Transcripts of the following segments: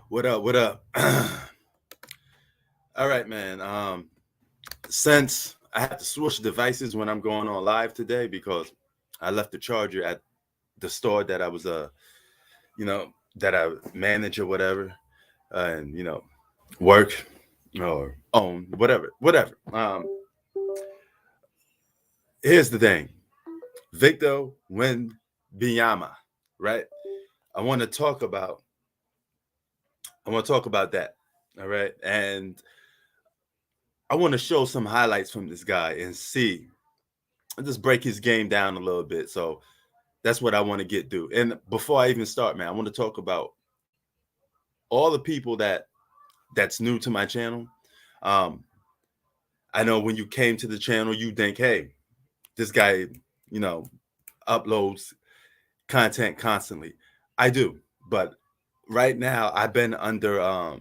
What up? What up? All right, man. Since I have to switch devices when I'm going on live today because I left the charger at the store that I was that I manage or whatever, and work or own whatever. Here's the thing, Victor Wembanyama, right? I want to talk about that. All right, and I want to show some highlights from this guy and see, just break his game down a little bit. So that's what I want to get through. And before I even start, man, I want to talk about all the people that's new to my channel. Um, I know when you came to the channel, you think, hey, this guy, you know, uploads content constantly. I do, but right now I've been under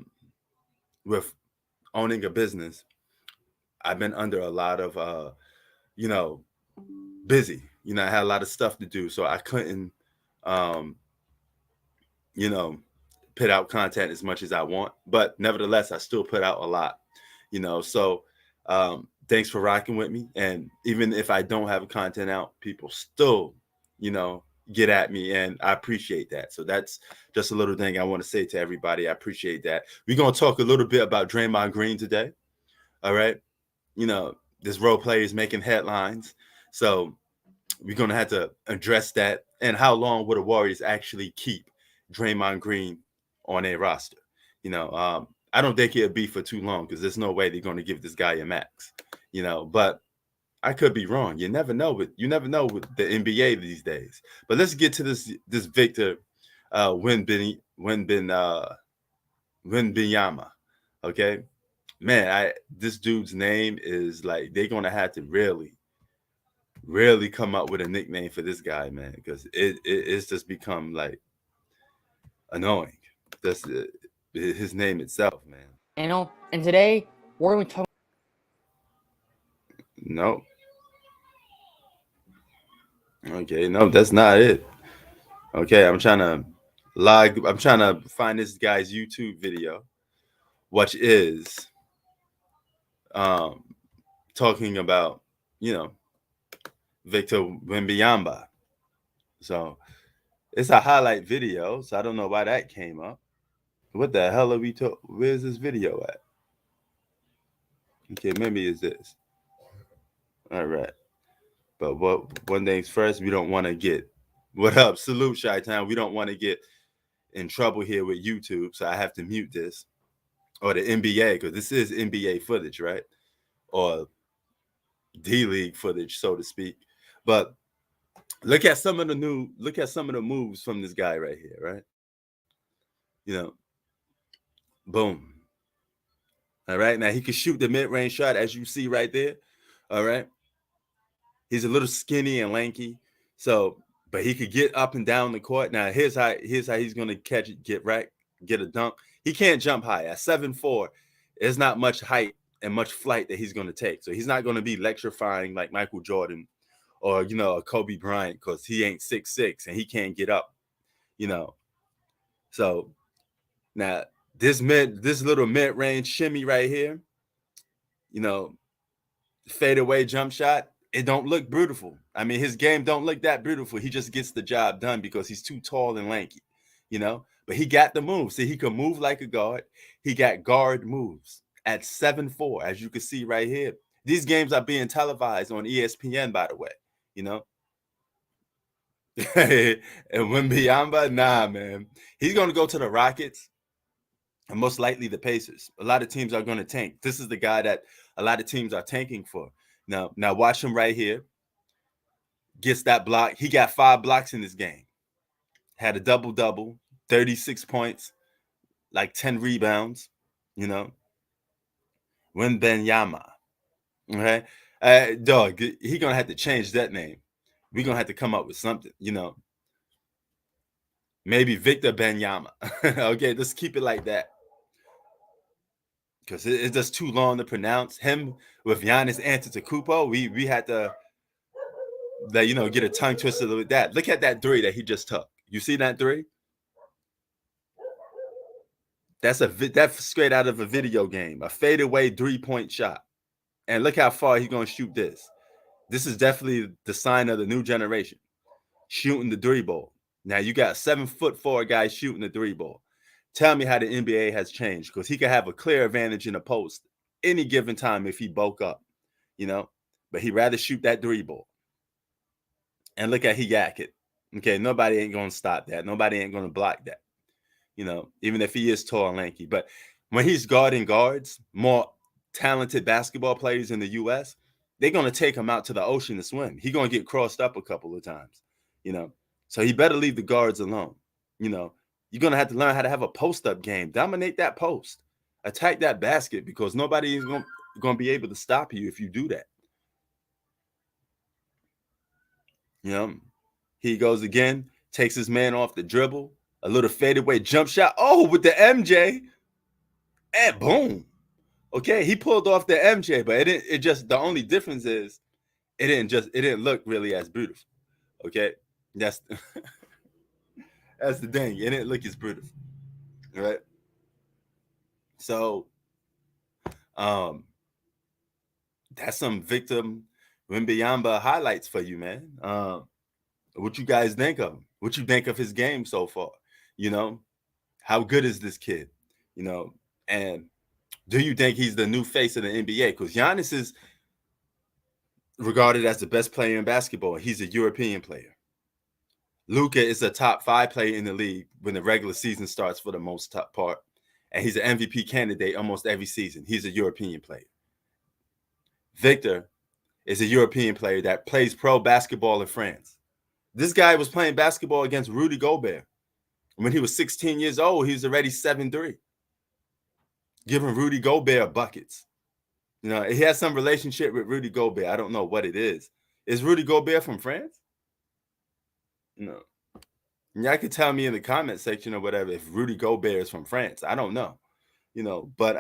with owning a business. I've been under a lot of you know, busy. I had a lot of stuff to do, so I couldn't um, you know, put out content as much as I want. But nevertheless, I still put out a lot. So thanks for rocking with me. And even if I don't have content out, people still, you know, get at me, and I appreciate that. So that's just a little thing I want to say to everybody. I appreciate that. We're gonna talk a little bit about Draymond Green today. All right. This role player is making headlines. So we're gonna have to address that. And how long will the Warriors actually keep Draymond Green on a roster? I don't think it'll be for too long because there's no way they're gonna give this guy a max. But I could be wrong. You never know with the NBA these days. But let's get to this Victor Wembanyama. Okay, man, I this dude's name is like they're gonna have to really come up with a nickname for this guy, man, because it's just become like annoying. That's his name itself, man. And today we're going to talk. No, okay, no, that's not it. Okay, I'm trying to find this guy's YouTube video, which is um talking about you know Victor Wembanyama. So it's a highlight video, so I don't know why that came up. What the hell are we talking? Where's this video at? Okay, maybe it's this. All right. But one thing's first, we don't want to get what up, salute Shy Town. We don't want to get in trouble here with YouTube, so I have to mute this or the NBA because this is NBA footage, right? Or D League footage, so to speak. But look at some of the moves from this guy right here, right? You know, boom. All right. Now he can shoot the mid-range shot as you see right there. All right. He's a little skinny and lanky. So, but he could get up and down the court. Now, here's how he's gonna catch it, get a dunk. He can't jump high. At 7'4", there's not much height and much flight that he's gonna take. So he's not gonna be electrifying like Michael Jordan or a Kobe Bryant because he ain't 6'6" and he can't get up. You know. So now this little mid-range shimmy right here, you know, fadeaway jump shot, it don't look beautiful. I mean, his game don't look that beautiful. He just gets the job done because he's too tall and lanky, But he got the moves. See, he can move like a guard. He got guard moves at 7'4", as you can see right here. These games are being televised on ESPN, by the way, you know. And Wembanyama, nah, man. He's going to go to the Rockets and most likely the Pacers. A lot of teams are going to tank. This is the guy that a lot of teams are tanking for. Now watch him right here. Gets that block. He got 5 blocks in this game. Had a double-double, 36 points, like 10 rebounds, you know. Wembanyama. Okay? Dog, he going to have to change that name. We're going to have to come up with something, Maybe Victor Benyama. Okay, let's keep it like that. Because it's just too long to pronounce. Him with Giannis Antetokounmpo, we had to get a tongue twister with that. Look at that 3 that he just took. You see that 3? That's straight out of a video game, a fadeaway 3-point shot. And look how far he's gonna shoot this. This is definitely the sign of the new generation, shooting the 3-ball. Now you got 7'4" guy shooting the 3-ball. Tell me how the NBA has changed, because he could have a clear advantage in the post any given time if he bulk up, but he'd rather shoot that 3-ball. And look at he yak it. Okay, nobody ain't gonna stop that. Nobody ain't gonna block that. Even if he is tall and lanky. But when he's guarding guards, more talented basketball players in the US, they're gonna take him out to the ocean to swim. He's gonna get crossed up a couple of times, So he better leave the guards alone. You're gonna have to learn how to have a post-up game. Dominate that post. Attack that basket, because nobody is gonna be able to stop you if you do that. He goes again, takes his man off the dribble, a little fadeaway jump shot. Oh, with the MJ, and boom. Okay, he pulled off the MJ, but the only difference is it didn't look really as beautiful. Okay, that's that's the thing. It didn't look as beautiful, right? So, that's some victim Wembanyama highlights for you, man. What you guys think of him? What you think of his game so far? How good is this kid? And do you think he's the new face of the NBA? Because Giannis is regarded as the best player in basketball. He's a European player. Luka is a top 5 player in the league when the regular season starts for the most top part. And he's an MVP candidate almost every season. He's a European player. Victor is a European player that plays pro basketball in France. This guy was playing basketball against Rudy Gobert. When he was 16 years old, he was already 7'3", giving Rudy Gobert buckets. He has some relationship with Rudy Gobert. I don't know what it is. Is Rudy Gobert from France? No. Y'all could tell me in the comment section or whatever if Rudy Gobert is from France. I don't know. But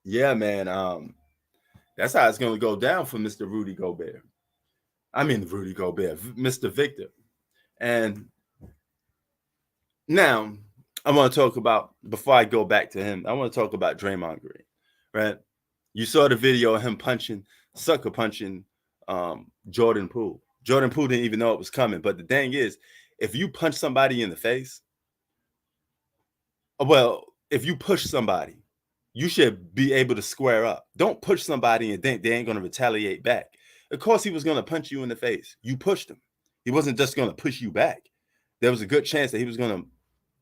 yeah, man. That's how it's gonna go down for Mr. Rudy Gobert. Rudy Gobert, Mr. Victor. And now I want to talk about, before I go back to him, I want to talk about Draymond Green, right? You saw the video of him sucker punching Jordan Poole. Jordan Poole didn't even know it was coming. But the thing is, if you punch somebody in the face, if you push somebody, you should be able to square up. Don't push somebody and think they ain't going to retaliate back. Of course, he was going to punch you in the face. You pushed him. He wasn't just going to push you back. There was a good chance that he was going to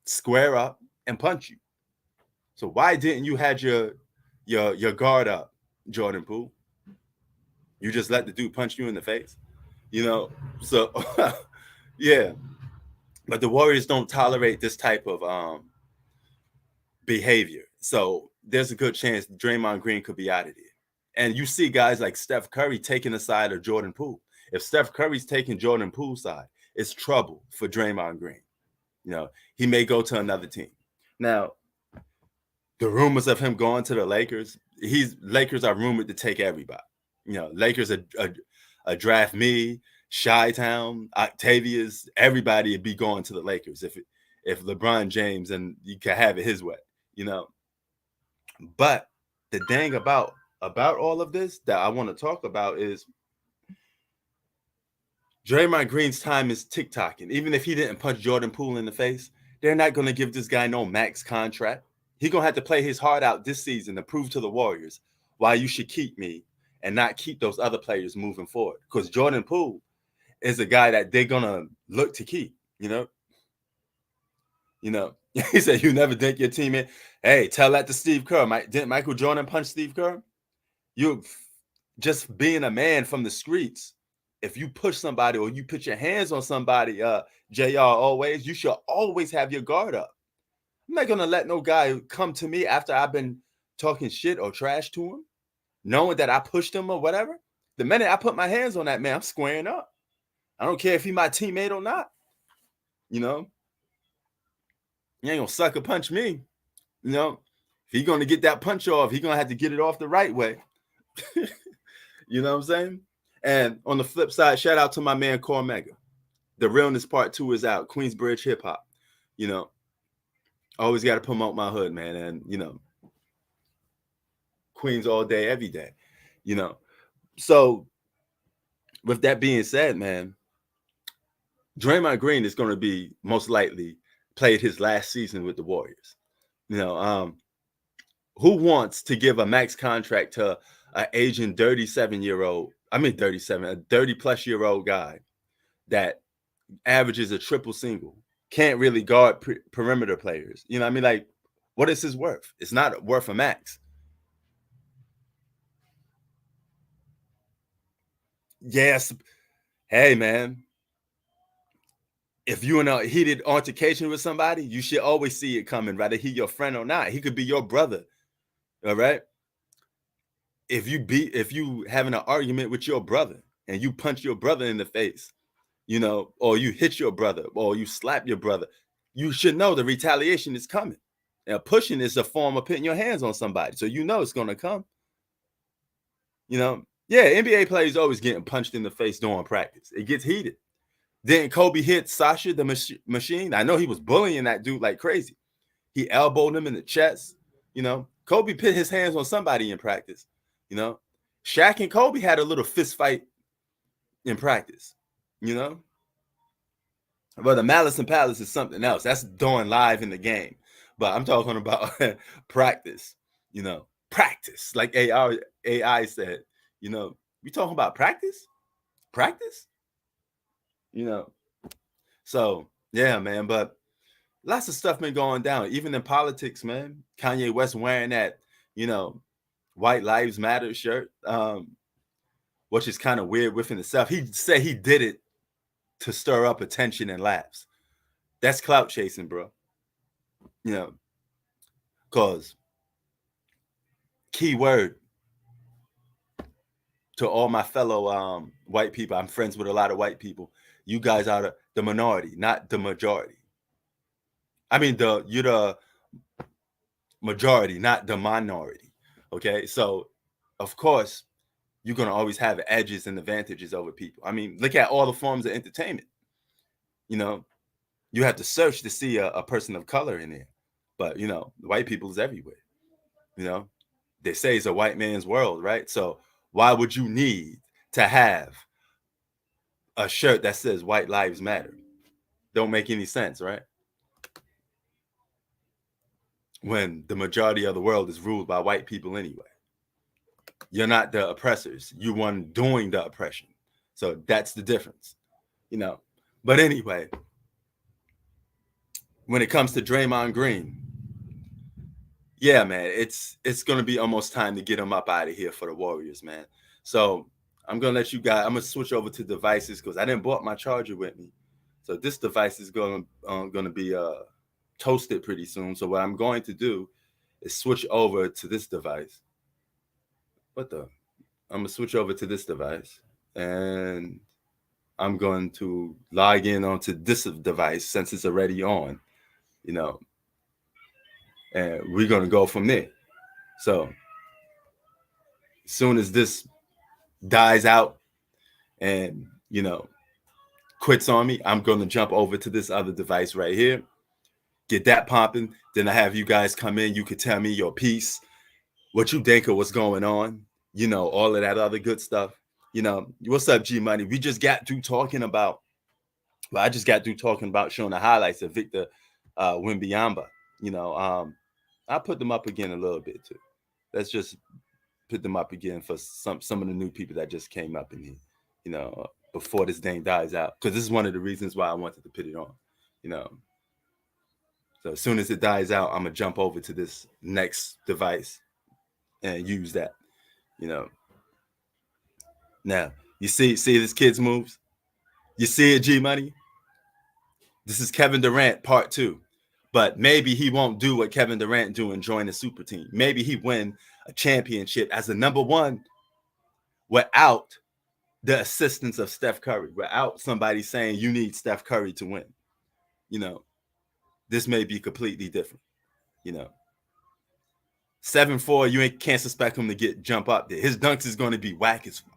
square up and punch you. So why didn't you have your guard up, Jordan Poole? You just let the dude punch you in the face, So yeah. But the Warriors don't tolerate this type of behavior. So there's a good chance Draymond Green could be out of there. And you see guys like Steph Curry taking the side of Jordan Poole. If Steph Curry's taking Jordan Poole's side, it's trouble for Draymond Green. He may go to another team. Now, the rumors of him going to the Lakers, Lakers are rumored to take everybody. Lakers are draft me, Chi-Town, Octavius, everybody would be going to the Lakers if LeBron James, and you can have it his way, But the thing about all of this that I want to talk about is Draymond Green's time is tick-tocking. Even if he didn't punch Jordan Poole in the face, they're not going to give this guy no max contract. He's going to have to play his heart out this season to prove to the Warriors why you should keep me and not keep those other players moving forward. Because Jordan Poole is a guy that they're going to look to keep, He said, you never think your teammate, hey, tell that to Steve Kerr. Didn't Michael Jordan punch Steve Kerr? You just being a man from the streets. If you push somebody or you put your hands on somebody, JR, always, you should always have your guard up. I'm not going to let no guy come to me after I've been talking shit or trash to him, knowing that I pushed him or whatever. The minute I put my hands on that man, I'm squaring up. I don't care if he's my teammate or not. You ain't going to sucker punch me. If he's going to get that punch off, he's going to have to get it off the right way. You know what I'm saying? And on the flip side, shout out to my man Cormega. The Realness Part 2 is out. Queensbridge Hip Hop. Always got to promote my hood, man. And, you know, Queens all day, every day, you know. So with that being said, man, Draymond Green is going to be most likely played his last season with the Warriors. You know, who wants to give a max contract to an aging 37-year-old, I mean 37, a 30-plus-year-old guy that averages a triple single, can't really guard perimeter players? You know what I mean? Like, what is his worth? It's not worth a max. Yes. Hey, man, if you in a heated altercation with somebody, you should always see it coming, whether he your friend or not. He could be your brother. All right. If you having an argument with your brother and you punch your brother in the face, you know, or you hit your brother or you slap your brother, you should know the retaliation is coming. Now, pushing is a form of putting your hands on somebody. So you know it's gonna come. You know, yeah, NBA players always getting punched in the face during practice. It gets heated. Then Kobe hit Sasha the machine. I know he was bullying that dude like crazy. He elbowed him in the chest. You know, Kobe put his hands on somebody in practice. You know, Shaq and Kobe had a little fist fight in practice. You know, but the Malice and Palace is something else. That's doing live in the game. But I'm talking about practice. You know, practice. Like AI said. You know, we talking about practice. Practice. You know, so yeah, man. But lots of stuff been going down, even in politics, man. Kanye West wearing that, you know, White Lives Matter shirt, which is kind of weird within itself. He said he did it to stir up attention and laughs. That's clout chasing, bro. You know, cause key word to all my fellow white people. I'm friends with a lot of white people. You guys are the minority, not the majority. I mean, you're the majority, not the minority. Okay, so of course you're gonna always have edges and advantages over people. I mean, look at all the forms of entertainment. You know, you have to search to see a person of color in there, but you know, white people is everywhere. You know, they say it's a white man's world, right? So why would you need to have a shirt that says "White Lives Matter"? Don't make any sense, right? When the majority of the world is ruled by white people anyway. You're not the oppressors. You one doing the oppression. So that's the difference, you know. But anyway, when it comes to Draymond Green, yeah, man, it's gonna be almost time to get him up out of here for the Warriors, man. So I'm gonna let you guys. I'm gonna switch over to devices because I didn't brought my charger with me. So this device is gonna be toasted pretty soon. So what I'm going to do is switch over to this device. What the? I'm gonna switch over to this device and I'm going to log in onto this device since it's already on, you know, and we're gonna go from there. So as soon as this dies out and you know quits on me, I'm gonna jump over to this other device right here, get that popping. Then I have you guys come in. You could tell me your piece, what you think of what's going on, you know, all of that other good stuff. You know, what's up, G Money? We just got through talking about. Well, I just got through talking about showing the highlights of Victor Wembanyama. You know, I put them up again a little bit too. Let's just put them up again for some of the new people that just came up in here. You know, before this thing dies out, because this is one of the reasons why I wanted to put it on. You know, so as soon as it dies out, I'm gonna jump over to this next device and use that. You know, now you see this kid's moves. You see it, G Money. This is Kevin Durant part 2. But maybe he won't do what Kevin Durant do and join the super team. Maybe he win a championship as the number one without the assistance of Steph Curry, without somebody saying you need Steph Curry to win. You know, this may be completely different. You know, 7'4", you can't expect him to jump up there. His dunks is going to be whack as fuck.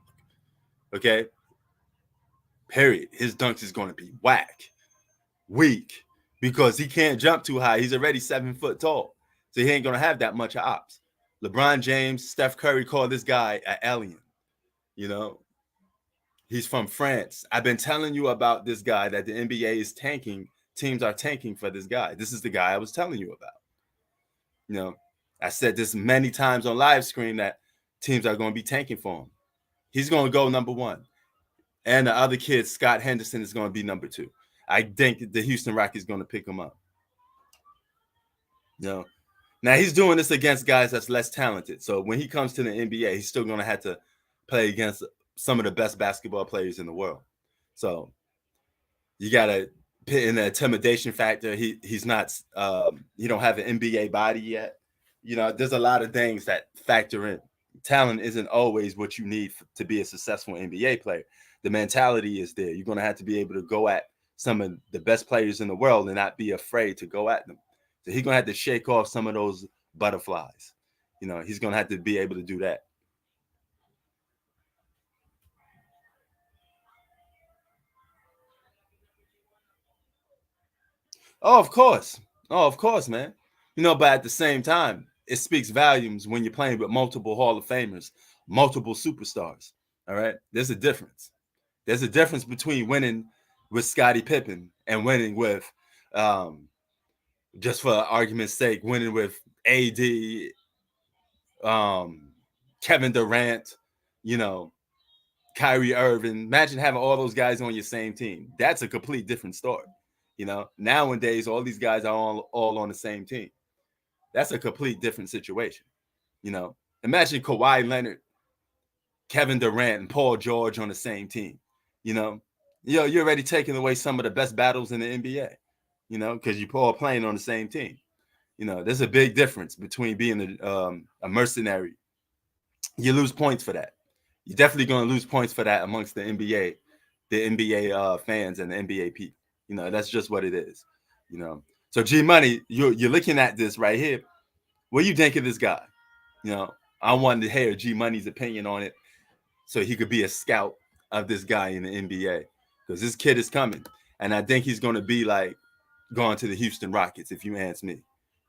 Okay? Period. His dunks is going to be whack, weak, because he can't jump too high. He's already 7 foot tall, so he ain't gonna have that much ops. LeBron James, Steph Curry call this guy an alien. You know, he's from France. I've been telling you about this guy that the NBA is tanking. Teams are tanking for this guy. This is the guy I was telling you about. You know, I said this many times on live screen that teams are going to be tanking for him. He's going to go number one. And the other kid, Scott Henderson, is going to be number two. I think the Houston Rockets going to pick him up. You know, now he's doing this against guys that's less talented. So when he comes to the NBA, he's still going to have to play against some of the best basketball players in the world. So you got to put in the intimidation factor. He's not. He don't have an NBA body yet. You know, there's a lot of things that factor in. Talent isn't always what you need to be a successful NBA player. The mentality is there. You're going to have to be able to go at some of the best players in the world and not be afraid to go at them. So he's going to have to shake off some of those butterflies. You know, he's going to have to be able to do that. Oh, of course. Oh, of course, man. You know, but at the same time, it speaks volumes when you're playing with multiple Hall of Famers, multiple superstars. All right. There's a difference. There's a difference between winning with Scottie Pippen and winning with, just for argument's sake, winning with AD, Kevin Durant, you know, Kyrie Irving. Imagine having all those guys on your same team. That's a complete different story. You know, nowadays, all these guys are all on the same team. That's a complete different situation. You know, imagine Kawhi Leonard, Kevin Durant, and Paul George on the same team. You know, you're already taking away some of the best battles in the NBA, you know, because you're all playing on the same team. You know, there's a big difference between being a mercenary. You lose points for that. You're definitely going to lose points for that amongst the NBA fans and the NBA people. You know, that's just what it is. You know, so G Money, you're looking at this right here. What do you think of this guy? You know, I wanted to hear G Money's opinion on it, so he could be a scout of this guy in the NBA, because this kid is coming, and I think he's going to be like going to the Houston Rockets. If you ask me,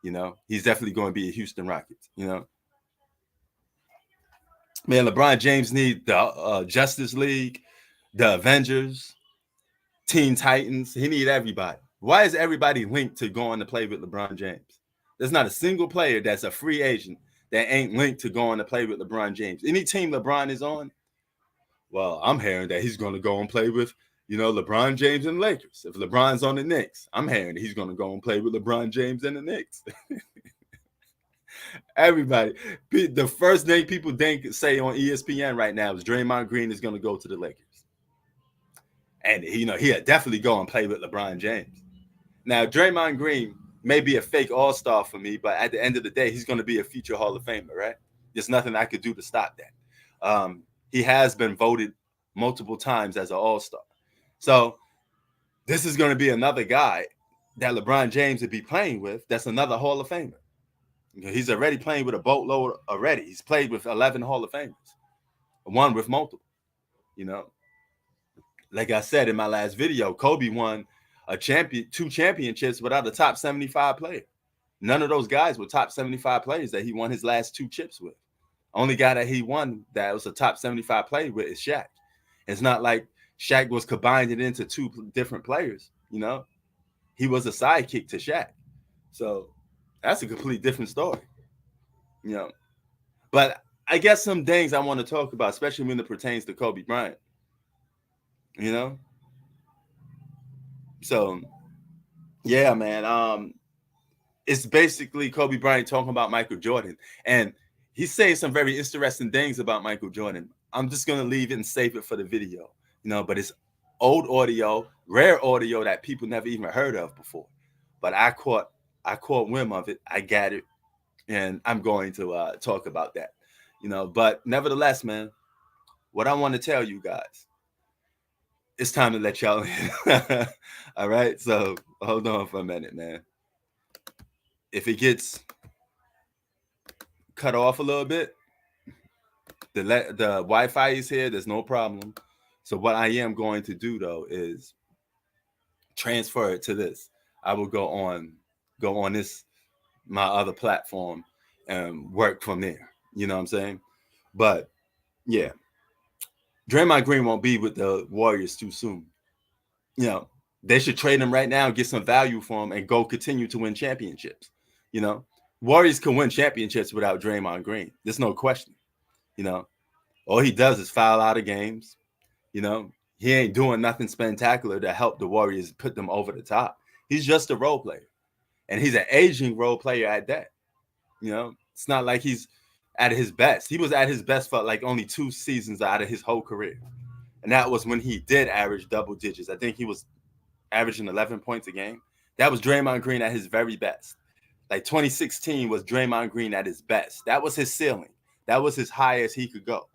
you know, he's definitely going to be a Houston Rockets. You know, man, LeBron James needs the Justice League, the Avengers, Teen Titans. He need everybody. Why is everybody linked to going to play with LeBron James? There's not a single player that's a free agent that ain't linked to going to play with LeBron James. Any team LeBron is on, well, I'm hearing that he's going to go and play with, you know, LeBron James and Lakers. If LeBron's on the Knicks, I'm hearing that he's going to go and play with LeBron James and the Knicks. Everybody. The first thing people say on ESPN right now is Draymond Green is going to go to the Lakers. And, you know, he'll definitely go and play with LeBron James. Now, Draymond Green may be a fake all-star for me, but at the end of the day, he's going to be a future Hall of Famer, right? There's nothing I could do to stop that. He has been voted multiple times as an all-star. So this is going to be another guy that LeBron James would be playing with. That's another Hall of Famer. He's already playing with a boatload already. He's played with 11 Hall of Famers, one with multiple, you know. Like I said in my last video, Kobe won two championships without a top 75 player. None of those guys were top 75 players that he won his last two chips with. Only guy that he won that was a top 75 player with is Shaq. It's not like Shaq was combined it into two different players, you know. He was a sidekick to Shaq. So that's a complete different story, you know. But I guess some things I want to talk about, especially when it pertains to Kobe Bryant, you know. So yeah, man. It's basically Kobe Bryant talking about Michael Jordan, and he's saying some very interesting things about Michael Jordan. I'm just gonna leave it and save it for the video, you know. But it's old audio, rare audio that people never even heard of before. But I caught whim of it. I got it, and I'm going to talk about that, you know. But nevertheless, man, what I want to tell you guys, it's time to let y'all in. All right, so hold on for a minute, man. If it gets cut off a little bit, the Wi-Fi is here. There's no problem. So what I am going to do though is transfer it to this. I will go on this my other platform and work from there. You know what I'm saying? But yeah, Draymond Green won't be with the Warriors too soon. You know, they should trade him right now and get some value for him and go continue to win championships. You know, Warriors can win championships without Draymond Green. There's no question. You know, all he does is foul out of games. You know, he ain't doing nothing spectacular to help the Warriors put them over the top. He's just a role player. And he's an aging role player at that. You know, it's not like he's at his best. He was at his best for like only 2 seasons out of his whole career. And that was when he did average double digits. I think he was averaging 11 points a game. That was Draymond Green at his very best. Like 2016 was Draymond Green at his best. That was his ceiling. That was his highest he could go.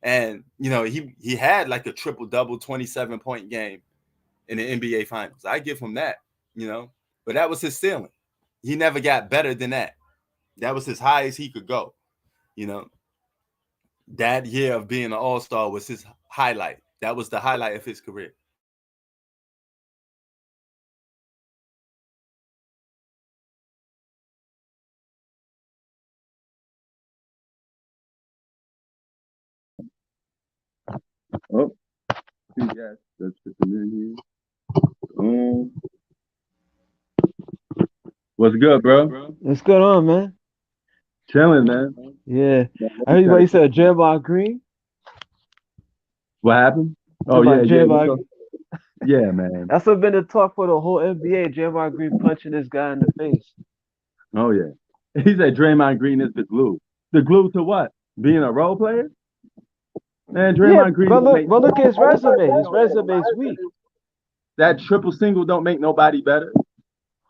And, you know, he had like a triple-double 27-point game in the NBA Finals. I give him that, you know. But that was his ceiling. He never got better than that. That was his highest he could go, you know. That year of being an all-star was his highlight. That was the highlight of his career. Oh, yes, that's in here. What's good, bro? What's going on, man? Chilling, man. Yeah. I heard you said Draymond Green. What happened? Oh, yeah, Draymond. Yeah, man. That's what been the talk for the whole NBA. Draymond Green punching this guy in the face. Oh, yeah. He said Draymond Green is the glue. The glue to what? Being a role player? Man, Draymond Green. But look at his resume. His resume is weak. That triple single don't make nobody better.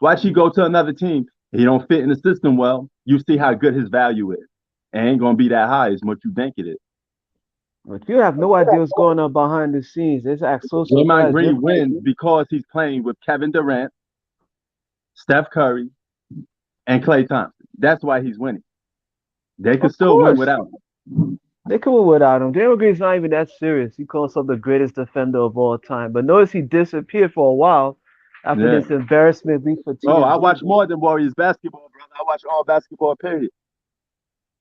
Watch he go to another team. He don't fit in the system well. You see how good his value is. It ain't gonna be that high as what you think it is. But you have no idea what's going on behind the scenes. It's actually so Draymond Green wins because he's playing with Kevin Durant, Steph Curry, and Klay Thompson. That's why he's winning. They could still win without him. They could win without him. Draymond Green's not even that serious. He calls himself the greatest defender of all time. But notice he disappeared for a while after this embarrassment week for TMZ. Oh, I watch more than Warriors basketball, brother. I watch all basketball, period.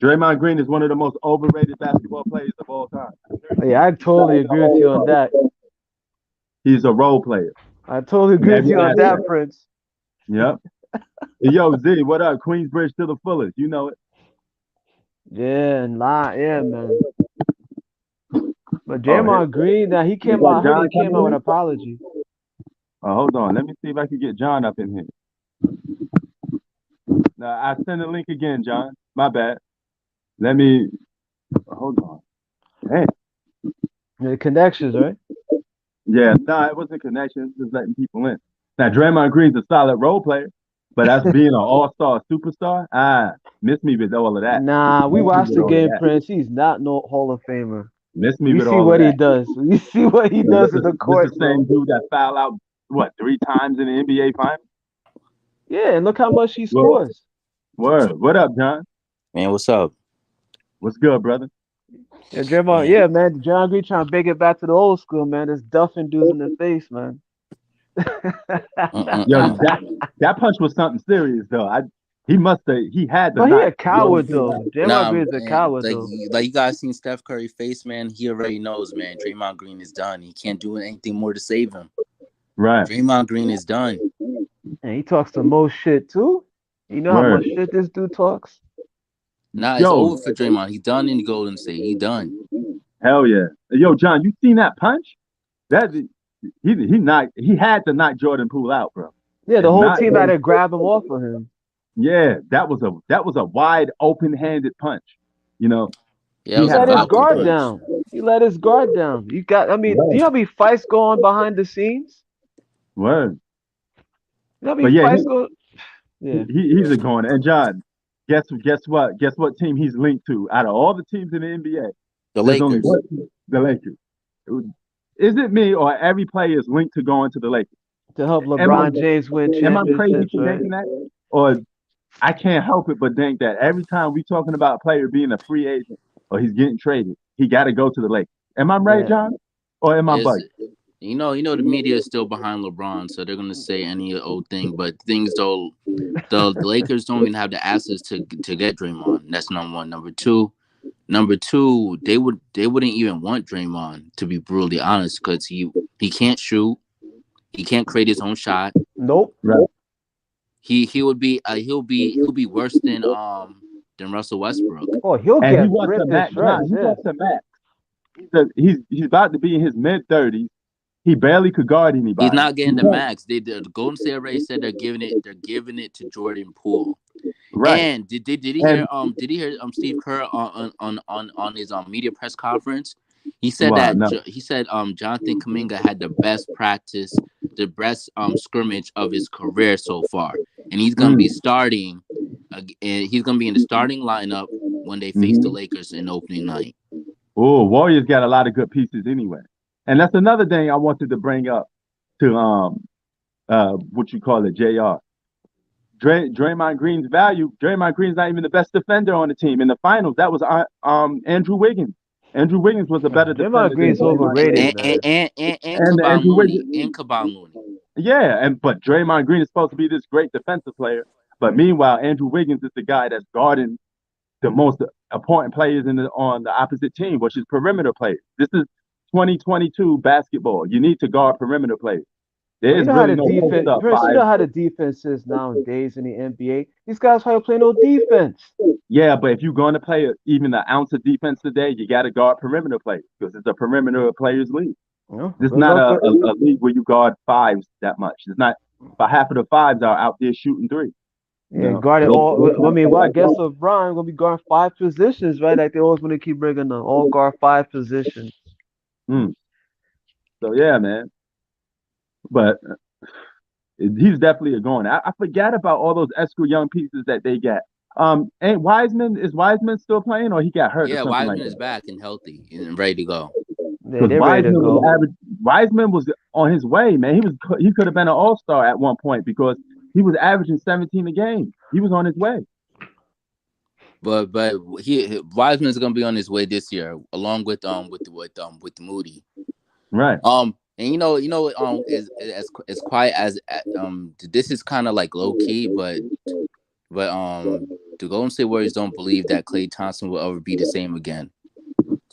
Draymond Green is one of the most overrated basketball players of all time. Yeah, I totally agree with you on that. He's a role player. I totally agree with you on that, Prince. Yep. Yo, Z, what up? Queensbridge to the fullest. You know it. Yeah, man. But Draymond Green, now he came out with an apology. Oh, hold on. Let me see if I can get John up in here. Now, I send the link again, John. My bad. Let me hold on. Hey. The connections, right? Yeah, it wasn't connections, just letting people in. Now, Draymond Green's a solid role player, but that's being an all-star superstar. Miss me with all of that. Nah, we watched the game, Prince. He's not no Hall of Famer. Miss me with all of that. You see what he does in the court. This is the same dude that fouled out, 3 times in the NBA Finals? Yeah, and look how much he scores. Word. What up, John? Man, what's up? What's good, brother? Yeah, Draymond, man. Draymond Green trying to bring it back to the old school, man. This duffing dudes in the face, man. Yo, that punch was something serious, though. He had the. But he a coward, though. Draymond Green is a coward, though. Like you guys seen Steph Curry face, man. He already knows, man. Draymond Green is done. He can't do anything more to save him. Right. Draymond Green is done. And he talks the most shit, too. You know how much shit this dude talks? Nah, it's over for Draymond. He's done in the Golden State. He done. Hell yeah. Yo, John, you seen that punch? He had to knock Jordan Poole out, bro. Yeah, the whole team had to grab him off of him. Yeah, that was a wide open-handed punch. You know. Yeah, he let his guard down. He let his guard down. Do you know how many fights go on behind the scenes? Word. You know how many fights go? Yeah. He's a goner. And John, guess what? Guess what team he's linked to? Out of all the teams in the NBA, the Lakers. The Lakers. Is it me or every player is linked to going to the Lakers? To help LeBron James win championships. Am I crazy for thinking that? Or I can't help it but think that every time we talking about a player being a free agent or he's getting traded, he got to go to the Lakers. Am I right, John? Or am I bugging? The media is still behind LeBron, so they're gonna say any old thing. But things though, the Lakers don't even have the assets to get Draymond. That's number one. Number two, they wouldn't even want Draymond, to be brutally honest, because he can't shoot, he can't create his own shot. Nope. Right. He'll be worse than Russell Westbrook. Oh, he'll And get he wants ripped the and max. Nah, shreds. he Yeah. wants the max. He's about to be in his mid-30s. He barely could guard anybody. He's not getting the max. The Golden State already said they're giving it to Jordan Poole. Right. And did he hear Steve Kerr on his media press conference? He said Jonathan Kuminga had the best practice, the best scrimmage of his career so far, and he's gonna be starting. He's gonna be in the starting lineup when they face the Lakers in opening night. Oh, Warriors got a lot of good pieces anyway, and that's another thing I wanted to bring up to what you call it, Jr. Draymond Green's value. Draymond Green's not even the best defender on the team. In the finals, that was Andrew Wiggins. Andrew Wiggins was a better defender. Draymond Green's overrated, man. And Kevon Looney. Yeah, but Draymond Green is supposed to be this great defensive player. But meanwhile, Andrew Wiggins is the guy that's guarding the most important players on the opposite team, which is perimeter players. This is 2022 basketball. You need to guard perimeter players. You know how the defense is nowadays in the NBA. These guys probably play no defense. Yeah, but if you're going to play even an ounce of defense today, you got to guard perimeter players because it's a perimeter players league. Yeah, It's not a league where you guard fives that much. It's not. About half of the fives are out there shooting three. Yeah, guarding all. I mean, I guess LeBron gonna be guarding 5 positions, right? Like they always want to keep bringing them all guard 5 positions. So yeah, man. But he's definitely a going. I forgot about all those extra young pieces that they got. Ain't Wiseman still playing, or he got hurt? Yeah, or Wiseman like is back and healthy and ready to go. Yeah, they're ready to go. Wiseman was on his way, man. He could have been an all-star at one point because he was averaging 17 a game. He was on his way. But Wiseman is gonna be on his way this year, along with Moody. Right. And as quiet as this is kind of like low key, but the Golden State Warriors don't believe that Klay Thompson will ever be the same again.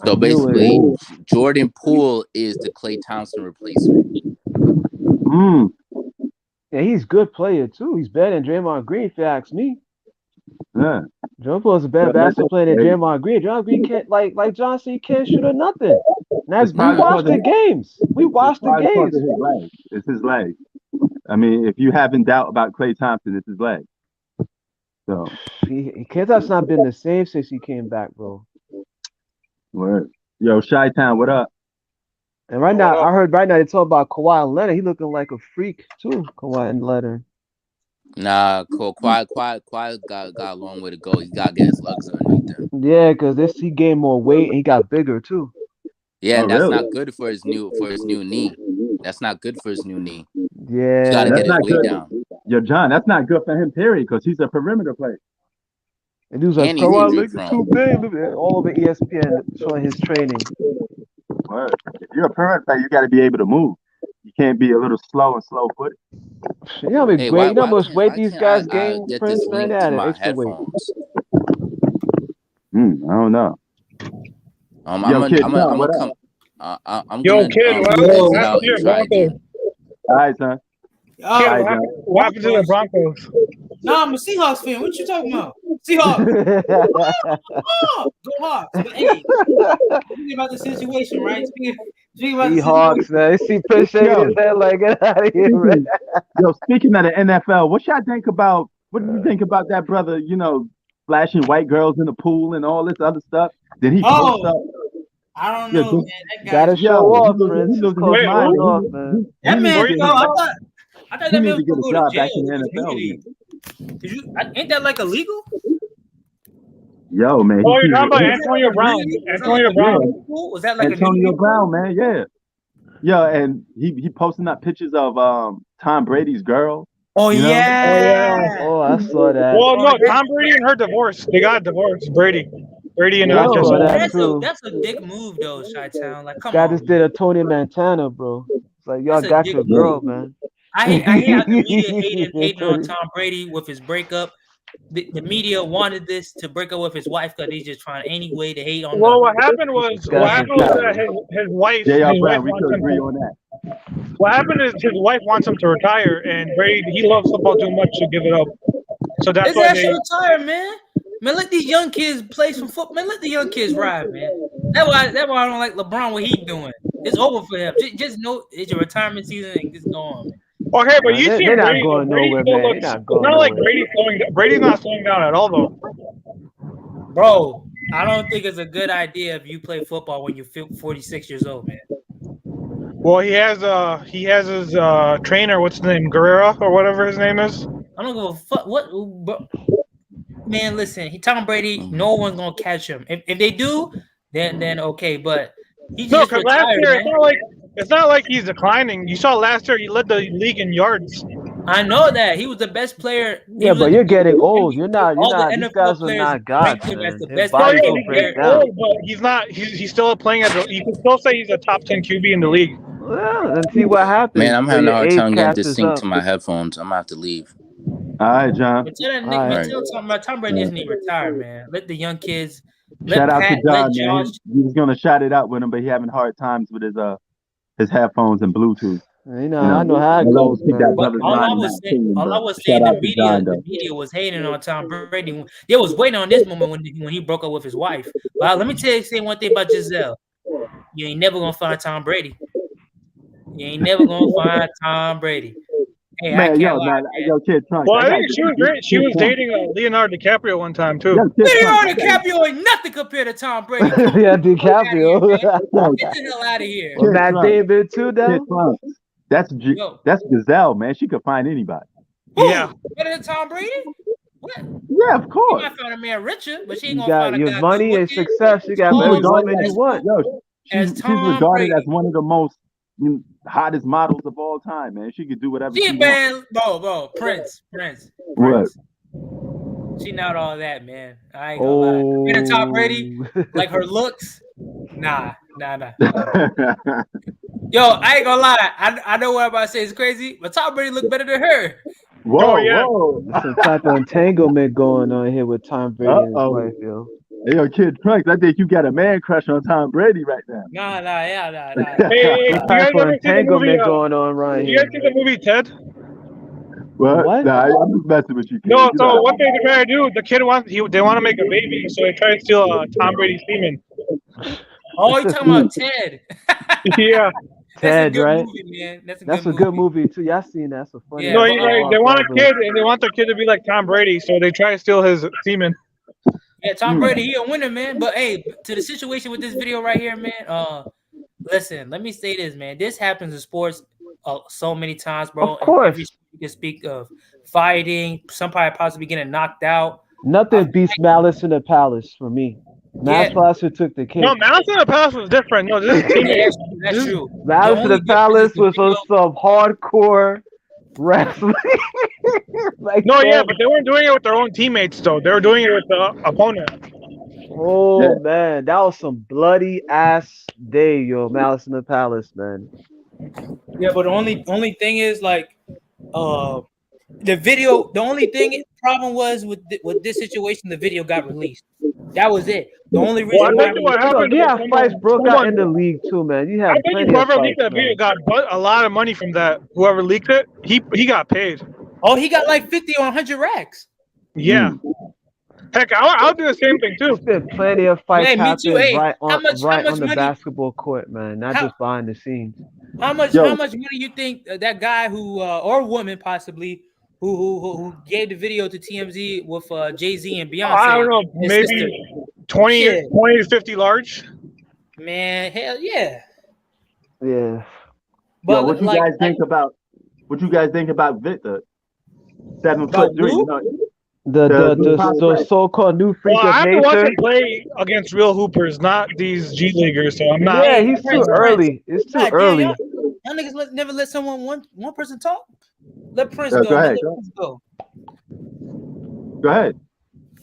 So basically, Jordan Poole is the Klay Thompson replacement. Yeah, he's a good player too. He's better than Draymond Green, if you ask me. Yeah. Jordan Poole is a better basketball player than Draymond Green. Draymond Green can't, like John said, he can't shoot or nothing. We watched the games. It's his leg. I mean, if you have in doubt about Klay Thompson, it's his leg. So Klay Thompson's not been the same since he came back, bro. Word. Yo, Chi-Town, what up? And right now they talk about Kawhi and Leonard. He looking like a freak too, Kawhi and Leonard. Nah, Kawhi got a long way to go. He got to get his legs underneath him. Yeah, because he gained more weight and he got bigger too. Yeah, and that's not good for his new knee. That's not good for his new knee. Yeah, he's got to get his weight down. Yo, John, that's not good for him, period, because he's a perimeter player. And he was like, Kawhi looks too big. All over ESPN showing his training. Word. If you're a perimeter player, you got to be able to move. You can't be a little slow-footed. You know how much weight these guys gain, Prince? Man, they had an extra weight. I don't know. I'm gonna come. Yo, kid, all right, son. What happened to the Broncos? Nah, I'm a Seahawks fan. What you talking about? Seahawks. Go Hawks. But hey, speaking about the situation, right? Speaking about Seahawks, man. You see Prince shaking his head like, get out of here, man. Yo, speaking of the NFL, what do you think about that brother, flashing white girls in the pool and all this other stuff? Did he post up? I don't know, man. That guy gotta show off, Prince. That man, I thought that man was going to go to back jail. in the NFL. Ain't that like illegal? Yo, man. Oh, you're talking about Antonio Brown. Antonio Brown. Was that like Antonio Brown, man? Yeah. Yeah, and he posting up pictures of Tom Brady's girl. Oh, yeah. Oh, I saw that. Well, no, Tom Brady and her divorced. They got divorced. Brady and that's a dick move, though, Chi-Town. Like, come on. Guy just did a Tony Montana, bro. It's like y'all That's a got dick your move. girl, man. I hate how the media hating on Tom Brady with his breakup. The media wanted this to break up with his wife because he's just trying any way to hate on Well, the. what happened was that his wife. Yeah, His wife Brown, we wants could him agree to, on that. what happened is his wife wants him to retire, and Brady he loves football too much to give it up. So that's His why ass they. should retire, man. Man, let these young kids play some football. Man, let the young kids ride, man. That's why I don't like LeBron. What he doing? It's over for him. Just know it's your retirement season and just go on, man. Okay, but you see They're not Brady. going Brady nowhere, still man. They're looks. not It's going not like nowhere. Brady's slowing down. Brady's not slowing down at all, though. Bro, I don't think it's a good idea if you play football when you're 46 years old, man. Well, he has his trainer. What's his name? Guerrero or whatever his name is. I don't give a fuck. What, bro? Man, listen. Tom Brady. No one's gonna catch him. If they do, then okay. But he No, just because last retired, year man. it's not like he's declining. You saw last year he led the league in yards. I know that he was the best player. Yeah, but you're getting old. You're not. All the These NFL guys are players not gods, ranked him as man. the His best body No, will he's break getting down. old, but he's not. He's still playing at the. You can still say he's a top 10 QB in the league. Well, then see what happens. Man, I'm when having a your hard age time getting catches this synced up. to my headphones. I'm gonna have to leave. All right, John. But tell that All nigga, right. man, Tom Brady doesn't need to retire, man. Let the young kids. Shout Let out Pat. to John, Let man. Josh. He was gonna shout it out with him, but he having hard times with his headphones and Bluetooth. You know, I know how it I love goes, to pick that man. But brother's all I mind in was that saying, opinion, all I but was shout saying, out to John the though. media was hating on Tom Brady. They was waiting on this moment when he broke up with his wife. But let me say one thing about Giselle. You ain't never gonna find Tom Brady. You ain't never gonna find Tom Brady. Hey, I Man, can't lie, man. yo, Kid Trunks. Well, I think she was great. She was dating Leonardo DiCaprio one time too. Leonardo DiCaprio ain't nothing compared to Tom Brady. Yeah, DiCaprio. Get the hell out of here. Well, Matt Damon too, though. That's Giselle, man. She could find anybody. Who? Yeah. Better than Tom Brady? What? Yeah, of course. She might find a man richer, but she ain't You gonna got find a your guy money good and looking, success. You got tall, every woman you want. She's Tom regarded Brady. as one of the most hottest models of all time, man. She could do whatever She she man, bro, Prince. What? She not all that, man. I ain't gonna lie. Compared to Tom Brady, like her looks, nah. Yo, I ain't gonna lie. I know what I'm about to say is crazy, but Tom Brady look better than her. Whoa. There's some type of entanglement going on here with Tom Brady and his wife, yo. Hey, yo, Kid Trunks, I think you got a man crush on Tom Brady right now. Nah. Hey, Some type of entanglement going on right you here. guys see the movie Ted? What? Nah, I'm just messing with you, kid. No, so what they try to do, the kid they want to make a baby, so they try to steal Tom Brady's semen. Oh, you talking about Ted? Yeah. Ted, that's a good right? movie, man. That's a good movie too. Y'all seen that? That's a funny. Yeah, No, they want a kid, and they want their kid to be like Tom Brady, so they try to steal his semen. Yeah, Tom Brady, he a winner, man. But hey, to the situation with this video right here, man. Listen, let me say this, man. This happens in sports so many times, bro. Of course. Every you can speak of fighting, somebody possibly getting knocked out. Nothing beats Malice in the Palace for me. Malice Palace took the cake. No, Malice in the Palace was different. No, this is teammates. That's true. Malice in the Palace was on some hardcore wrestling. Yeah, but they weren't doing it with their own teammates, though. They were doing it with the opponent. Oh, man. That was some bloody ass day, yo. Malice in the Palace, man. Yeah, but the only thing is, like, the video, the only problem was with this situation, the video got released. That was it. The only reason what happened fights broke out in the league too, man. You have I think whoever leaked that video got a lot of money from that. Whoever leaked it, he got paid. Oh, he got like 50 or 100 racks. Yeah. Heck, I'll do the same thing too. There's been plenty of fights happening right on the money? basketball court, man. Not just behind the scenes. How much money you think that guy who or woman possibly who gave the video to TMZ with Jay-Z and Beyonce? I don't know, maybe 20 to 50 large. Man, hell yeah. Yeah. But what you guys think about Victor? 7'3", you know? The so-called new freak of I have to nature. watch him play against real hoopers, not these G leaguers. So I'm not. Yeah, he's too early. It's too early. Y'all niggas never let one person talk. Let Prince go. Go ahead. Go ahead.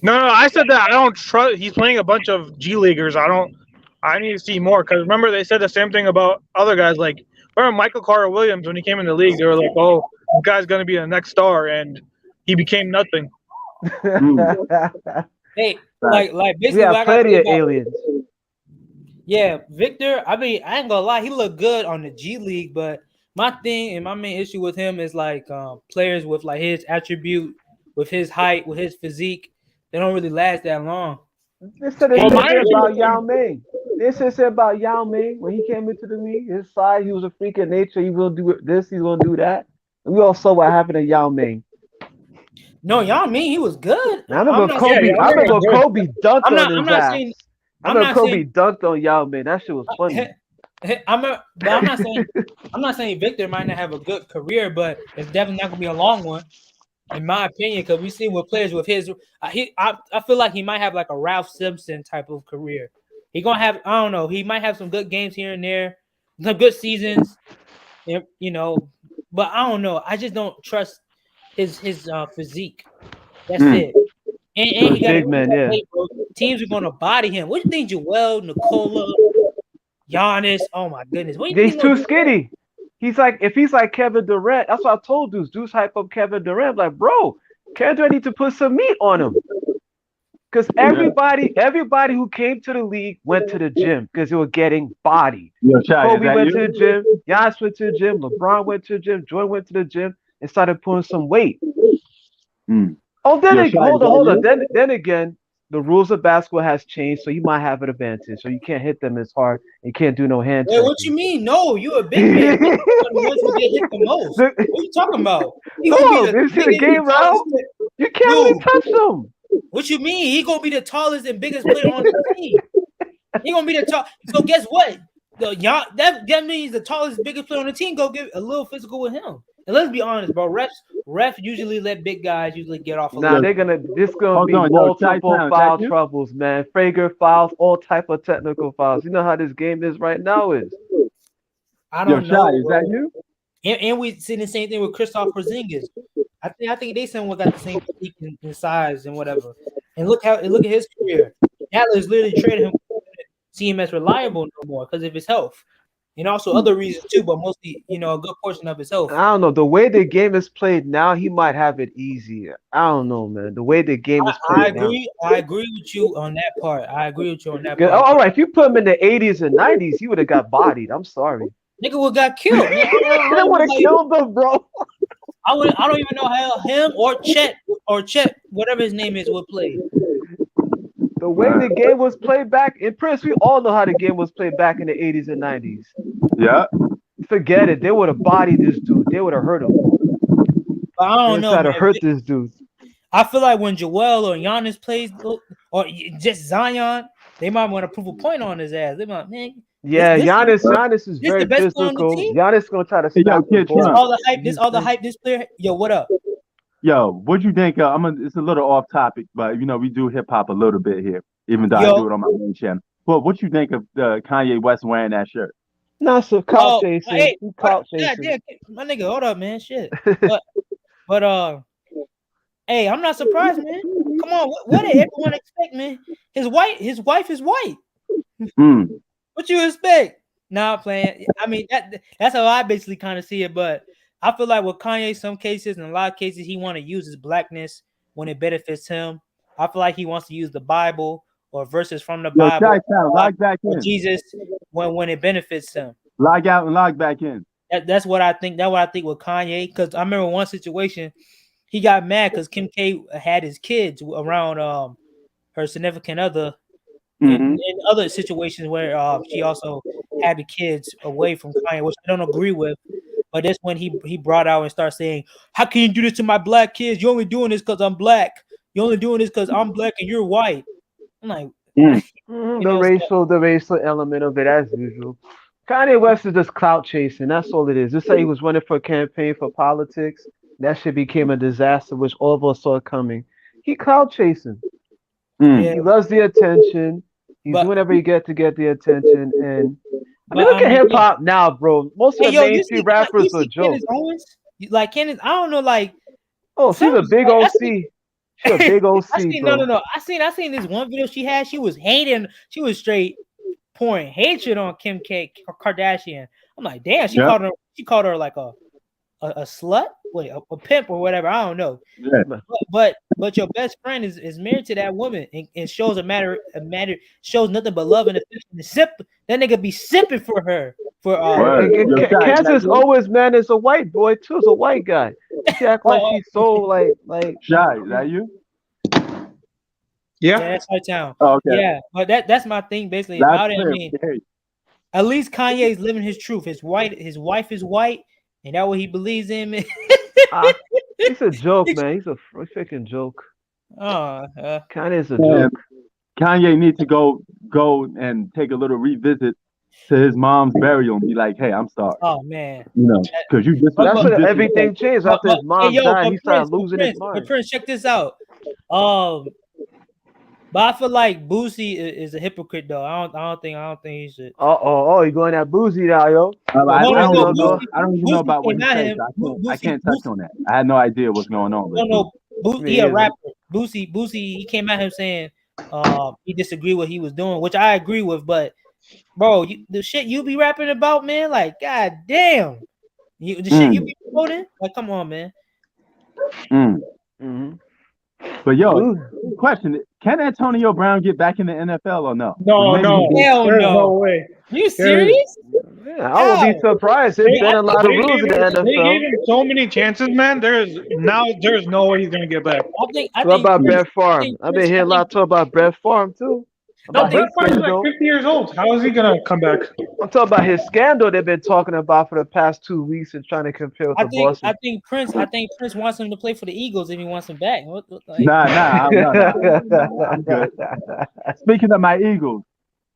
No, I said that I don't trust. He's playing a bunch of G leaguers. I need to see more because remember they said the same thing about other guys like remember Michael Carter Williams when he came in the league. They were like, "Oh, this guy's gonna be the next star," and he became nothing. Hey, like we basically what have I gotta plenty say of about aliens. yeah, Victor. I mean, I ain't gonna lie, he looked good on the G League, but my thing and my main issue with him is like players with like his attribute, with his height, with his physique, they don't really last that long. They said the Well, same my thing issue about with Yao him, Ming. They said about Yao Ming when he came into the league. His size, he was a freak of nature. He will do this. He's gonna do that. And we all saw what happened to Yao Ming. No, y'all mean he was good. Now, I I'm remember not yeah, saying Kobe. Yao I Ming remember was good. Kobe dunked I'm on not. his I'm not ass. saying. I I'm remember not Kobe saying. dunked on Yao Ming. That shit was funny. But I'm not saying. I'm not saying Victor might not have a good career, but it's definitely not gonna be a long one, in my opinion. Because we see with players with his, I feel like he might have like a Ralph Simpson type of career. He gonna have. I don't know. He might have some good games here and there, some good seasons, you know. But I don't know. I just don't trust his physique. That's it. And For he got big man, yeah. bro. Teams are gonna body him. What do you think, Joel, Nicola, Giannis? Oh my goodness, what do you He's think they'll too do? skinny. He's like, if he's like Kevin Durant, that's what I told Deuce. Deuce hype up Kevin Durant. Like, bro, Kevin Durant need to put some meat on him. Because everybody who came to the league went to the gym because they were getting bodied. Yo, Shai, is Kobe that went you? to the gym, Giannis went to the gym, LeBron went to the gym, Jordan went to the gym and started pulling some weight. Mm. Oh, then Yo, Shai, hold is on. that Then again, the rules of basketball has changed, so you might have an advantage. So you can't hit them as hard. You can't do no hand Wait, what you checking. mean? No, you a big man. Big men are the ones who get hit the most. What you talking about? He gonna be No, the you see the biggest, game the tallest. round? You can't really Dude, touch them. what you mean? He gonna be the tallest and biggest player on the team. He gonna be the tall. So guess what? That means the tallest, biggest player on the team go get a little physical with him. And let's be honest, bro. Refs usually let big guys usually get off a Nah, little. this gonna Hold be on, yo, Shai multiple Town, is that foul you? troubles, man. Flagrant fouls, all type of technical fouls. You know how this game is right now is. I Yo, don't Shai, know, is bro. that you? And we see the same thing with Kristaps Porzingis. I think they someone got the same physique and size and whatever. And look at his career. Dallas literally traded him, see him as reliable no more because of his health, and also other reasons too. But mostly, a good portion of his health. I don't know. The way the game is played now, he might have it easier. I don't know, man. The way the game is I played now. agree. I agree with you on that part. All right, if you put him in the 80s and 90s, he would have got bodied. I'm sorry. Nigga would got killed, man. They would have killed him, bro. I don't even know how him or Chet, whatever his name is, would play. The way the game was played back in Prince, we all know how the game was played back in the 80s and 90s. Yeah. Forget it. They would have bodied this dude. They would have hurt him. But I don't know, try to man. hurt this dude. I feel like when Joel or Giannis plays, or just Zion, they might want to prove a point on his ass. They might, man. Yeah, Giannis is very physical. Giannis gonna try to snap the ball. All the hype. This player, yo, what up? Yo, what'd you think? It's a little off topic, but we do hip hop a little bit here, even though I do it on my main channel. But what you think of Kanye West wearing that shirt? Nah, so clout chasing. Hey, clout chasing. Yeah, my nigga, hold up, man. Shit. But hey, I'm not surprised, man. Come on, what did everyone expect, man? His wife is white. What you expect? Nah, playing. I mean, that's how I basically kind of see it. But I feel like with Kanye, some cases, in a lot of cases, he want to use his blackness when it benefits him. I feel like he wants to use the Bible or verses from the Bible. Log back in. Jesus when it benefits him. Log out and log back in. That's what I think. That's what I think with Kanye. Because I remember one situation, he got mad because Kim K had his kids around her significant other. In other situations where she also had the kids away from Kanye, which I don't agree with. But that's when he brought out and started saying, "How can you do this to my black kids? You're only doing this because I'm black. You're only doing this because I'm black and you're white." I'm like, the racial element of it as usual. Kanye West is just clout chasing. That's all it is. Just say he was running for a campaign for politics. That shit became a disaster, which all of us saw coming. He clout chasing. He loves the attention. He's doing whatever he get to get the attention. And I mean, look at hip hop now, bro. Most of the mainstream rappers are jokes. Like Candace, I don't know, like. Oh, she's a big OC. She's a big OC, bro. No. I seen this one video she had. She was hating. She was straight pouring hatred on Kim K Kardashian. I'm I'm like, damn, she called her like a slut, a pimp or whatever. I don't know. Yeah. But your best friend is married to that woman and shows shows nothing but love and affection. That nigga be sipping for her. Kansas always man is a white boy too. It's a white guy. She act like she's so like Shy. Is that you? Yeah, that's her town. Oh, okay. Yeah, but that's my thing basically about it. I mean, at least Kanye's living his truth. His wife is white, and that's what he believes in. He's a joke, man. He's a freaking joke. Kanye's a joke. Kanye needs to go and take a little revisit to his mom's burial and be like, "Hey, I'm sorry." Oh man, because you just that's when everything changed after his mom died. He started losing his mind. But Prince, check this out. But I feel like Boosie is a hypocrite though. I don't think he should. You going at Boosie now, yo? I don't even know about what he says. I can't touch on that. I had no idea what's going on. He a rapper. Boosie, he came at him saying he disagreed with what he was doing, which I agree with. But bro, the shit you be rapping about, man, like god damn, the shit you be promoting, like come on, man. Mm-hmm. But yo, question: can Antonio Brown get back in the NFL or no? No, hell no way. Are you serious? Yeah, I would be surprised. There's been a lot of rules in the NFL. They gave him so many chances, man. There's no way he's gonna get back. What about Brett Favre? I've been hearing a lot of talk about Brett Favre too. Brett Favre's like 50 years old. How is he gonna come back? I'm talking about his scandal they've been talking about for the past 2 weeks and trying to compare with Boston. I think Prince wants him to play for the Eagles if he wants him back. Nah. I'm good. Speaking of my Eagles,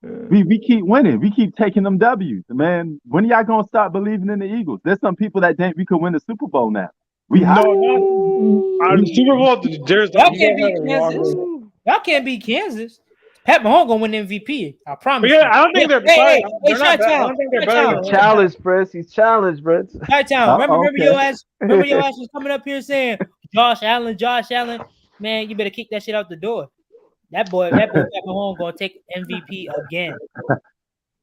we keep winning. We keep taking them W's. Man, when are y'all gonna start believing in the Eagles? There's some people that think we could win the Super Bowl now. The Super Bowl. Y'all can't beat Kansas. Pat Mahomes gonna win MVP. I promise. Yeah, I don't think they're better. I don't think they're better. He's challenged, Prince. He's challenged, Prince. Remember your ass was coming up here saying Josh Allen. Man, you better kick that shit out the door. That boy Pat Mahomes gonna take MVP again.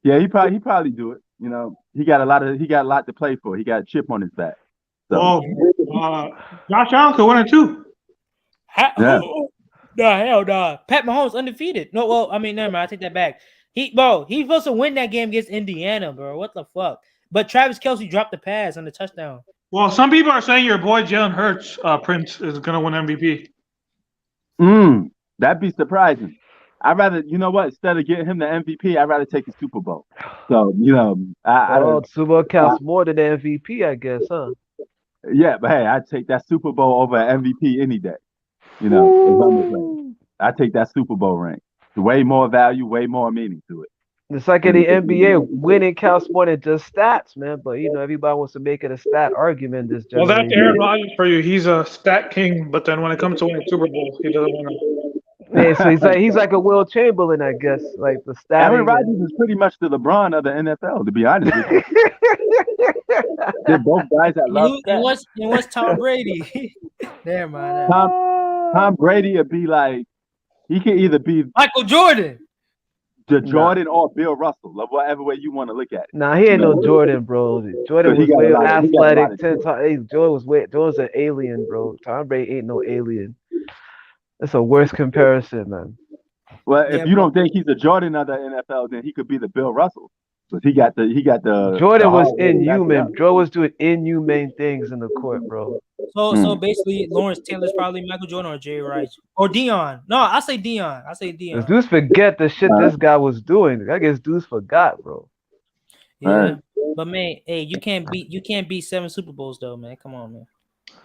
Yeah, he probably do it. He got a lot to play for. He got a chip on his back. So. Josh Allen could win it too. Hell no. Pat Mahomes undefeated. No, well, I mean, never mind. I take that back. He's supposed to win that game against Indiana, bro. What the fuck? But Travis Kelce dropped the pass on the touchdown. Well, some people are saying your boy Jalen Hurts, Prince, is gonna win MVP. That'd be surprising. I'd rather, instead of getting him the MVP, I'd rather take the Super Bowl. So, Super Bowl counts more than the MVP, I guess, huh? Yeah, but hey, I'd take that Super Bowl over an MVP any day. I take that Super Bowl ring. Way more value, way more meaning to it. It's like in the NBA, winning counts more than just stats, man. But everybody wants to make it a stat argument. This well, that's Aaron Rodgers for you. He's a stat king, but then when it comes to winning Super Bowl, he doesn't win it. Yeah, so he's like a Will Chamberlain, I guess. Like the stat. Aaron Rodgers is pretty much the LeBron of the NFL, to be honest with you. They're both guys that love stats. And what's Tom Brady? Never mind. Tom Brady would be like, he could either be Michael Jordan, Jordan or Bill Russell, whatever way you want to look at it. Nah, he ain't no Jordan, bro. Jordan was way athletic. Jordan's an alien, bro. Tom Brady ain't no alien. That's a worse comparison, man. Well, if you don't think he's the Jordan of the NFL, then he could be the Bill Russell. Because he got the Jordan was inhuman. Jordan was doing inhumane things in the court, bro. So basically, Lawrence Taylor's probably Michael Jordan or Jerry Rice or Dion. No, I say Dion. Does dudes forget the shit this guy was doing? I guess dudes forgot, bro. Yeah, but man, hey, you can't beat 7 Super Bowls though, man. Come on, man.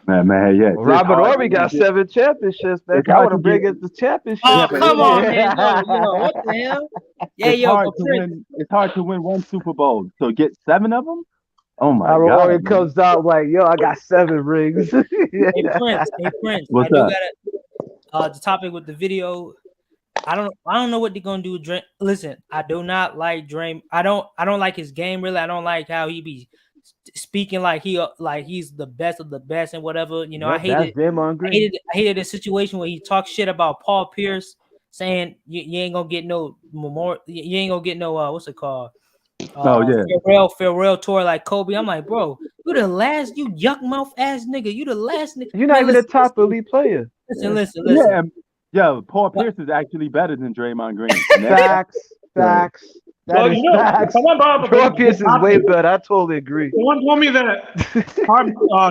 Man, yeah. Well, Robert Ory got 7 championships, man. I want to bring it the championship. Oh, come on, man. No, what the hell? Yeah, it's hard to win 1 Super Bowl. So get 7 of them? Oh my God. Robert Ory comes out like, I got 7 rings. Hey, Prince. What's up? The topic with the video. I don't know what they're gonna do with Draymond. Listen, I do not like Draymond. I don't like his game really. I don't like how he be speaking like he's the best of the best and whatever. I hated Draymond Green. I hated a situation where he talks shit about Paul Pierce, saying you ain't gonna get no memorial. You ain't gonna get no what's it called? Farewell tour like Kobe. I'm like, bro, you the last, you yuck mouth ass nigga. You the last nigga. You're not even a top elite player. Listen. Yeah, Paul Pierce is actually better than Draymond Green. Facts. That is facts. Paul Pierce is way better. I totally agree. Someone told me that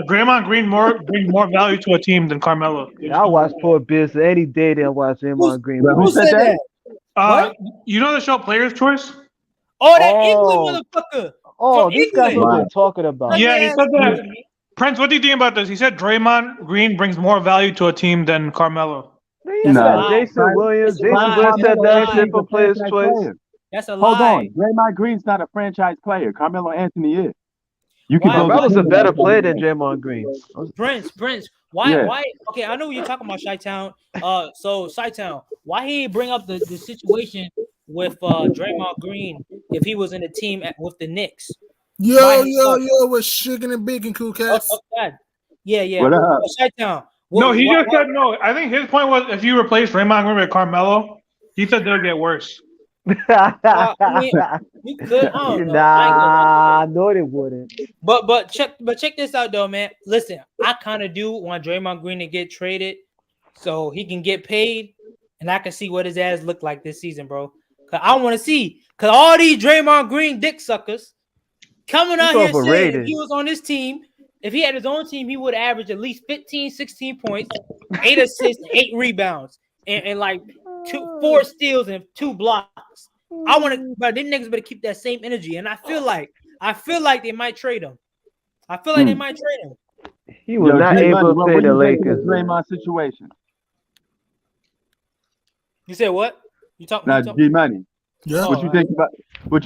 Draymond Green brings more value to a team than Carmelo. I watch Paul Pierce any day than watch Draymond Green. Who said that? You know the show Player's Choice? Oh, that England motherfucker. Oh, this guy's what they're talking about. Yeah, he said that. Prince, what do you think about this? He said Draymond Green brings more value to a team than Carmelo. Jason Williams said that shit for Player's Choice. That's a lie. Hold on. Draymond Green's not a franchise player. Carmelo Anthony is. Carmelo's a better player than Draymond Green. Prince. Why? Okay, I know what you're talking about, Chi-Town. So Chi-Town, why he didn't bring up the situation with Draymond Green if he was in a team with the Knicks? Yo, with Chicken and Bacon, cool cats. Yeah. What up? Chi-Town. No, he just said no. I think his point was if you replace Draymond Green with Carmelo, he said they'll get worse. You could. No, they wouldn't. But check this out though, man. Listen, I kind of do want Draymond Green to get traded so he can get paid, and I can see what his ass look like this season, bro. Cause I want to see, cause all these Draymond Green dick suckers coming out here saying if he was on this team, if he had his own team, he would average at least 15, 16 points, 8 assists, 8 rebounds, and like 4 steals and 2 blocks. I want to, but them niggas better keep that same energy. And I feel like they might trade him. He was not able to play the Lakers. Draymond situation. You said what? You talking? Now, G Money. Yeah. What you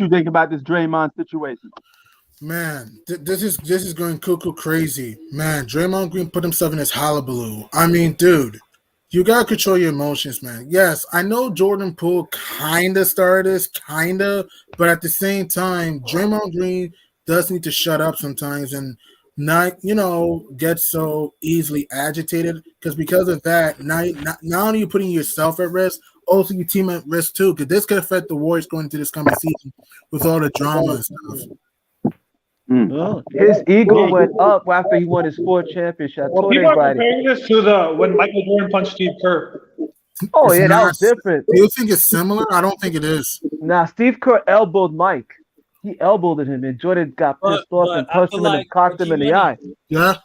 think about this Draymond situation? Man, this is going cuckoo crazy. Man, Draymond Green put himself in his hullabaloo. I mean, dude, you gotta control your emotions, man. Yes, I know Jordan Poole kinda started this, but at the same time, Draymond Green does need to shut up sometimes and not, get so easily agitated. Because of that, not only are you putting yourself at risk, also your team at risk too. Because this could affect the Warriors going into this coming season with all the drama and stuff. His ego went up after he won his 4th championship. People are comparing this to when Michael Jordan punched Steve Kerr. Oh, yeah, that was different. Do you think it's similar? I don't think it is. Nah, Steve Kerr elbowed Mike. He elbowed him, and Jordan got pissed off and punched him and cocked him in the eye. Yeah.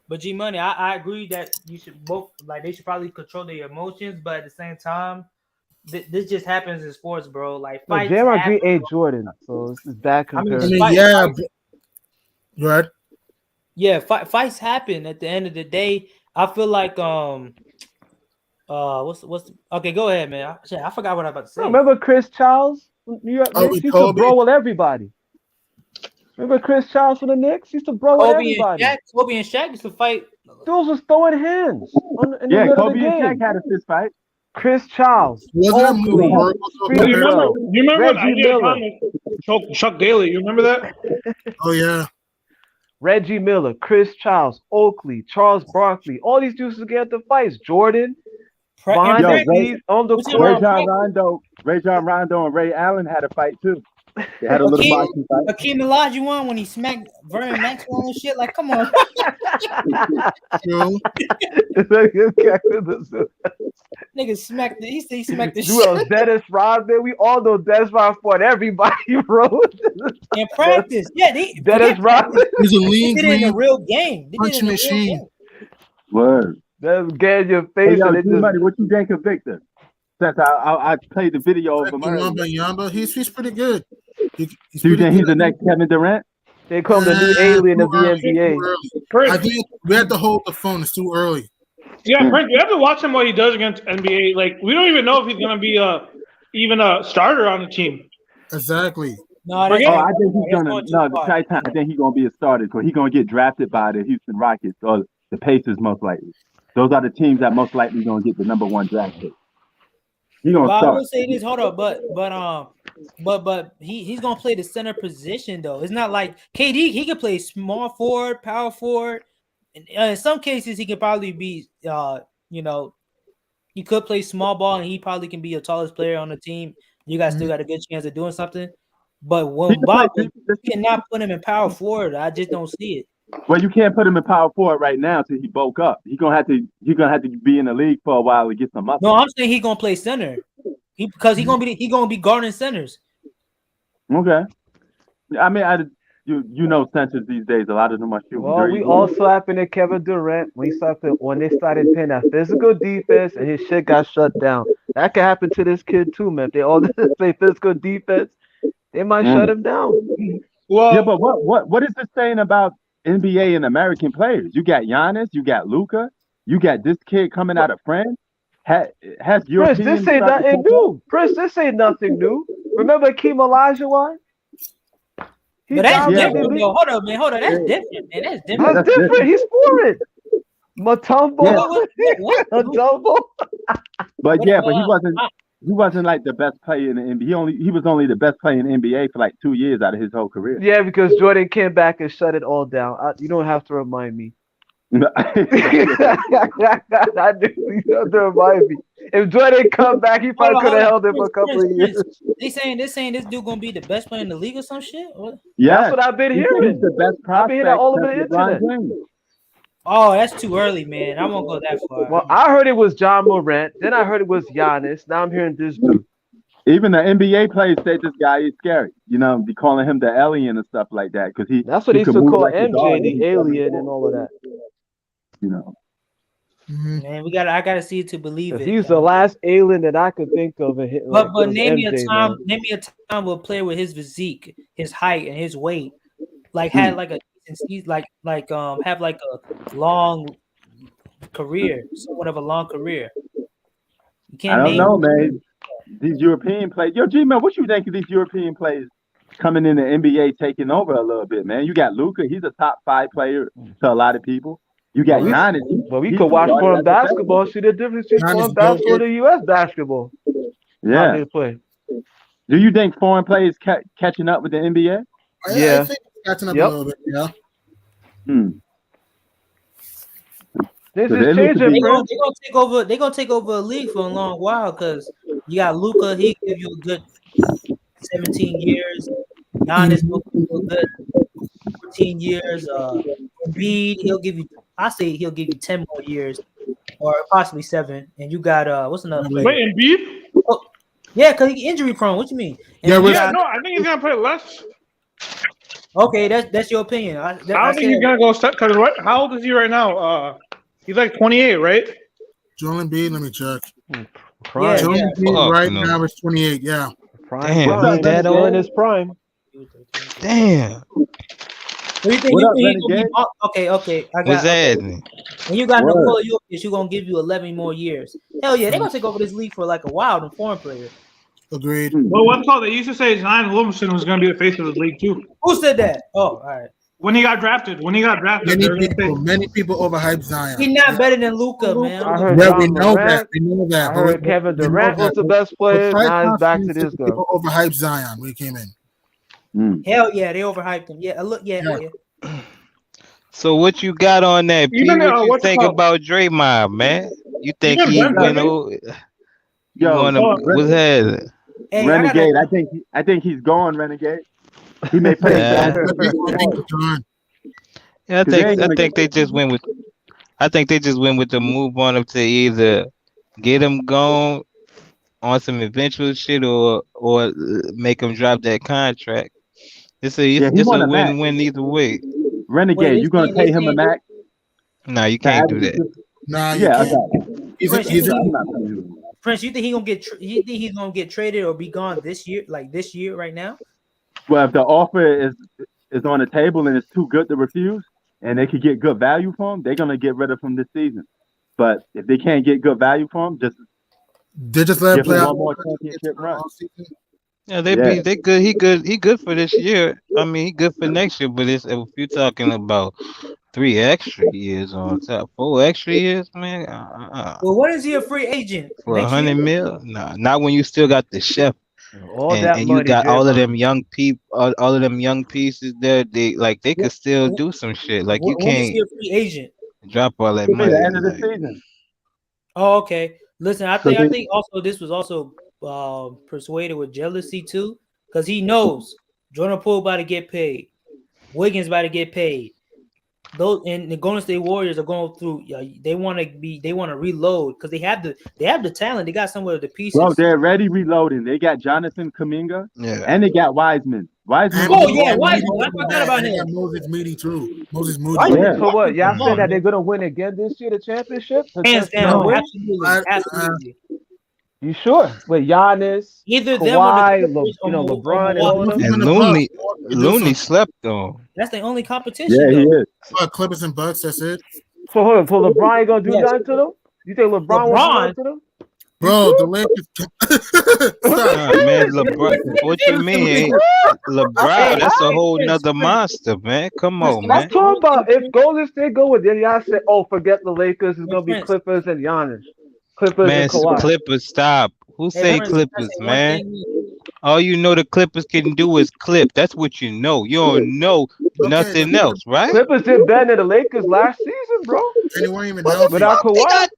But G Money, I agree that you should both they should probably control their emotions, but at the same time, this just happens in sports, bro. Like fights. Draymond Green ain't Jordan, so this is bad comparison. Right. Yeah, fights happen at the end of the day. I feel like what's okay, go ahead, man. I forgot what I was about to say. Remember Chris Charles? New York Knicks used to brawl with everybody. Remember Chris Charles for the Knicks? He used to brawl with everybody. Kobe and Shaq used to fight. Dudes was throwing hands. Kobe and Shaq had a fist fight. Chris Charles. You remember Reggie Miller? Chuck Daly. You remember that? Oh, yeah. Reggie Miller, Chris Charles, Oakley, Charles Barkley. All these dudes get into fights. Jordan. Ray John Rondo and Ray Allen had a fight too. They had a little boxing fight. Hakeem Olajuwon when he smacked Vernon Maxwell and shit. Like, come on. Nigga smacked it. He smacked the shit. Dennis Rodman. We all know Dennis Rodman fought everybody, bro. In practice. Yeah, Dennis Rodman. He's a lean, they did it in a real game. Punch machine. Word. That's get in your face. Money, what you think of Victor? Since I played the video of him earlier. He's pretty good. Do you think he's the next Kevin Durant? They call him the new alien of the NBA. I think we have to hold the phone. It's too early. Yeah, Frank, you have to watch him what he does against NBA. Like, we don't even know if he's going to be even a starter on the team. Exactly. I think he's gonna. I think he's gonna be a starter because he's gonna get drafted by the Houston Rockets or the Pacers most likely. Those are the teams that most likely gonna get the number 1 draft pick. He's gonna start. I will say this. Hold up, but he's gonna play the center position though. It's not like KD. He could play small forward, power forward. In some cases, he could probably be. He could play small ball, and he probably can be your tallest player on the team. You guys still got a good chance of doing something. But Wembanyama, you cannot put him in power forward. I just don't see it. Well, you can't put him in power forward right now till he bulk up. He's gonna have to be in the league for a while to get some muscle. No, I'm saying he's gonna play center. Because he's gonna be guarding centers. Okay. I mean, you know centers these days, a lot of them are shooting. Well, we also happened to Kevin Durant when they started playing that physical defense and his shit got shut down. That could happen to this kid too, man. If they all play physical defense, they might shut him down. Well, yeah, but what is this saying about NBA and American players? You got Giannis, you got Luka, you got this kid coming out of France. Has Prince, this ain't nothing new. Prince, this ain't nothing new. Remember Akeem Olajuwon? But that's different, though. Hold on, man. That's different, man. That's different. That's different. He's foreign. Matumbo. Matumbo. But he wasn't like the best player in the NBA. He was only the best player in the NBA for like 2 years out of his whole career. Yeah, because Jordan came back and shut it all down. You don't have to remind me. I do. You don't have to remind me. If Jordan come back, he probably could have held it for a couple of years. They saying this dude gonna be the best player in the league or some shit? What? Yeah, that's what I've been hearing. He's the best prospect. I've been hearing all over the internet. Oh, that's too early, man. I won't go that far. Well, I heard it was John Morant. Then I heard it was Giannis. Now I'm hearing this dude. Even the NBA players say this guy is scary. You know, be calling him the alien and stuff like that because he. That's what they used to call MJ, the alien, and all of that. You know. Man, I gotta see it to believe it. He's the last alien that I could think of. But name me a time where a player with his physique, his height, and his weight, had like a have like a long career, somewhat of a long career. You can't. I don't know, man. These European players, G-Man, what you think of these European players coming in the NBA taking over a little bit, man? You got Luka, he's a top 5 player to a lot do you got Giannis. But we could watch foreign basketball. See the difference between foreign basketball and U.S. basketball. Yeah. How they play. Do you think foreign players catching up with the NBA? Yeah. I think it's catching up a little bit, yeah. This is changing, bro. They're gonna take over a league for a long while because you got Luka, he give you a good 17 years. Giannis will give you a good 14 years. Embiid, he'll give you 10 more years, or possibly 7. And you got what's another player? Wait, Embiid? Oh, yeah, because he's injury prone. What you mean? No, I think he's gonna play less. Okay, that's your opinion. I don't think he's gonna go step because how old is he right now? He's like 28, right? Joel Embiid, let me check. Prime. Joel Embiid right now is 28. Yeah. Damn, he's that old? In his prime. Damn. What you think? Okay. I got. What's happening? When you got Nikola Jokic, you're gonna give you 11 more years. Hell yeah, they're gonna take over this league for like a while. The foreign player. Agreed. Well, what's called? They used to say Zion Williamson was gonna be the face of the league too. Who said that? Oh, all right. When he got drafted, many people overhyped Zion. He's not better than Luka, man. We know that. I heard Kevin Durant was the best player. Now he's back to this guy. People overhyped Zion when he came in. Hell yeah, they overhyped him. Yeah, look, yeah. So what you got on that? P? What you think about Draymond, man? You think he went over? What's happening? Hey, Renegade, I think he's gone, Renegade. He may play. Yeah, I think they just went with. I think they just went with the move on him to either get him gone on some eventual shit or make him drop that contract. It's a win-win either way. Renegade, you gonna pay him a max? No, you can't do that. Nah, Prince, you think he's gonna get traded or be gone this year? Like this year, right now? Well, if the offer is on the table and it's too good to refuse, and they could get good value for him, they're gonna get rid of him this season. But if they can't get good value for him, they just let him play one more championship run. Yeah, they good. He good for this year. I mean, he good for next year. But if you're talking about 3 extra years on top, 4 extra years, man. Well, what is he a free agent for $100 million? Nah, not when you still got the chef. And you got all of them young people, all of them young pieces there. They could still do some shit. Like you can't. Is he a free agent? Drop all that money. At the end of the season. Oh, okay. Listen, I think also this was also persuaded with jealousy too, because he knows Jordan Poole about to get paid. Wiggins about to get paid. Those and the Golden State Warriors are going through. They want to reload because they have the talent. They got some of the pieces. Bro, they're already reloading. They got Jonathan Kuminga, and they got Wiseman. Wiseman. I forgot about him. Moses Moody too. Moses Moody. So what? Y'all said that they're gonna win again this year, the championship? Hands down, absolutely. You sure? With Giannis, either Kawhi, LeBron, and all of them. And Looney slept on. That's the only competition. Yeah, he is. Clippers and Bucks. That's it. So hold on, so LeBron ain't gonna do nothing to them? You think LeBron will do to them? Bro, the Lakers. Man, LeBron. What you mean? LeBron, that's a whole nother monster, man. Come on, man. I'm talking about if Golden State go with them, y'all say, oh, forget the Lakers. It's gonna be Clippers and Giannis. Clippers and Kawhi. Clippers, stop. Who say Clippers, man? All you know the Clippers can do is clip. That's what you know. You don't know nothing else, right? Clippers did better than the Lakers last season, bro. And they weren't even healthy. Without Kawhi.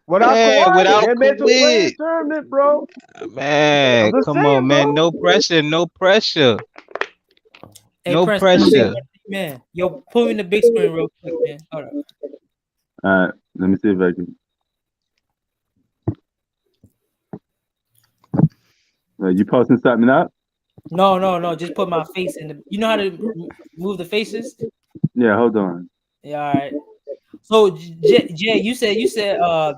Without Kawhi, they made the play tournament, bro. Man, come on, man. No pressure, no pressure. No pressure. Man, yo, pull in the big screen real quick, man. All right, let me see if I can. You posting something up? No. Just put my face in the. You know how to move the faces? Yeah, hold on. Yeah, all right. So Jay, you said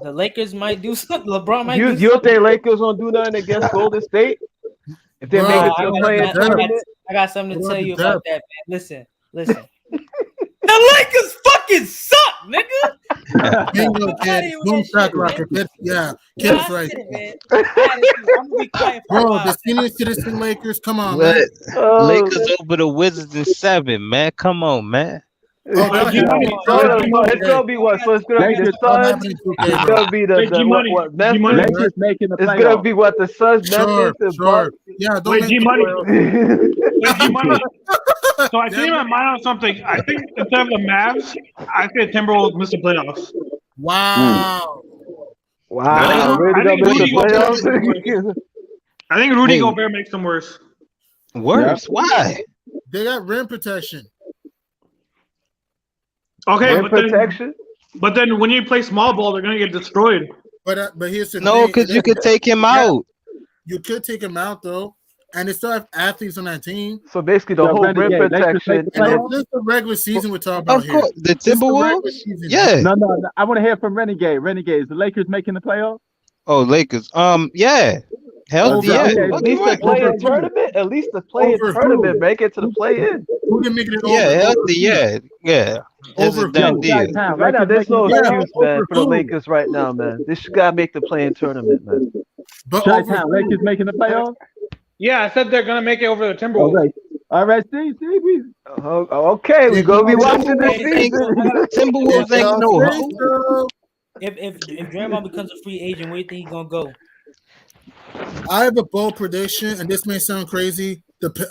the Lakers might do something. LeBron might. You think Lakers won't do nothing against Golden State? If they make it to the play-in tournament? I got something to tell you about that, man. Listen. The Lakers fucking suck, nigga. Bingo, kid. Boom, shock rocket. Yeah, kid's right. I'm gonna be quiet for bro, the senior citizen Lakers, come on, man. Lakers over the Wizards in 7, man. Come on, man. It's gonna be what? So it's gonna be the Suns. It's gonna be the Memphis. It's gonna be what the Suns, Memphis, and Bucks. Yeah, don't G Money. G Money. So I changed my mind on something. I think instead of the Mavs, I think Timberwolves missed the playoffs. Wow. I think Rudy Gobert makes them worse. Worse? Yeah. Why? They got rim protection. Okay, but then when you play small ball, they're gonna get destroyed. But here's the thing. Because you could take him out. You could take him out though, and they still have athletes on that team. So basically, the whole rim protection. And this is the regular season we're talking about here. The Timberwolves. Yeah. No. I want to hear from Renegade. Renegade, is the Lakers making the playoffs? Oh, Lakers. Yeah. Hell yeah. At least the play-in tournament. At least the play-in tournament. Make it to the play-in. Who can make it over? Yeah, healthy. Yeah. It's a done deal. Right now, there's no excuse, man, for the Lakers right now, man. This gotta make the play-in tournament, man. But Lakers making the playoffs? Yeah, I said they're gonna make it over the Timberwolves. All right, see, okay, we're gonna be watching this season. Timberwolves ain't no hope. If Draymond becomes a free agent, where do you think he's gonna go? I have a bold prediction, and this may sound crazy.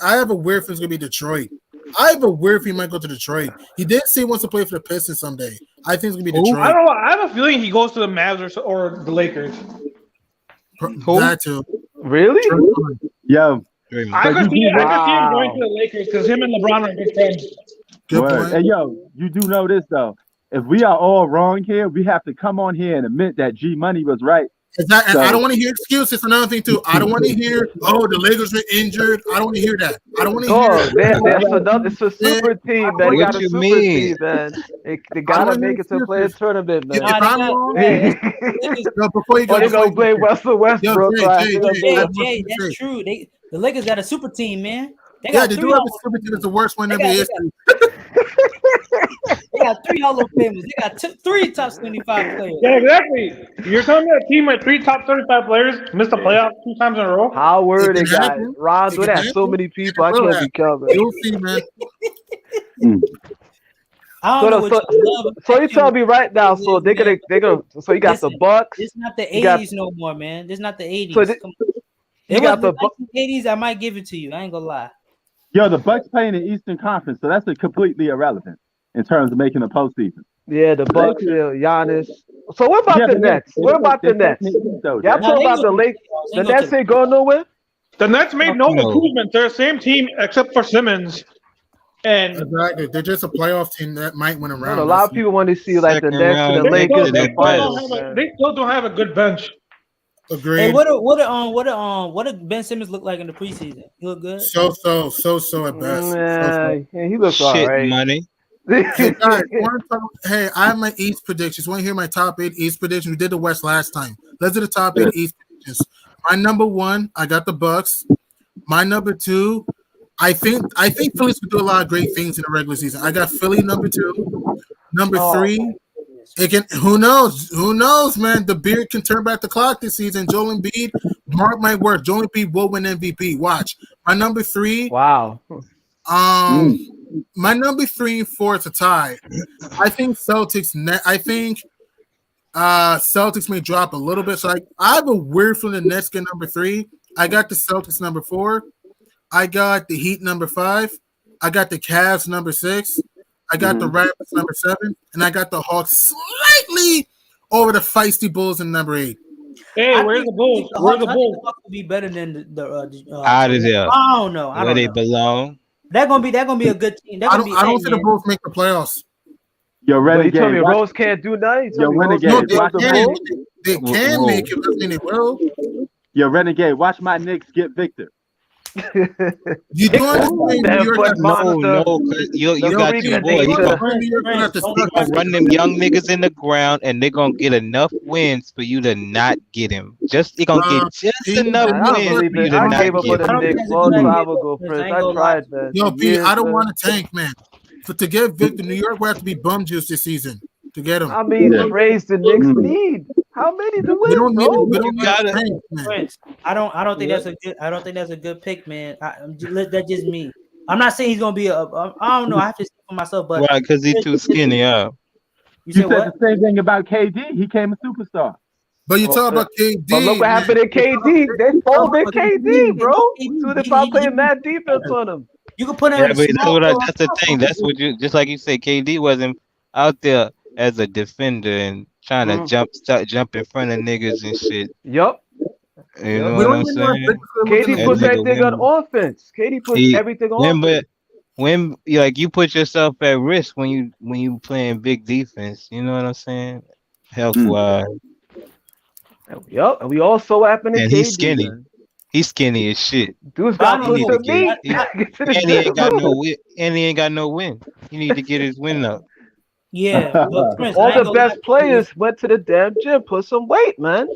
I have a weird feeling it's gonna be Detroit. I have a weird feeling he might go to Detroit. He did say he wants to play for the Pistons someday. I think it's gonna be Detroit. I don't know. I have a feeling he goes to the Mavs or the Lakers. Who? That too. Really? Yeah. I could see him going to the Lakers because him and LeBron are good friends. Good point. Hey, you do know this though. If we are all wrong here, we have to come on here and admit that G Money was right. Exactly. And I don't want to hear excuses for another thing too. I don't want to hear, the Lakers were injured. I don't want to hear that. I don't want to hear it's a super team, man. They got a super team, man. They gotta make it to play a tournament, man. Before you go, they're gonna play Russell Westbrook. Jay, that's true. The Lakers got a super team, man. They do have a super team. It's the worst one in NBA history. They got 3 Hall of Famers. They got 3 top 25 players. Yeah, exactly. You're telling me a team with 3 top 35 players missed the playoffs 2 times in a row? Howard, they got Rondo. They got so many people. I can't be covered. You'll see, man. So you tell me right now. So they're gonna. So you got the Bucks. It's not the 80s no more, man. It's not the 80s. So you got the 80s. I might give it to you. I ain't gonna lie. Yo, the Bucks playing in Eastern Conference, so that's completely irrelevant in terms of making the postseason. Yeah, the Bucks, Giannis. So what about the Nets? What about the Nets? Y'all talking about the Lakers? The Nets ain't going nowhere? The Nets made no no. improvement. They're the same team except for Simmons. And Exactly. They're just a playoff team that might win a But round. a lot of people want to see like the Second Nets and the round, they Lakers to in their the finals, best. man. they still don't have a good bench. Agreed. Hey, what did Ben Simmons look like in the preseason? He look good. So at best. Yeah, he looks all Shit right. money. Hey guys, hey, I have my East predictions. Want to hear my top 8 East predictions? We did the West last time. Let's do the top 8 East predictions. My number 1, I got the Bucks. My number 2, I think Phillies would do a lot of great things in the regular season. I got Philly number 2. Number 3, it can. Who knows? Who knows, man? The beard can turn back the clock this season. Joel Embiid, mark my words, Joel Embiid will win MVP. Watch. My number 3. Wow. My number 3 and 4 is a tie. I think Celtics. I think Celtics may drop a little bit. So I have a weird feeling the Nets get number 3. I got the Celtics number 4. I got the Heat number 5. I got the Cavs number 6. I got the Raptors number 7, and I got the Hawks slightly over the feisty Bulls in number 8. Hey, where's the Bulls? Where's the Bulls? Hawks will be better than the Out of there. I don't know. Where they belong. They're gonna be a good team. I don't think the Bulls make the playoffs. Yo, You Renegade. tell me Rose can't do nothing? Yo, Renegade. No, watch they can make it. I mean, they will. Yo, Renegade, watch my Knicks get Victor. You doing the That New York? foot monster. No, cause you The got freak your of boy. He nature. gonna run them young niggas in the ground, and they're gonna get enough wins for you to not get him. He gonna get just enough I don't wins believe for you it. to I not gave up on get the him. Knicks long time ago, Prince. I tried that. Yo, for P, years, I don't man. want to tank, man. To get Victor, New York will have to be bum juice this season to get him. I mean, trades the Knicks need. How many to We win, don't need bro? we don't need gotta- a tank, man. Prince, I don't think that's a good pick, man. That's just me. I'm not saying he's gonna be I don't know. I have to speak for myself, but Right, because he's too skinny. You You said said what? the same thing about KD. He came a superstar. But you talk about KD. But look what happened to KD. They folded KD, bro. So they probably playing mad defense on him. You can put him Yeah, in but small that's the thing. That's what you just like you said. KD wasn't out there as a defender and trying to jump in front of niggas and shit. Yup. You know We what don't I'm even know if saying? Victor's gonna KD look puts nigga everything win. on offense. KD puts everything on offense. When you put yourself at risk when you playing big defense. You know what I'm saying? Health wise, Yup. And we also happen to and KD. he's skinny. Man. He's skinny as shit. Dude's got He put need to to get- meat. Get to the And he ain't got gym. no win. And he ain't got no win. He need to get his win up. Yeah, but Prince, I All ain't the gonna best lie. players went to the damn gym, put some weight, man.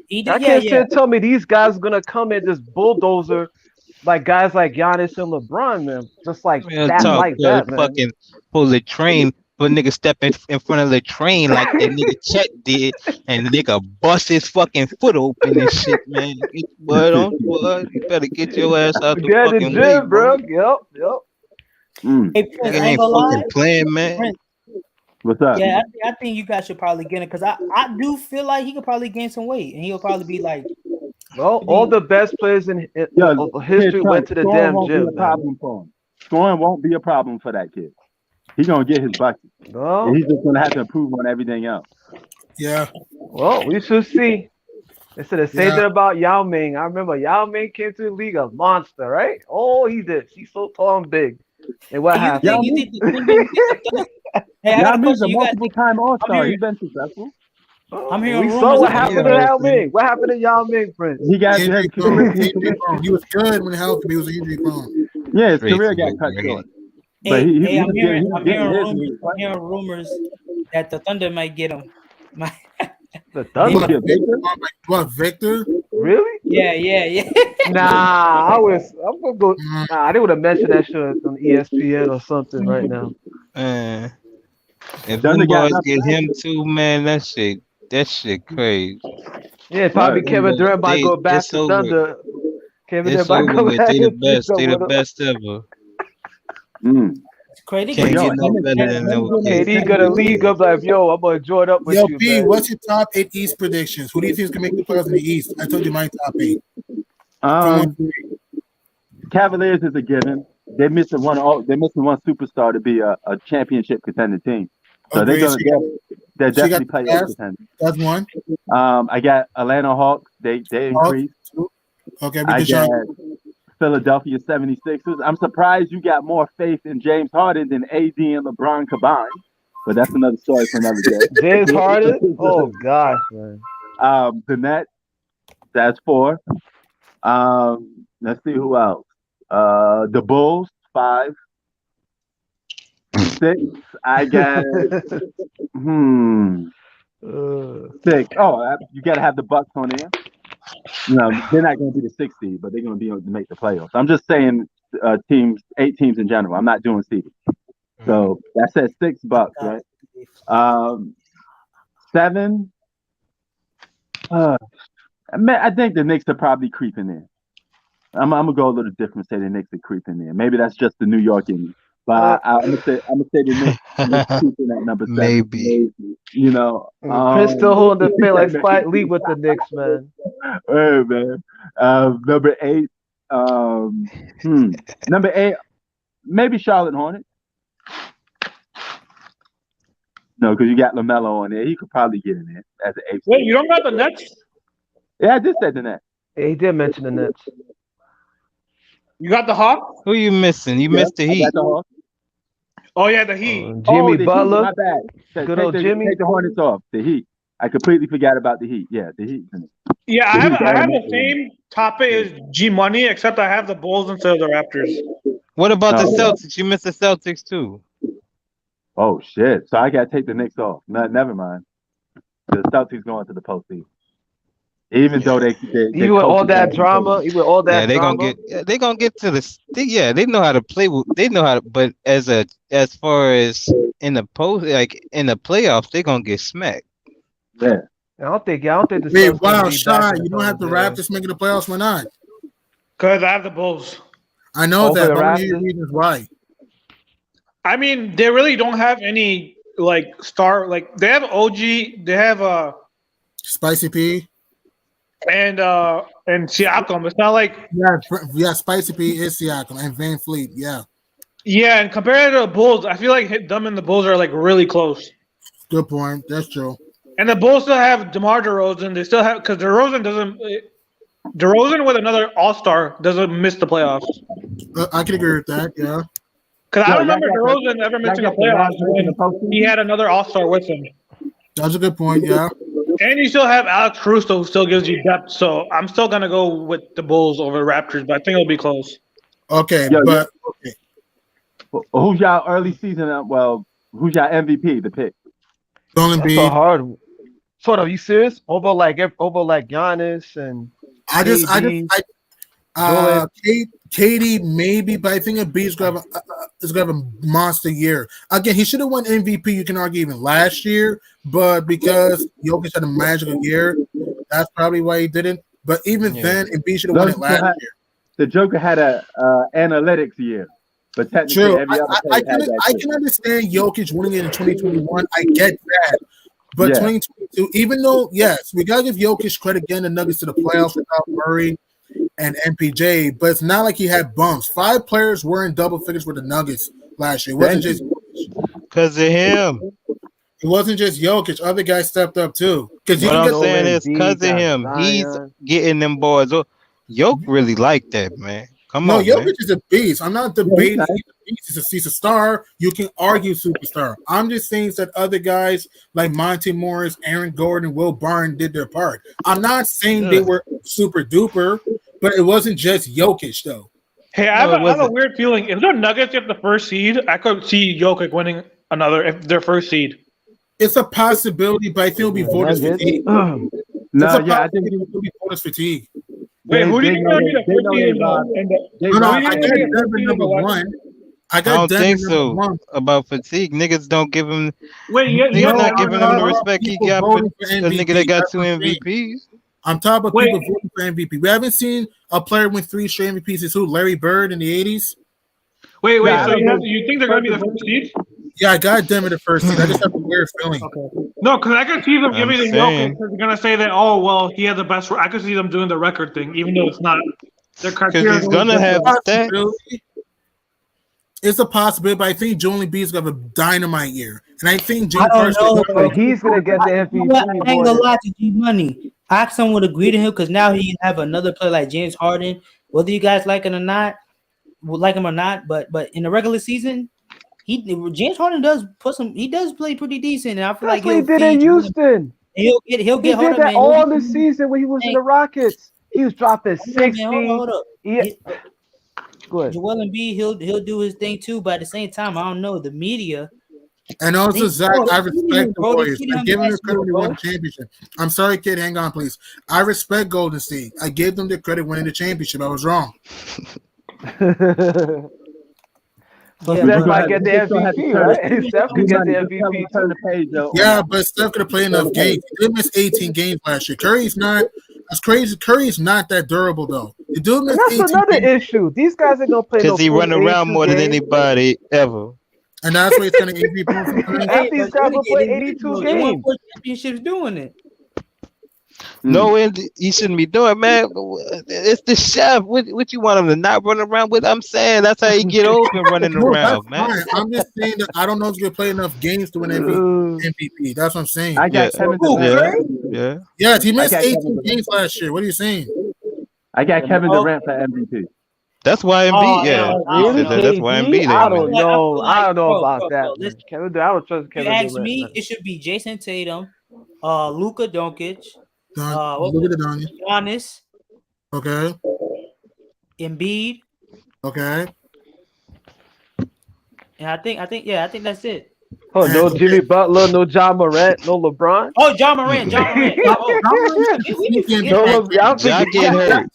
He I did, can't sit yeah. and tell me these guys are gonna come and just bulldozer like guys like Giannis and LeBron, man. Just like Real that, talk, like that, man. fucking pull the train, put nigga step in front of the train like that nigga Chet did, and the nigga bust his fucking foot open and shit, man. You better get your ass out the Get the fucking way, gym, bro. Yup. Hey, Prince, Nigga I ain't ain't gonna lie. fucking playing, man. Prince, What's up? yeah, I think you guys should probably get him because I do feel like he could probably gain some weight and he'll probably be like, Well, all the best players in history went to the damn won't be gym, a man. problem for him. Scoring won't be a problem for that kid. He's gonna get his bucket. No. And he's just gonna have to improve on everything else. Yeah. Well, we should see. They said the same thing about Yao Ming. I remember Yao Ming came to the league a monster, right? Oh, he did. He's so tall and big. And what happened? you think Hey, I got a question. a You guys multiple time All-Star. I'm He's been successful. I'm hearing We rumors. saw what of- happened to Yao Ming. What happened to Yao Ming, Prince? He got Injury prone. He was good when healthy, but he was injury prone. his Crazy career got with cut Green. short. But Hey, I'm was hearing getting his. I'm hearing rumors that the Thunder might get him. The Thunder? What, Victor? Really? Yeah. Nah, I'm gonna go. Nah, they would have mentioned that shit on ESPN or something right now. If Thunder them got boys enough get him too, man, that shit crazy. Yeah, probably Right. Kevin Durant might go back It's to over. Thunder. Kevin It's Durant might over go with. back They the and best. pick They up the one of- best ever. It's crazy. Can't Yo, get no better than them. KD gonna league up like, yo, I'm gonna join up with Yo, you, P, man. what's your top 8 East predictions? Who do you think is gonna make the playoffs in the East? I told you my top 8. Cavaliers is a given. They're missing one superstar to be a championship contender team. So Agreed. they're So you definitely got the playoff Cavs? contenders. That's one. I got Atlanta Hawks. They increased. Okay, I with got Deshaun. Philadelphia 76ers. I'm surprised you got more faith in James Harden than AD and LeBron combined, but that's another story for another day. James Harden? Oh gosh, man. The Nets, that's 4. Let's see who else. The Bulls, 5. 6. I got 6. Oh, you got to have the Bucks on there. No, they're not going to be the 6th seed, but they're going to be able to make the playoffs. I'm just saying 8 teams in general. I'm not doing seeding. So that says 6 Bucks, right? 7. I think the Knicks are probably creeping in. I'm gonna go a little different. Say the Knicks are creeping in. Maybe that's just the New York in me. But I'm gonna say the Knicks creeping at number 7. Maybe. You know, Chris still holding the feel like Spike Lee with the Knicks, man. Hey man. Number 8. Number 8. Maybe Charlotte Hornets. No, because you got LaMelo on there. He could probably get in there as an 8th. Wait, you don't got the Nets? Yeah, I just said the Nets. Yeah, he did mention the Nets. You got the Hawks? Who you missing? You missed the Heat. Oh yeah, the Heat. Jimmy the Butler. Heat, my bad. Good old Jimmy. Take the Hornets off. The Heat. I completely forgot about the Heat. Yeah, the Heat. Yeah, I have the same topic as G Money, except I have the Bulls instead of the Raptors. What about the Celtics? You missed the Celtics too. Oh shit! So I gotta take the Knicks off. No, never mind. The Celtics going to the postseason. Even though they even with all that drama, even all that drama, they gonna get to the they know how to play. They know how to, but as far as in the in the playoffs, they gonna get smacked. Yeah. I don't think the Wait, wow, Shy, you don't have the Raptors making the playoffs. Why not? Because I have the Bulls. I know that, but reasons why. I mean, they really don't have any star. Like they have OG, they have Spicy P and Siakam. It's not like Spicy P is Siakam and Van Fleet. Yeah, and compared to the Bulls, I feel like them and the Bulls are like really close. Good point. That's true. And the Bulls still have DeMar DeRozan. They still have because DeRozan with another All-Star doesn't miss the playoffs. I can agree with that. Yeah. Because I don't remember DeRozan ever missing the playoffs when he had another All-Star with him. That's a good point. Yeah. And you still have Alex Caruso, who still gives you depth. So I'm still gonna go with the Bulls over the Raptors, but I think it'll be close. Okay, who's y'all early season? Who's y'all MVP? The pick. Don't be so hard. Sort of. You serious? Over Giannis and Katie maybe, but I think Embiid's gonna have a monster year. Again, he should have won MVP. You can argue even last year, but because Jokic had a magical year, that's probably why he didn't. But even then, Embiid should have won it last year. The Joker had a analytics year, but technically, every other I can understand Jokic winning it in 2021. I get that. But 2022, even though, yes, we got to give Jokic credit getting the Nuggets to the playoffs without Murray and MPJ, but it's not like he had bumps. 5 players were in double figures with the Nuggets last year. It wasn't just because of him. It wasn't just Jokic. Other guys stepped up too. What I'm saying is because of him. He's getting them boys. Jokic really like that, man. Come on, Jokic is a beast. I'm not debating. He's a star. You can argue superstar. I'm just saying that other guys like Monty Morris, Aaron Gordon, Will Barton did their part. I'm not saying they were super duper, but it wasn't just Jokic though. Hey, I have a weird feeling. If the Nuggets get the first seed, I could see Jokic winning their first seed. It's a possibility, but I think it'll be voters fatigue. I think it'll be voters fatigue. Wait, who do you think will be the first seed? I got Denver number 1. I don't think so. About fatigue, niggas don't give him. Niggas not giving him the respect he got for a nigga that got 2 MVPs. I'm talking about people voting for MVP. We haven't seen a player win 3 straight MVPs since who? Larry Bird in the 80s. Wait. So you think they're going to be the first seed? Yeah, I got Denver the first seed. I just have a weird feeling. Okay. No, because I could see them giving the Jokic because they're going to say that, he had the best. I could see them doing the record thing, even though it's not their criteria. Because he's going to have stats. It's a possibility, but I think Joel Embiid's going to have a dynamite year. And I think he's going to get the MVP. I ain't going to lie to G Money. Axon would agree to him because now he have another player like James Harden whether you guys like him or not, but in the regular season, James Harden does he does play pretty decent, and I feel That's like what he he'll did in feed Houston. He'll He get did Harden, that man. all the season when he was in the Rockets. He was dropping 60. Hold up. Yeah. Go ahead. Joel Embiid, he'll do his thing too, but at the same time, I don't know the media. And also, Zach, I respect the Warriors. I give them the credit when they won the championship. I'm sorry, kid. Hang on, please. I respect Golden State. I gave them the credit winning the championship. I was wrong. So Steph might get the MVP, right? Steph could get the MVP. Turn the page, though. Yeah, but Steph could have played enough games. He did miss 18 games last year. Curry's not. That's crazy. Curry's not that durable, though. The dude missed that's another issue. These guys ain't gonna play because he run around more than anybody ever. And that's why he's going to MVP. Half these guys will play 82 games. Championships doing it. No, he shouldn't be doing, man. It's the chef. What you want him to not run around with? I'm saying that's how he get open running around, man. Fine. I'm just saying that I don't know if he's going to play enough games to win MVP. That's what I'm saying. I got Kevin Durant. Yeah. Yes, he missed 18 games last year. What are you saying? I got Kevin Durant for MVP. That's why Embiid. That's why Embiid. I don't know. I don't know about that. Kevin, I don't trust Kevin. If you ask me, it should be Jason Tatum, Luka Doncic, Giannis. Okay. Embiid. Okay. And I think that's it. Oh, no Jimmy Butler, no John Morant, no LeBron. Oh, John Morant. John get hurt.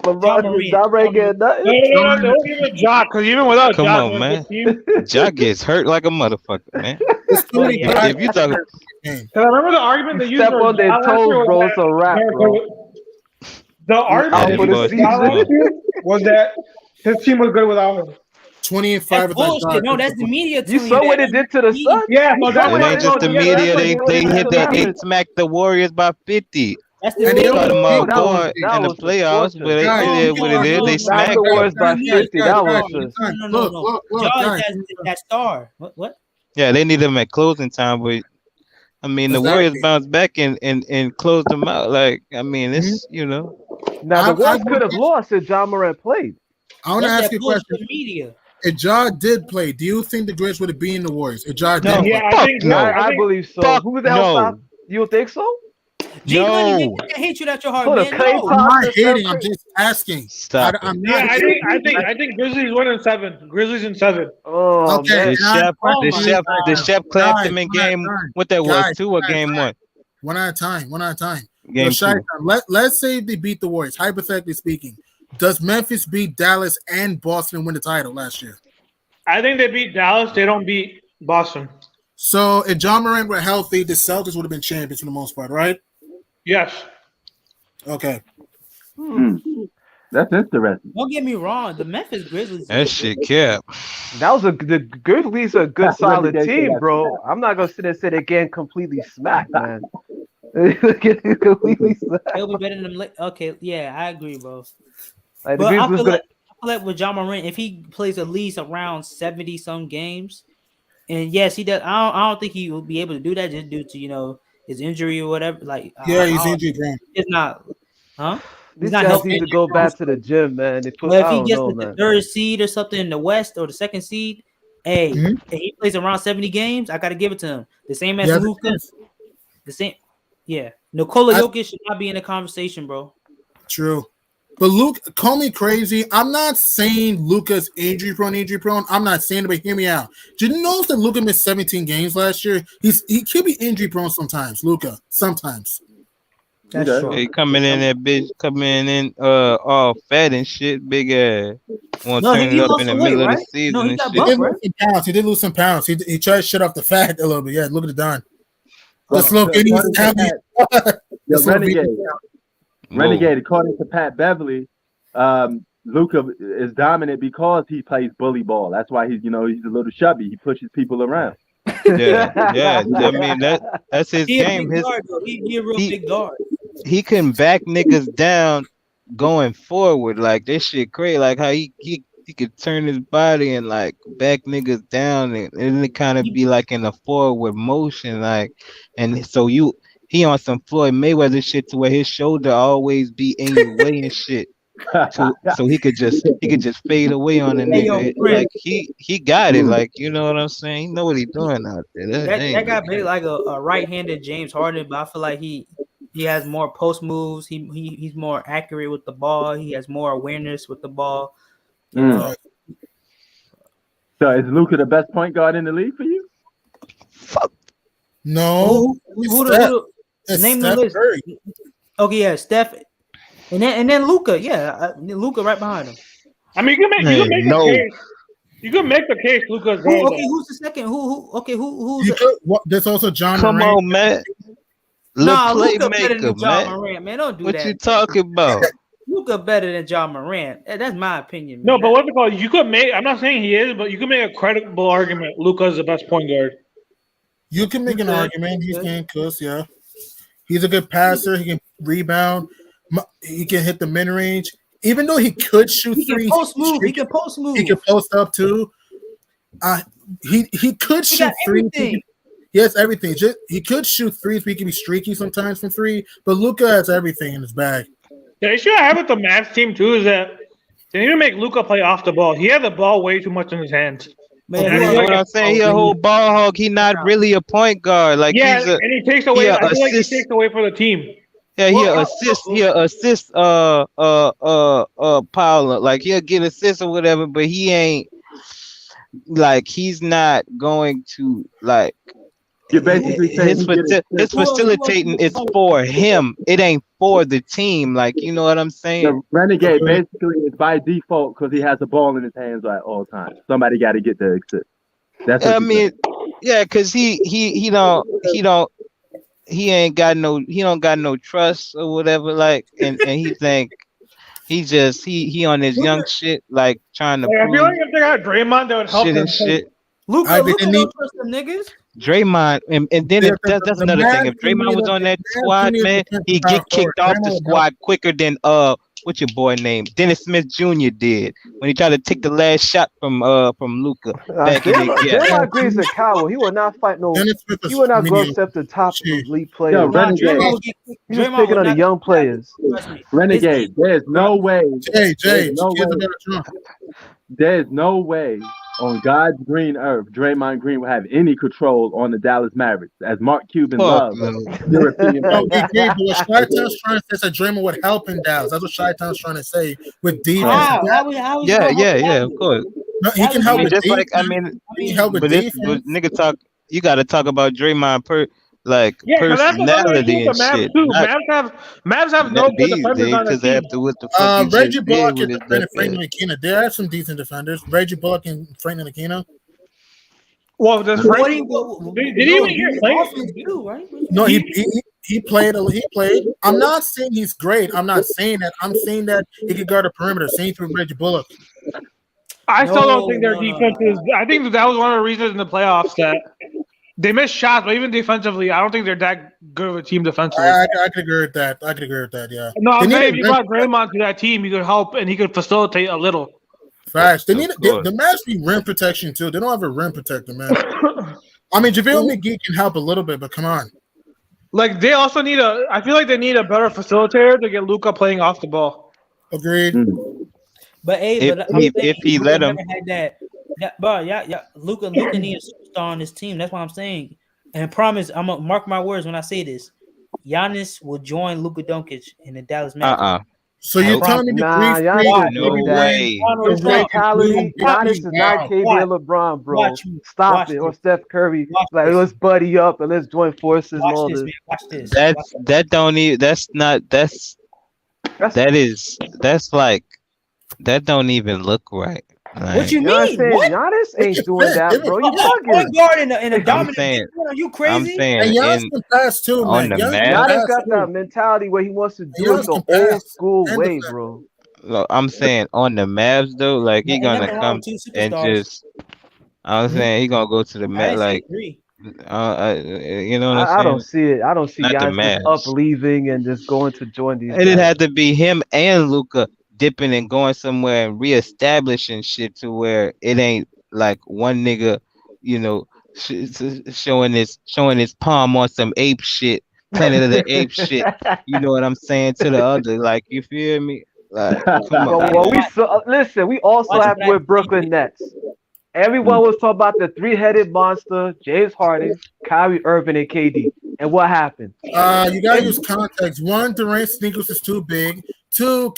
LeBron get nothing. Don't give it Jock, because even without Come Jock, on, man. Jock gets hurt like a motherfucker, man. If you talking, because I remember the argument they used step on their toes, bro. It's a wrap, bro. The argument was that his team was good without him. 20-5. No, that's the media. You saw what it did to the Suns. Yeah, it ain't just the media. They smacked the Warriors by 50. That's the media. Cut them off guard in the playoffs, but it is what it is. They smacked the Warriors by 50. That was just no. John has that star. What? Yeah, they need them at closing time, but I mean the Warriors bounced back and closed them out. Like, I mean, it's Now the Warriors could have lost if John Morant played. I want to ask you a question. If Ja did play, do you think the Grizz would have beaten the Warriors? If Ja did play? I believe so. Who the hell stopped? You think so? No. I hate you at your heart, man. No. I'm not hating. I'm just asking. Stop. I think Grizzlies win in 7. Grizzlies in 7. Oh, okay. The chef clapped him in game. What that was 2 or game 1? One at a time. Game 2. Let's say they beat the Warriors. Hypothetically speaking, does Memphis beat Dallas and Boston and win the title last year? I think they beat Dallas. They don't beat Boston. So if John Morant were healthy, the Celtics would have been champions for the most part, right? Yes. Okay. That's interesting. Don't get me wrong. The Memphis Grizzlies. That shit kept. The Grizzlies are a good, solid team, bro. I'm not gonna sit and say they're getting completely smacked, man. Completely smacked. They'll be better than them. Okay, yeah, I agree, bro. Like, but I feel like with John Morant, if he plays at least around 70 some games, and yes, he does. I don't think he will be able to do that just due to his injury or whatever. Like, he's injury prone. It's not, huh? These guys need to go back to the gym, man. If he gets the 3rd seed or something in the West or the 2nd seed, and he plays around 70 games, I got to give it to him. The same as Luka. The same. Yeah. Nikola Jokic should not be in the conversation, bro. True. But Luke, call me crazy. I'm not saying Luka's injury prone. I'm not saying it, but hear me out. Did you notice that Luka missed 17 games last year? He could be injury prone sometimes, Luka. Sometimes. That's true. He coming in that bitch, all fat and shit, big ass. Want to turn it up in the middle of the season and shit. He did lose some pounds. He tried to shut off the fat a little bit. Yeah, look at the Don. Let's look. Renegade, according to Pat Beverly, Luka is dominant because he plays bully ball. That's why he's a little chubby. He pushes people around. Yeah. I mean that's his game. He a real big guard. He can back niggas down going forward. Like this shit crazy. Like how he could turn his body and like back niggas down and it kind of be like in a forward motion. Like, and so he on some Floyd Mayweather shit to where his shoulder always be in your way and shit. So he could just fade away on the Hey, yo, nigga. Prince. Like he got it. Like, you know what I'm saying? He know what he doing out there. That guy big like a right-handed James Harden, but I feel like he has more post moves. He's more accurate with the ball. He has more awareness with the ball. You know? So is Luka the best point guard in the league for you? Fuck. No. Name the list. Curry. Okay, yeah, Steph, and then Luka. Yeah, Luka right behind him. I mean, you can make a case. You can make the case Luka's better. Okay, who's the second? Who's There's also John Come Morant. on, man. Nah, Luka better than Playmaker, John man. Morant, man. Don't do What that. you talking about? Luka better than John Morant. That's my opinion. No, man. but what's it called? You could make. I'm not saying he is, but you can make a credible argument. Luka's the best point guard. You can make an argument. He's getting close, yeah. He's a good passer. He can rebound. He can hit the mid-range. Even though he could shoot He threes. can post move. He can post move. He can post up, too. He could He shoot got threes. everything. He has everything. He could shoot threes, but he can be streaky sometimes from three. But Luka has everything in his bag. The issue I have with the Mavs team too is that they need to make Luka play off the ball. He has the ball way too much in his hands. Man, You know what I'm saying? He a whole ball hog. He not really a point guard. Like Yeah, he's a, and he takes away. he a I feel like he assist. takes away for the team. Yeah, he'll assist Paolo. Like he'll get assists or whatever, but he ain't like he's not going to like You're basically saying his facilitating is for him. It ain't for the team. Like, you know what I'm saying? the Renegade basically is by default because he has the ball in his hands at all times. Somebody got to get the assist. That's what I you're mean, yeah, because he ain't got no trust or whatever. Like, and he think he on this young shit, like trying to Like, I feel prove like if they got Draymond, that would help shit them. and shit. Luka I didn't don't trust them niggas. Draymond, and then Yeah, that's the another thing. Mavs If Draymond was need on a- that the Mavs squad, need a man, defensive he'd power get kicked forward. off the Draymond would squad quicker than what's your boy name? Dennis Smith Jr. did when he tried to take the last shot from Luka back in the yeah. Draymond Green's a coward. He will not fight no. Dennis Smith is He will not go mediocre. accept the top Shit. elite Yo, players. Renegade. Draymond would get kicked. He's just Draymond picking would on the not- young players. Trust me. Renegade. There's no way. Jay, There's no give way. him a Trump. There's no way on God's green earth Draymond Green will have any control on the Dallas Mavericks, as Mark Cuban Fuck loves no. European. No, he did, but what Chi-Town's trying to say is that Draymond would help in Dallas. That's what Chi-Town's trying to say with defense. How is Yeah, he gonna help of course. No, he can I help mean, with just defense. like He can help with but defense. nigga talk. You got to talk about Draymond Yeah, but that's another issue personality with the and Mavs shit. too. Not Mavs have no good defenders on the because team. after what the fuck you Reggie just Bullock did is with defending his Frank Ntilikina. There are some decent defenders. Reggie Bullock and Frank Ntilikina. Well, does What Frank, do you- did he even get played? offense too, right? No, he played. He played. I'm not saying he's great. I'm not saying that. I'm saying that he could guard the perimeter. Same thing with Reggie Bullock. I still don't think their No. defense is. I think that was one of the reasons in the playoffs that they missed shots, but even defensively, I don't think they're that good of a team defensively. I could agree with that. Yeah. No, They I'm need saying a if you rim- brought Draymond to that team, he could help and he could facilitate a little. Facts. They need Of course. the Mavs need rim protection too. They don't have a rim protector, man. I mean, JaVale McGee can help a little bit, but come on. Like they also need a. I feel like they need a better facilitator to get Luka playing off the ball. Agreed. But hey, If but if he Luka let him. never had that, bro. Yeah. Luka needs a superstar on this team. That's what I'm saying. And I promise, I'm gonna mark my words when I say this. Giannis will join Luka Doncic in the Dallas Mavericks. So you're Nah, telling me the Nah, three y'all free- not No doing that. way. His mentality, Giannis is not KD Watch. and LeBron, bro. Watch me. Stop Watch it. Or this. Steph Curry. Watch Like, this. let's buddy up and let's join forces and Watch all this, this. man. Watch this. That's like that don't even look right. Like, What you You know what I'm mean? saying? What? Giannis ain't It's doing fit. that, It bro. was You Point bugging. guard in a dominant. saying- Are you I'm crazy? saying And Giannis in, can pass too, on man. the Giannis Mavs- can Giannis pass got too. that mentality where he wants to do Giannis it the can pass old school and way, defend. bro. I'm saying on the Mavs though, like he Ain't gonna nothing wrong come with two and superstars. just. I'm saying he gonna go to the I Met didn't say like three. you know what I'm I saying. don't see it. I don't see Not the Giannis just Mavs. up leaving and just going to join these And it guys. had to be him and Luca dipping and going somewhere and reestablishing shit to where it ain't like one nigga, you know, showing his palm on some ape shit Planet of the Apes shit. You know what I'm saying? To the other, like, you feel me? Like, come on. Well, listen. We also Watch have Black with Brooklyn Nets. Everyone was talking about the three-headed monster: James Harden, Kyrie Irving, and KD. And what happened? You gotta use context. One, Durant's sneakers is too big. Two,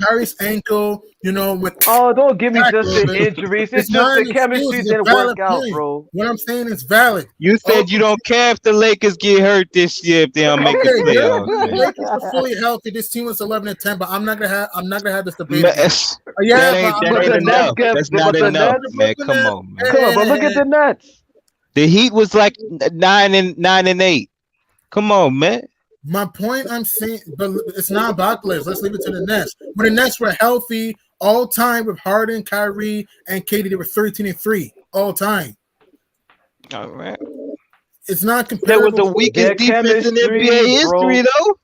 Kyrie's ankle. With don't give me just the injuries. It's just the chemistry didn't work out, bro. What I'm saying is valid. You said you don't care if the Lakers get hurt this year if they don't make the playoffs. The Lakers are fully healthy. This team was 11-10, but I'm not gonna have this debate. That ain't enough. That's not enough, man. Come on, man. Come on, but look at the Nets. The Heat was like 9-8. Come on, man. My point I'm saying, but it's not about the Lakers. Let's leave it to the Nets. When the Nets were healthy all time with Harden, Kyrie, and KD, they were 13-3 all time. All right. It's not That comparable. was the weakest defense in NBA history, though.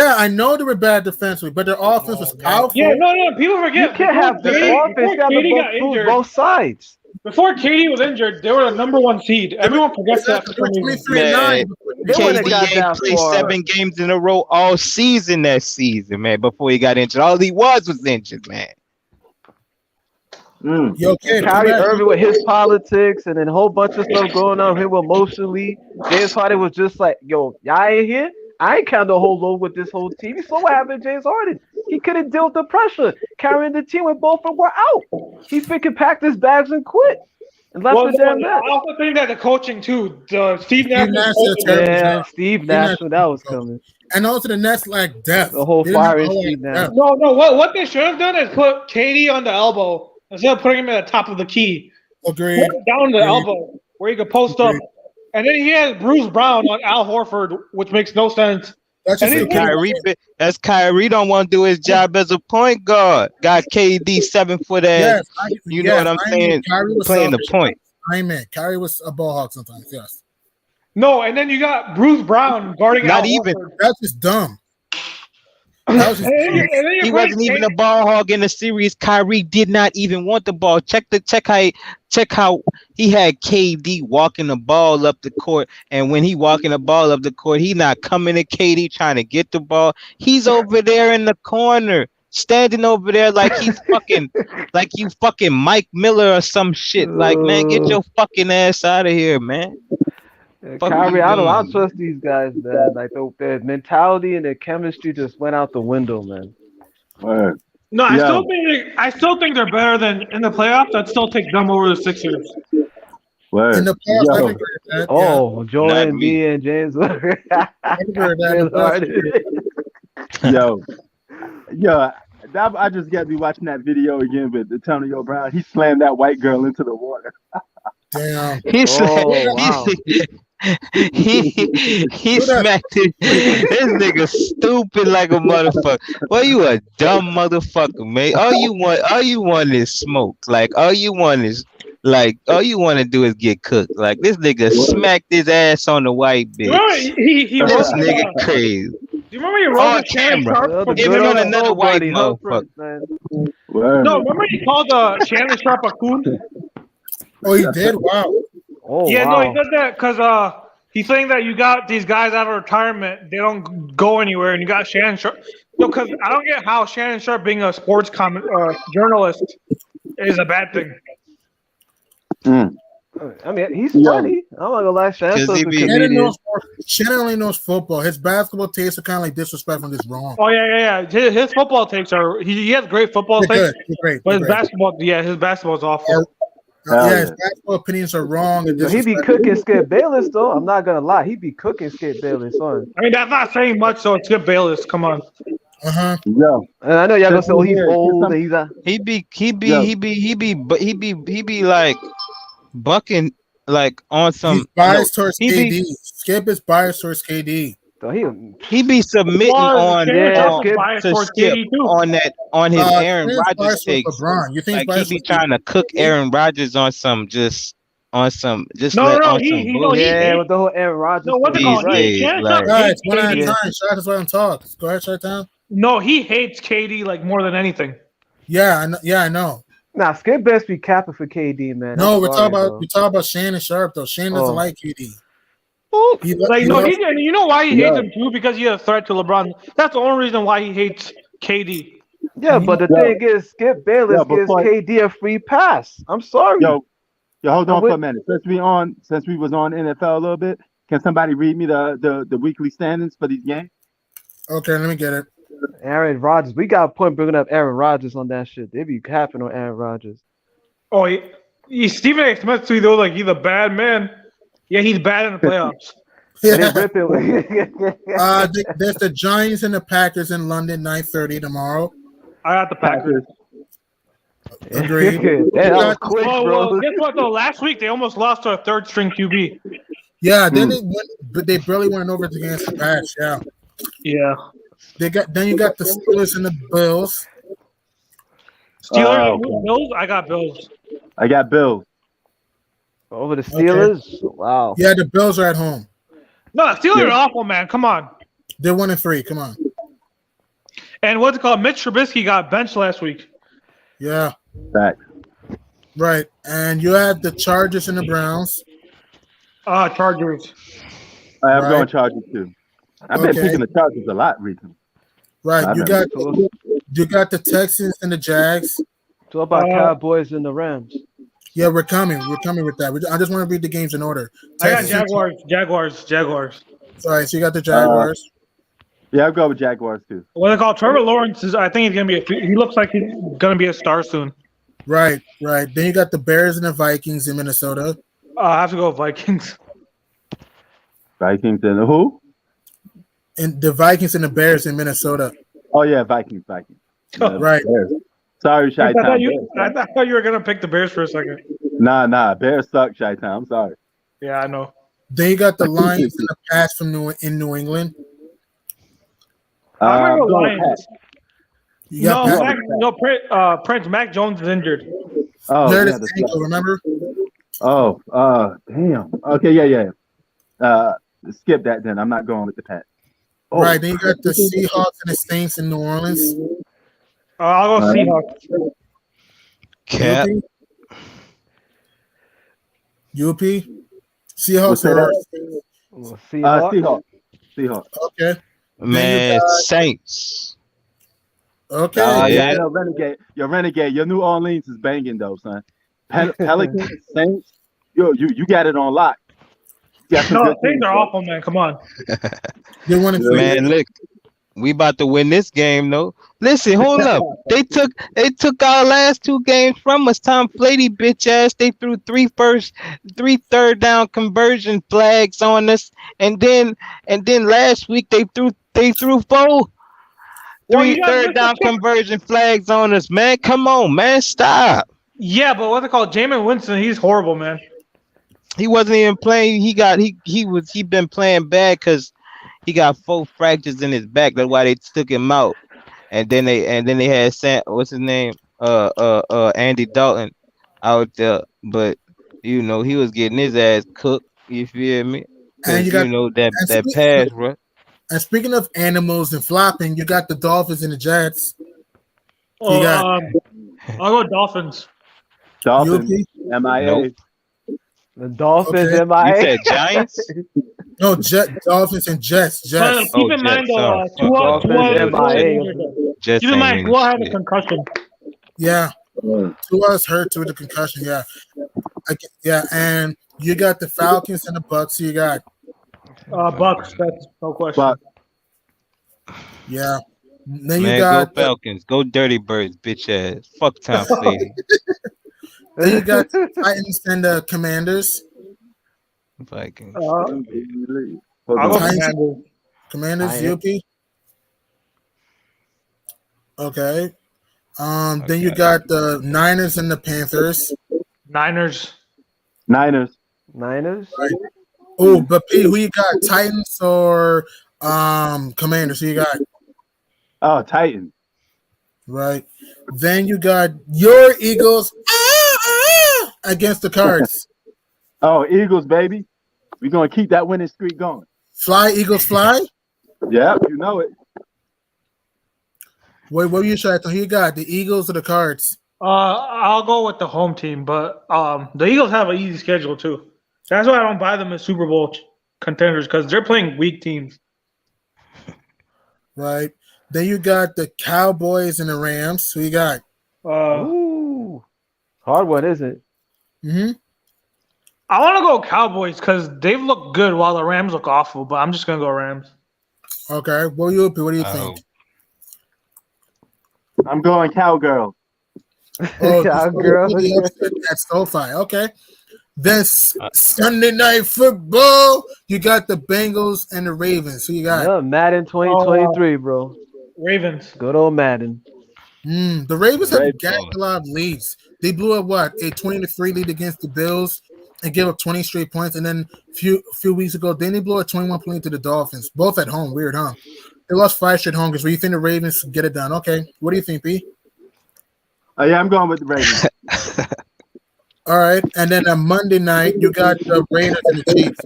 I know they were bad defensively, but their offense was powerful. Yeah, no, people forget. You can't have this offense. You got to go both sides. Before KD was injured, they were the number 1 seed. Everyone forgets that. KD ain't played 7 games in a row all season that season, man, before he got injured. All he was injured, man. Kyrie Irving with his politics and then a whole bunch of stuff going on here emotionally. James Harden was just like, yo, y'all ain't here? I ain't kind of hold over with this whole team. You saw what happened to James Harden. He couldn't deal with the pressure. Carrying the team when both of them were out. He freaking packed his bags and quit. And left the damn net. I also think that the coaching, too. Steve Nash. Steve Nash, that was coming. And also the Nets like depth. The whole fire Steve Nash. No. What they should have done is put KD on the elbow instead of putting him at the top of the key. Agreed. Put him down the elbow where he could post up. And then he has Bruce Brown on Al Horford, which makes no sense. That's Kyrie don't want to do his job as a point guard. Got KD 7 foot ass. You know what I'm saying? Playing the point. I mean, Kyrie was a ball hog sometimes. Yes. No, and then you got Bruce Brown guarding Al Horford. That's just dumb. He wasn't even a ball hog in the series. Kyrie did not even want the ball. Check how he had KD walking the ball up the court, and when he walking the ball up the court, he not coming to KD trying to get the ball. He's over there in the corner, standing over there like he's fucking like you fucking Mike Miller or some shit. Like, man, get your fucking ass out of here, man. Kyrie, I don't trust these guys, man. Like their mentality and their chemistry just went out the window, man. Word. No, I still think they're better than in the playoffs. I'd still take them over the Sixers. Word. In the playoffs, I think that. Joel Embiid and James I just got to be watching that video again with Antonio Brown. He slammed that white girl into the water. Damn. He smacked it. This nigga stupid like a motherfucker. Well, you a dumb motherfucker, man. All you want is smoke. Like all you want to do is get cooked. Like this nigga smacked his ass on the white bitch. This nigga crazy. Do you remember he rolled the Shannon Sharp? Even on another white motherfucker. No, remember he called Shannon Sharp a coon? Oh, he did? Wow. Oh, yeah, wow. no, he said that because he's saying that you got these guys out of retirement, they don't go anywhere, and you got Shannon Sharp. No, because I don't get how Shannon Sharp being a sports journalist is a bad thing. I mean, he's funny. I'm not gonna lie, Shannon only knows football. His basketball takes are kind of like disrespectful and just wrong. Oh yeah. His football takes are he has great football takes, but his basketball is awful. His basketball opinions are wrong. And he be cooking Skip Bayless though. I'm not gonna lie, he be cooking Skip Bayless on. I mean, that's not saying much. So it's Skip Bayless. Come on. Yeah. And I know y'all gonna say, oh, he's old. And he be like bucking like on some. He's biased towards KD. Skip is biased towards KD. So he be submitting on Skip on his Aaron Rodgers takes. You think like he be trying to cook Aaron Rodgers on some with the whole Aaron Rodgers. No, what's it called? Guys, one at a time. Shaq is what I'm talking. Go ahead, shut down. No, he hates KD like more than anything. Yeah, I know. Nah, Skip best be capping for KD, man. No, we're talking about Shannon Sharp though. Shannon doesn't like KD. Like, no, and you know why he hates him too? Because he's a threat to LeBron. That's the only reason why he hates KD. Yeah, but the thing is, Skip Bayless gives KD a free pass. I'm sorry. Yo, hold on for a minute. Since we was on NFL a little bit, can somebody read me the weekly standings for these games? Okay, let me get it. Aaron Rodgers. We got a point bringing up Aaron Rodgers on that shit. They be capping on Aaron Rodgers. Oh, Stephen A. Smith too, though, like he's a bad man. Yeah, he's bad in the playoffs. Yeah. There's the Giants and the Packers in London, 9:30 tomorrow. I got the Packers. Agreed. That was quick, bro. Well, guess what though? Last week they almost lost to a third string QB. Yeah, then they barely went over against the Pats. Yeah. Yeah. Then you got the Steelers and the Bills. Steelers, Bills. I got Bills. I got Bills. Over the Steelers? Okay. Wow. Yeah, the Bills are at home. No, the Steelers are awful, man. Come on. They're 1-3. Come on. And what's it called? Mitch Trubisky got benched last week. Yeah. Back. Right. And you have the Chargers and the Browns. Chargers. I'm going Chargers too. I've been picking the Chargers a lot recently. Right. You got the Texans and the Jags. So about Cowboys and the Rams. Yeah, we're coming. We're coming with that. I just want to read the games in order. Texans, I got Jaguars. All right, so you got the Jaguars. Yeah, I'll go with Jaguars too. What they call Trevor Lawrence is. I think he's gonna be. He looks like he's gonna be a star soon. Right. Then you got the Bears and the Vikings in Minnesota. I have to go with Vikings. Vikings and who? And the Vikings and the Bears in Minnesota. Oh yeah, Vikings. Right. Bears. Sorry, Chi-Town. I thought you were gonna pick the Bears for a second. Nah. Bears suck, Chi-Town. I'm sorry. Yeah, I know. Then you got the Lions and the Pats from New England. I'm gonna go Lions. Prince Mac Jones is injured. Oh, yeah, ankle, remember? Oh, damn. Okay, yeah. Skip that then. I'm not going with the Pats. Oh. Right, then you got the Seahawks and the Saints in New Orleans. I'll go Seahawks. Cap. UP? Seahawks or Seahawks. Okay. Man, Saints. Okay. Yeah, no, Renegade. Your New Orleans is banging though, son. Pelicans, Saints. You got it on lock. No, Saints are awful, man. Come on. Man, look, we about to win this game, though. Listen, hold up. They took our last two games from us. Tom Brady, bitch ass. They threw three third down conversion flags on us, and then last week they threw three third down conversion flags on us. Man, come on, man, stop. Yeah, but what's it called? Jameis Winston, he's horrible, man. He wasn't even playing. He been playing bad because he got 4 fractures in his back. That's why they took him out. And then they had what's his name? Andy Dalton out there. But he was getting his ass cooked. You feel me? And that pass, bro. And speaking of animals and flopping, you got the Dolphins and the Jets. I'll go Dolphins. Dolphins. MIA. Nope. The Dolphins, okay. MIA. You said Giants? No, Dolphins and Jets. Keep in mind, though, Tua had a concussion. Yeah. Tua's hurt with a concussion, yeah. And you got the Falcons and the Bucks. You got Bucks, that's no question. Bucks. Yeah. Then Man, you got go Falcons. Go Dirty Birds, bitch ass. Fuck Tom Brady. Then you got the Titans and the Commanders. Vikings. Commanders, UP. Okay. Then you got the Niners and the Panthers. Niners. Niners? Right. Oh, but P, who you got? Titans or Commanders? Who you got? Oh, Titans. Right. Then you got your Eagles against the Cards. Oh, Eagles, baby. We're going to keep that winning streak going. Fly, Eagles, fly? Yeah, you know it. Wait, what were you trying to? Who you got? The Eagles or the Cards? I'll go with the home team, but the Eagles have an easy schedule, too. That's why I don't buy them as Super Bowl contenders because they're playing weak teams. Right. Then you got the Cowboys and the Rams. Who you got? Ooh, hard one, isn't it? Mm-hmm. I want to go Cowboys because they've looked good while the Rams look awful, but I'm just going to go Rams. Okay. What do you think? I'm going Cowgirl. Oh, Cowgirl. That's SoFi. Okay. Then Sunday Night Football, you got the Bengals and the Ravens. Who you got? Yeah, Madden 2023, bro. Ravens. Good old Madden. The Ravens have gained a lot of leads. They blew up a 20-3 lead against the Bills and gave up 20 straight points. And then a few weeks ago, then they blew a 21-point lead to the Dolphins, both at home. Weird, huh? They lost 5 straight home games. Where you think the Ravens get it done? Okay. What do you think, B? Yeah, I'm going with the Ravens. All right. And then on Monday night, you got the Raiders and the Chiefs.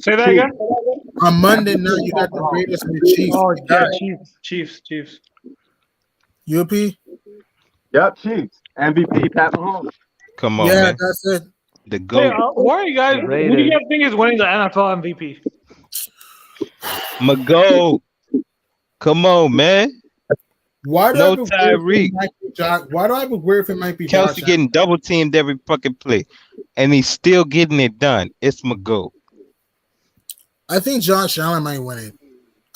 Say that again? On Monday night, you got the Raiders and the Chiefs. Oh, yeah, Chiefs. UP? Yep, Chiefs. MVP, Pat Mahomes. Come on, Yeah, man. that's it. The Hey, GOAT. why are you guys? Who do you guys think is winning the NFL MVP? My GOAT. Come on, man. Why do No I have a weird Tyreek. feeling it might be Josh? Why do I have a weird feeling it might be Kelsey Josh? getting double teamed every fucking play, and he's still getting it done. It's my GOAT. I think Josh Allen might win it.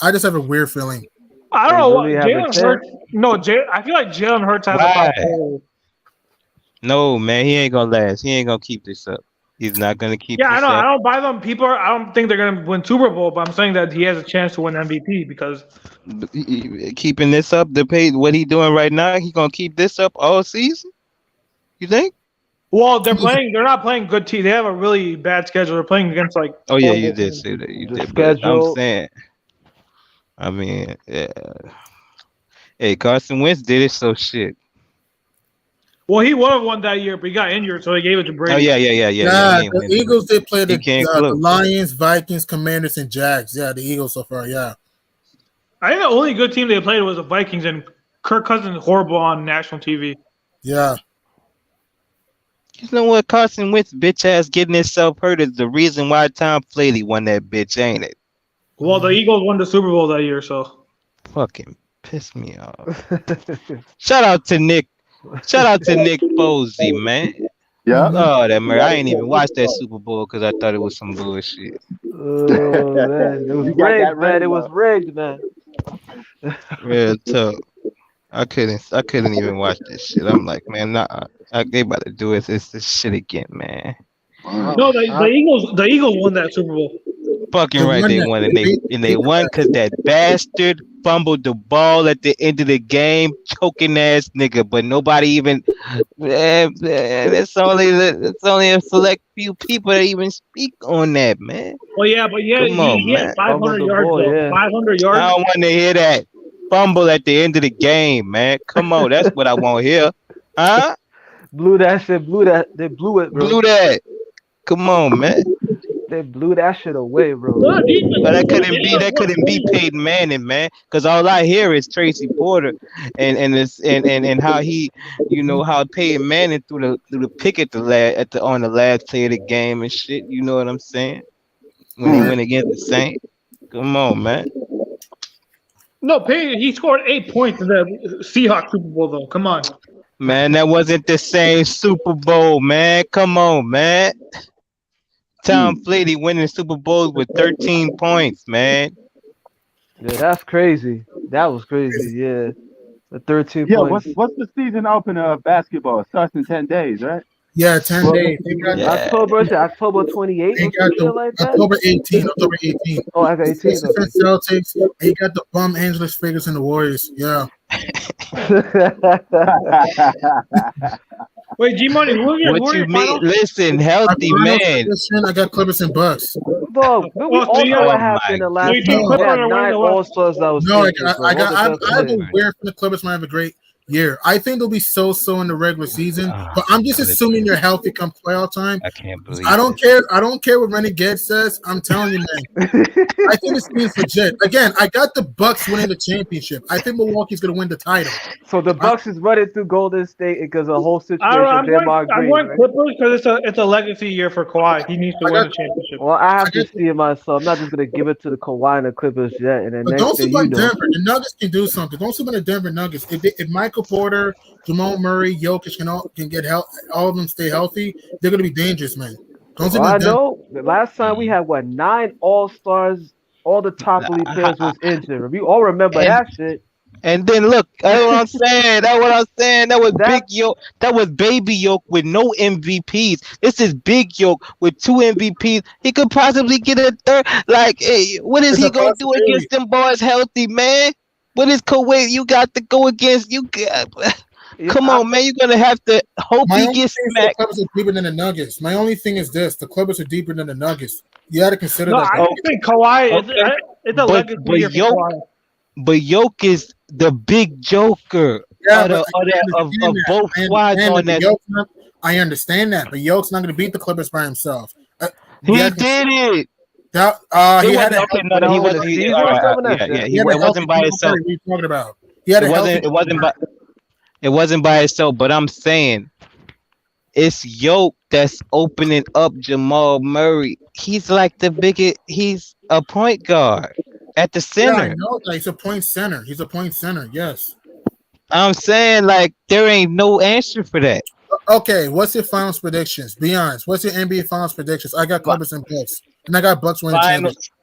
I just have a weird feeling. I don't know what really have a Jalen chance? Hurts. No, I feel like Jalen Hurts has a Why? possibility. No, man, he ain't gonna last. He ain't gonna keep this up. He's not gonna keep Yeah, I this know. I up. don't buy them. I don't think they're gonna win Super Bowl, but I'm saying that he has a chance to win MVP because Keeping this up, what he doing right now, he gonna keep this up all season. You think? well, they're not playing good teams. They have a really bad schedule. They're playing against like. Oh yeah, you horrible did teams. say that. You The did. But I'm schedule. saying, I mean, yeah. Hey, Carson Wentz did it, so shit. Well, he would have won that year, but he got injured, so they gave it to Brady. Oh yeah. Yeah, He ain't the winning. Eagles did play He can't the close. Lions, Vikings, Commanders, and Jags. Yeah, the Eagles so far. Yeah. I think the only good team they played was the Vikings, and Kirk Cousins is horrible on national TV. Yeah. You know what? Carson Wentz bitch ass getting himself hurt is the reason why Tom Brady won that bitch, ain't it? Well, the Eagles won the Super Bowl that year, so. Fucking piss me off. Shout out to Nick Posey, man. Yeah. Oh, that man, I ain't even watched that Super Bowl because I thought it was some bullshit. Oh, man. It was You got that rigged, man. right, It was rigged, man. Real tough. I couldn't even watch this shit. I'm like, man, nah, they about to do it. It's this shit again, man. No, the Eagles won that Super Bowl. Fucking They right, won they that. won, and they won because that bastard fumbled the ball at the end of the game, choking ass nigga. But nobody even. It's only a select few people that even speak on that, man. Well, yeah, but yeah, Come on, he had man. 500 yards. Ball, Though. yeah. 500 I yards. don't want to hear that fumble at the end of the game, man. Come on, that's what I want to hear, huh? Blew that shit. They blew it, bro. Blew that. Come on, man. They blew that shit away, bro. No, But that couldn't be Peyton Manning, man. Because all I hear is Tracy Porter and how he, how Peyton Manning threw the pick on the last play of the game and shit. You know what I'm saying? When he went against the Saints. Come on, man. No, Peyton, he scored 8 points in the Seahawks Super Bowl, though. Come on. Man, that wasn't the same Super Bowl, man. Come on, man. Tom Brady winning Super Bowls with 13 points, man. Yeah, that's crazy. That was crazy. Yeah, the 13 Yeah, points. what's the season opener of basketball? It starts in 10 days, right? Yeah, 10 days. They got October 28th They or got something like that. October 18. Oh, I got 18. Sixers and Celtics. And you got the bum Angeles Lakers and the Warriors. Yeah. Wait, G-Money, who What are you your mean? finals? Listen, healthy man. I got Clippers and Bucks. Dog, we all so you know got- what happened the last you time. think We Clippers had are winning 9 the West? All-Stars that was No, I taken, so have all the a best weird for the Clippers might have a great year. I think they'll be so in the regular season, but I'm just assuming they're healthy come playoff time. I can't believe. I don't care. I don't care what Renegade says. I'm telling you, man. I think this team's legit. Again, I got the Bucks winning the championship. I think Milwaukee's gonna win the title. So the Bucks is running through Golden State because the whole situation. I'm going right? Clippers because it's a legacy year for Kawhi. He needs to win the championship. Well, I have to see it myself. I'm not just gonna give it to the Kawhi and the Clippers yet. And then but next don't thing sleep on you know, Denver. The Nuggets can do something. Don't sleep on the Denver Nuggets. If Michael Porter, Jamal Murray, Jokic can get all of them stay healthy, they're gonna be dangerous, man. Don't sleep on Denver. I know. The last time we had 9 All-Stars. All the top elite players was injured. We all remember that shit. And then look, that's what I'm saying. That was Big Yoke. That was Baby Yoke with no MVPs. This is Big Yoke with 2 MVPs. He could possibly get a third. Like, hey, what is he gonna do against them boys healthy, man? What is Kuwait? You got to go against you. Come on, man. You're gonna have to hope he gets smacked. The Clippers are deeper than the Nuggets. My only thing is this: the Clippers are deeper than the Nuggets. You got to consider that. I don't think Kawhi is. It's a legacy year for Kawhi. But Yoke is the big joker of both squads on that. I understand that, but Yoke's not going to beat the Clippers by himself. He did it. He had a It wasn't by itself. What are you talking about? It wasn't by itself. But I'm saying it's Yoke that's opening up Jamal Murray. He's like the biggest. He's a point guard at the center. Yeah, I know. Like, he's a point center. Yes. I'm saying, like, there ain't no answer for that. Okay, what's your finals predictions? Be honest. What's your NBA finals predictions? I got Clippers and Bucks, and I got Bucks winning championship.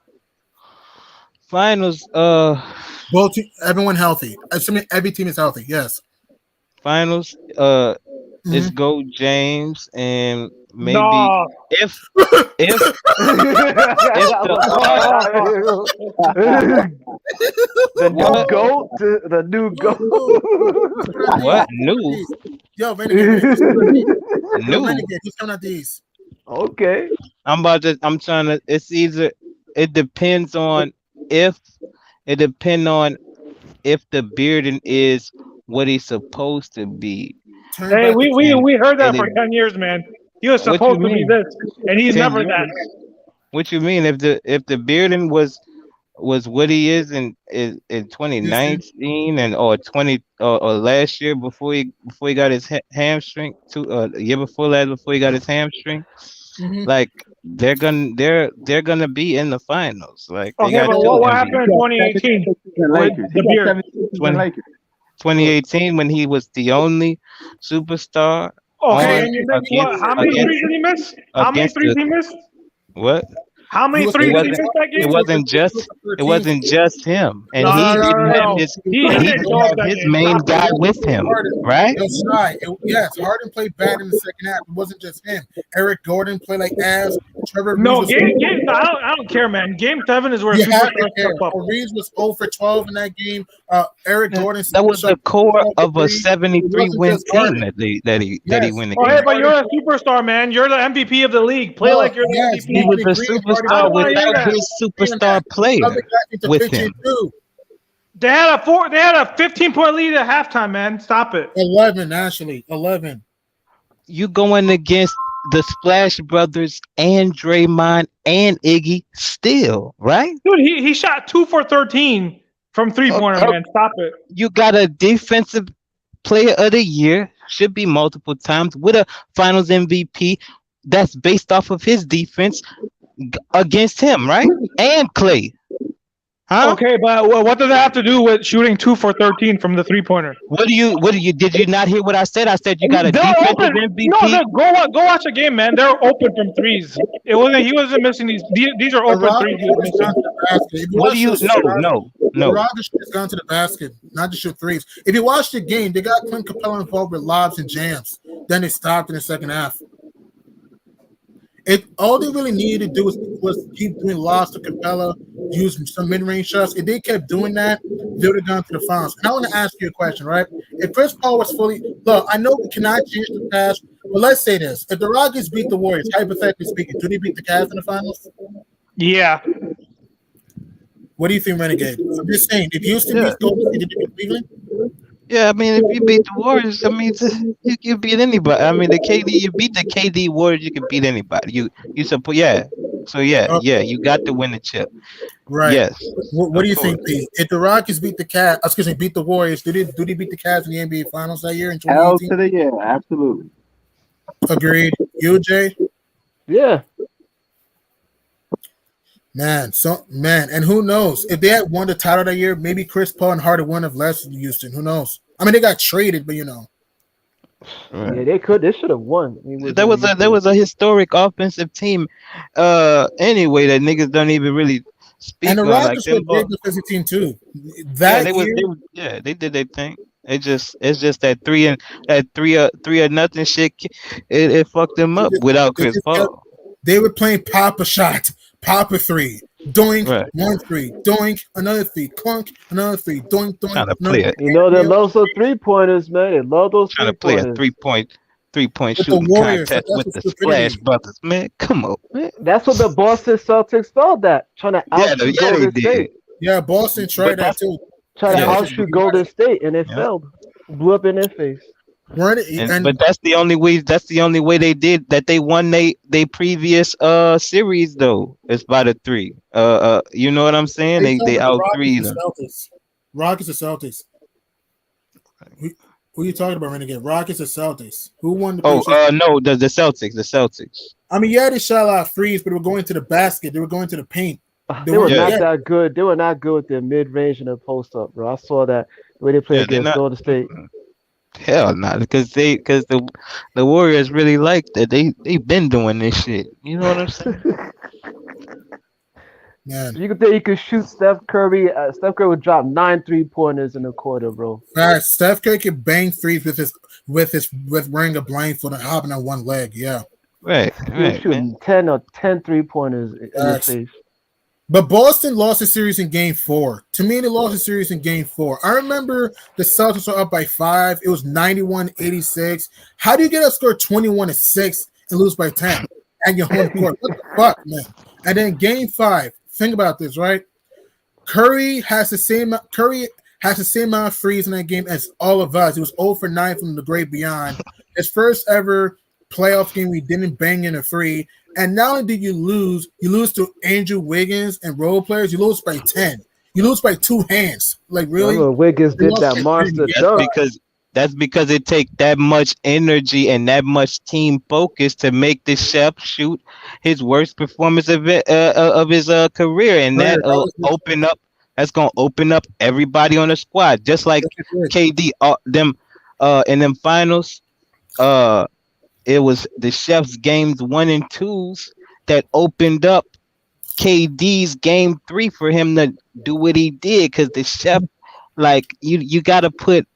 Finals. Both everyone healthy. Assuming every team is healthy. Yes. Finals. Let's go James and maybe if the new goat. What new? Yo, Renegade. New. Renegade, who's coming out these? Okay. I'm trying to. It depends on if the Bearden is what he's supposed to be. Hey, we heard that for 10 years, man. He was supposed to be this, and he's never that. What you mean? If the Bearden was what he is in 2019 and or last year before he got his hamstring, a year before last before he got his hamstring, like they're gonna be in the finals. Like they got what happened in 2018 with the Beard? 2018 when he was the only superstar. Okay, and you think what? How many threes did he miss? How many threes he missed? What? How many threes did he miss that game? It wasn't just him, and he didn't have his main guy with him, right? Yes, Harden played bad in the second half. It wasn't just him. Eric Gordon played like ass. Trevor I don't care, man. Game 7 is where superstars step up. Reeves was 0 for 12 in that game. Eric Gordon. That was the core of a 73-win team that he won the game. Hey, but you're a superstar, man. You're the MVP of the league. Play like you're the MVP. He was a superstar without his superstar player with him. They had a 15-point lead at halftime, man. Stop it. 11, actually. 11. You going against the Splash Brothers and Draymond and Iggy still, right? Dude, he shot 2 for 13 from three-pointer, man. Stop it. You got a defensive player of the year, should be multiple times, with a finals MVP that's based off of his defense against him, right? And Clay. Huh? Okay, but what does that have to do with shooting 2 for 13 from the three-pointer? Did you not hear what I said? I said you got a defensive MVP. No, go watch a game, man. They're open from threes. He wasn't missing these. These are open threes. What do you? No. Rodgers has gone to the basket, not to shoot threes. If you watch the game, they got Clint Capella involved with lobs and jams. Then they stopped in the second half. All they really needed to do was keep doing lobs to Capella, use some mid-range shots. If they kept doing that, they would have gone to the finals. And I want to ask you a question, right? If Chris Paul was look, I know we cannot change the past, but let's say this: if the Rockets beat the Warriors, hypothetically speaking, do they beat the Cavs in the finals? Yeah. What do you think, Renegade? I'm just saying, if Houston beats Golden State, did they beat Cleveland? Yeah, I mean, if you beat the Warriors, I mean, you beat anybody. I mean, the KD, you beat the KD Warriors, you can beat anybody. You support, yeah. So yeah, you got to win the chip. Right. Yes, What of do you course. think, Pete? If the Rockets beat the Cavs, excuse me, beat the Warriors, did he beat the Cavs in the NBA Finals that year in Hell 2018? to the yeah, absolutely. Agreed. You, Jay? Yeah. Man, and who knows if they had won the title that year? Maybe Chris Paul and Harden wouldn't have left Houston. Who knows? I mean, they got traded, but Right. Yeah, they could. They should have won. I mean, There was a historic offensive team. Anyway, that niggas don't even really and speak the on like Rockets were them. a great defensive team too. Yeah, That year, they did their thing. It's just that three or nothing shit. It fucked them they up just, without they Chris just kept, Paul. they were playing Papa shot, Papa three, doink Right, 1 3, doink another three, clunk another three, doink trying to another play it, You know, they three. love those 3-pointers, man. They love those trying to three play a pointers. three point With the shooting Warriors. Like, contest that's with what the Splash stupidity. Brothers. Man, come on, man. That's what the Boston Celtics thought that, trying to outshoot Yeah, they Golden did. State. Yeah, Boston But tried that that's too. Trying to And that yeah, was outshoot Golden State, and it yeah. failed. Blew up in their face. weren't it? But that's the only way. That's the only way they did that. They won they previous series though. It's by the three. You know what I'm saying? Are you talking They about the out Rockets three or them. Celtics? Rockets or Celtics? Who are you talking about, Renegade? Rockets or Celtics? Who won the Oh, preseason? no, the Celtics, the Celtics. I mean, yeah, they shot a lot of threes, but they were going to the basket. They were going to the paint. They were weren't not Yeah. that good. They were not good with their mid-range and their post-up, bro. I saw that the way they play Yeah, they're against not. Golden State. Hell not, because the Warriors really like that. They've been doing this shit. You know what I'm saying? Man, You could think you could shoot Steph Curry. Steph Curry would drop 9 3-pointers in the quarter, bro. Steph Curry could bang threes with wearing a blindfold and hopping on one leg. Yeah. Right, He was right, man. shooting 10 3-pointers in your Facts. face. But Boston lost the series in Game 4. To me, they lost the series in Game 4. I remember the Celtics were up by 5. It was 91-86. How do you get a score 21-6 and lose by 10 at your home court? What the fuck, man? And then Game 5. Think about this, right? Curry has the same amount of threes in that game as all of us. It was 0 for 9 from the great beyond. His first ever playoff game, we didn't bang in a three. And not only did you lose to Andrew Wiggins and role players, you lose by 10. You lose by 2 hands. Like, really? Remember Wiggins They did lost that by monster 3. dunk. That's because it takes that much energy and that much team focus to make the chef shoot his worst performance of his career, and that's gonna open up everybody on the squad, just like KD. In them finals, it was the chef's games 1 and 2s that opened up KD's game 3 for him to do what he did, because the chef. Like you gotta put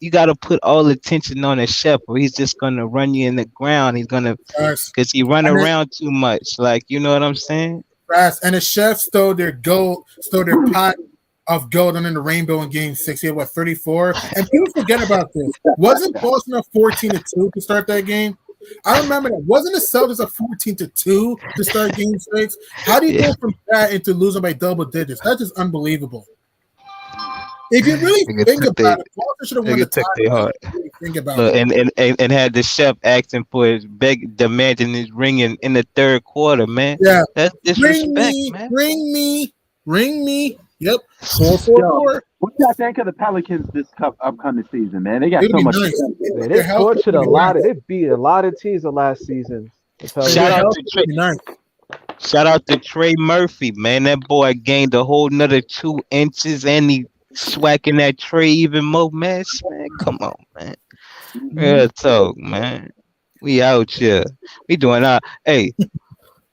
all attention on the chef, or he's just gonna run you in the ground. He's gonna because he run around too much. Like, you know what I'm saying? And the chef stole their pot of gold under the rainbow in Game 6. He had 34. And people forget about this. Wasn't Boston up 14-2 to start that game? I remember that. Wasn't the Celtics up 14-2 to start Game 6? How do you go from that into losing by double digits? That's just unbelievable. If you really think about it, Boston should have won the title. Think about it. And had the chef asking for his demanding his ring in the third quarter, man. Yeah, that's disrespect, man. Ring me. Yep. 4-4-4. What y'all think of the Pelicans this upcoming season, man? They got so much. Nice. They tortured a lot. They beat a lot of teams the last season. Shout out to Trey Murphy, man. That boy gained a whole nother 2 inches, and he swacking that tray even more, man. Come on, man. Real talk, man. We out here. We doing our hey.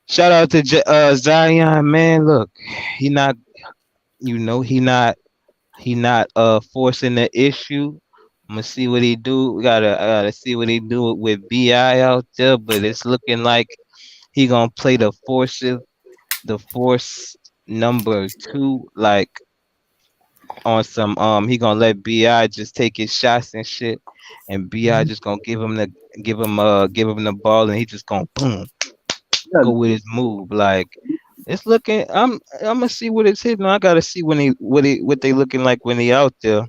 Shout out to Zion, man. Look, he not forcing the issue. I'm gonna see what he do. I gotta see what he do with BI out there, but it's looking like he gonna play the force number 2, like on some he gonna let BI just take his shots and shit, and BI just gonna give him the ball, and he just gonna boom go with his move. Like, it's looking. I'm gonna see what it's hitting. I gotta see what they looking like when he out there.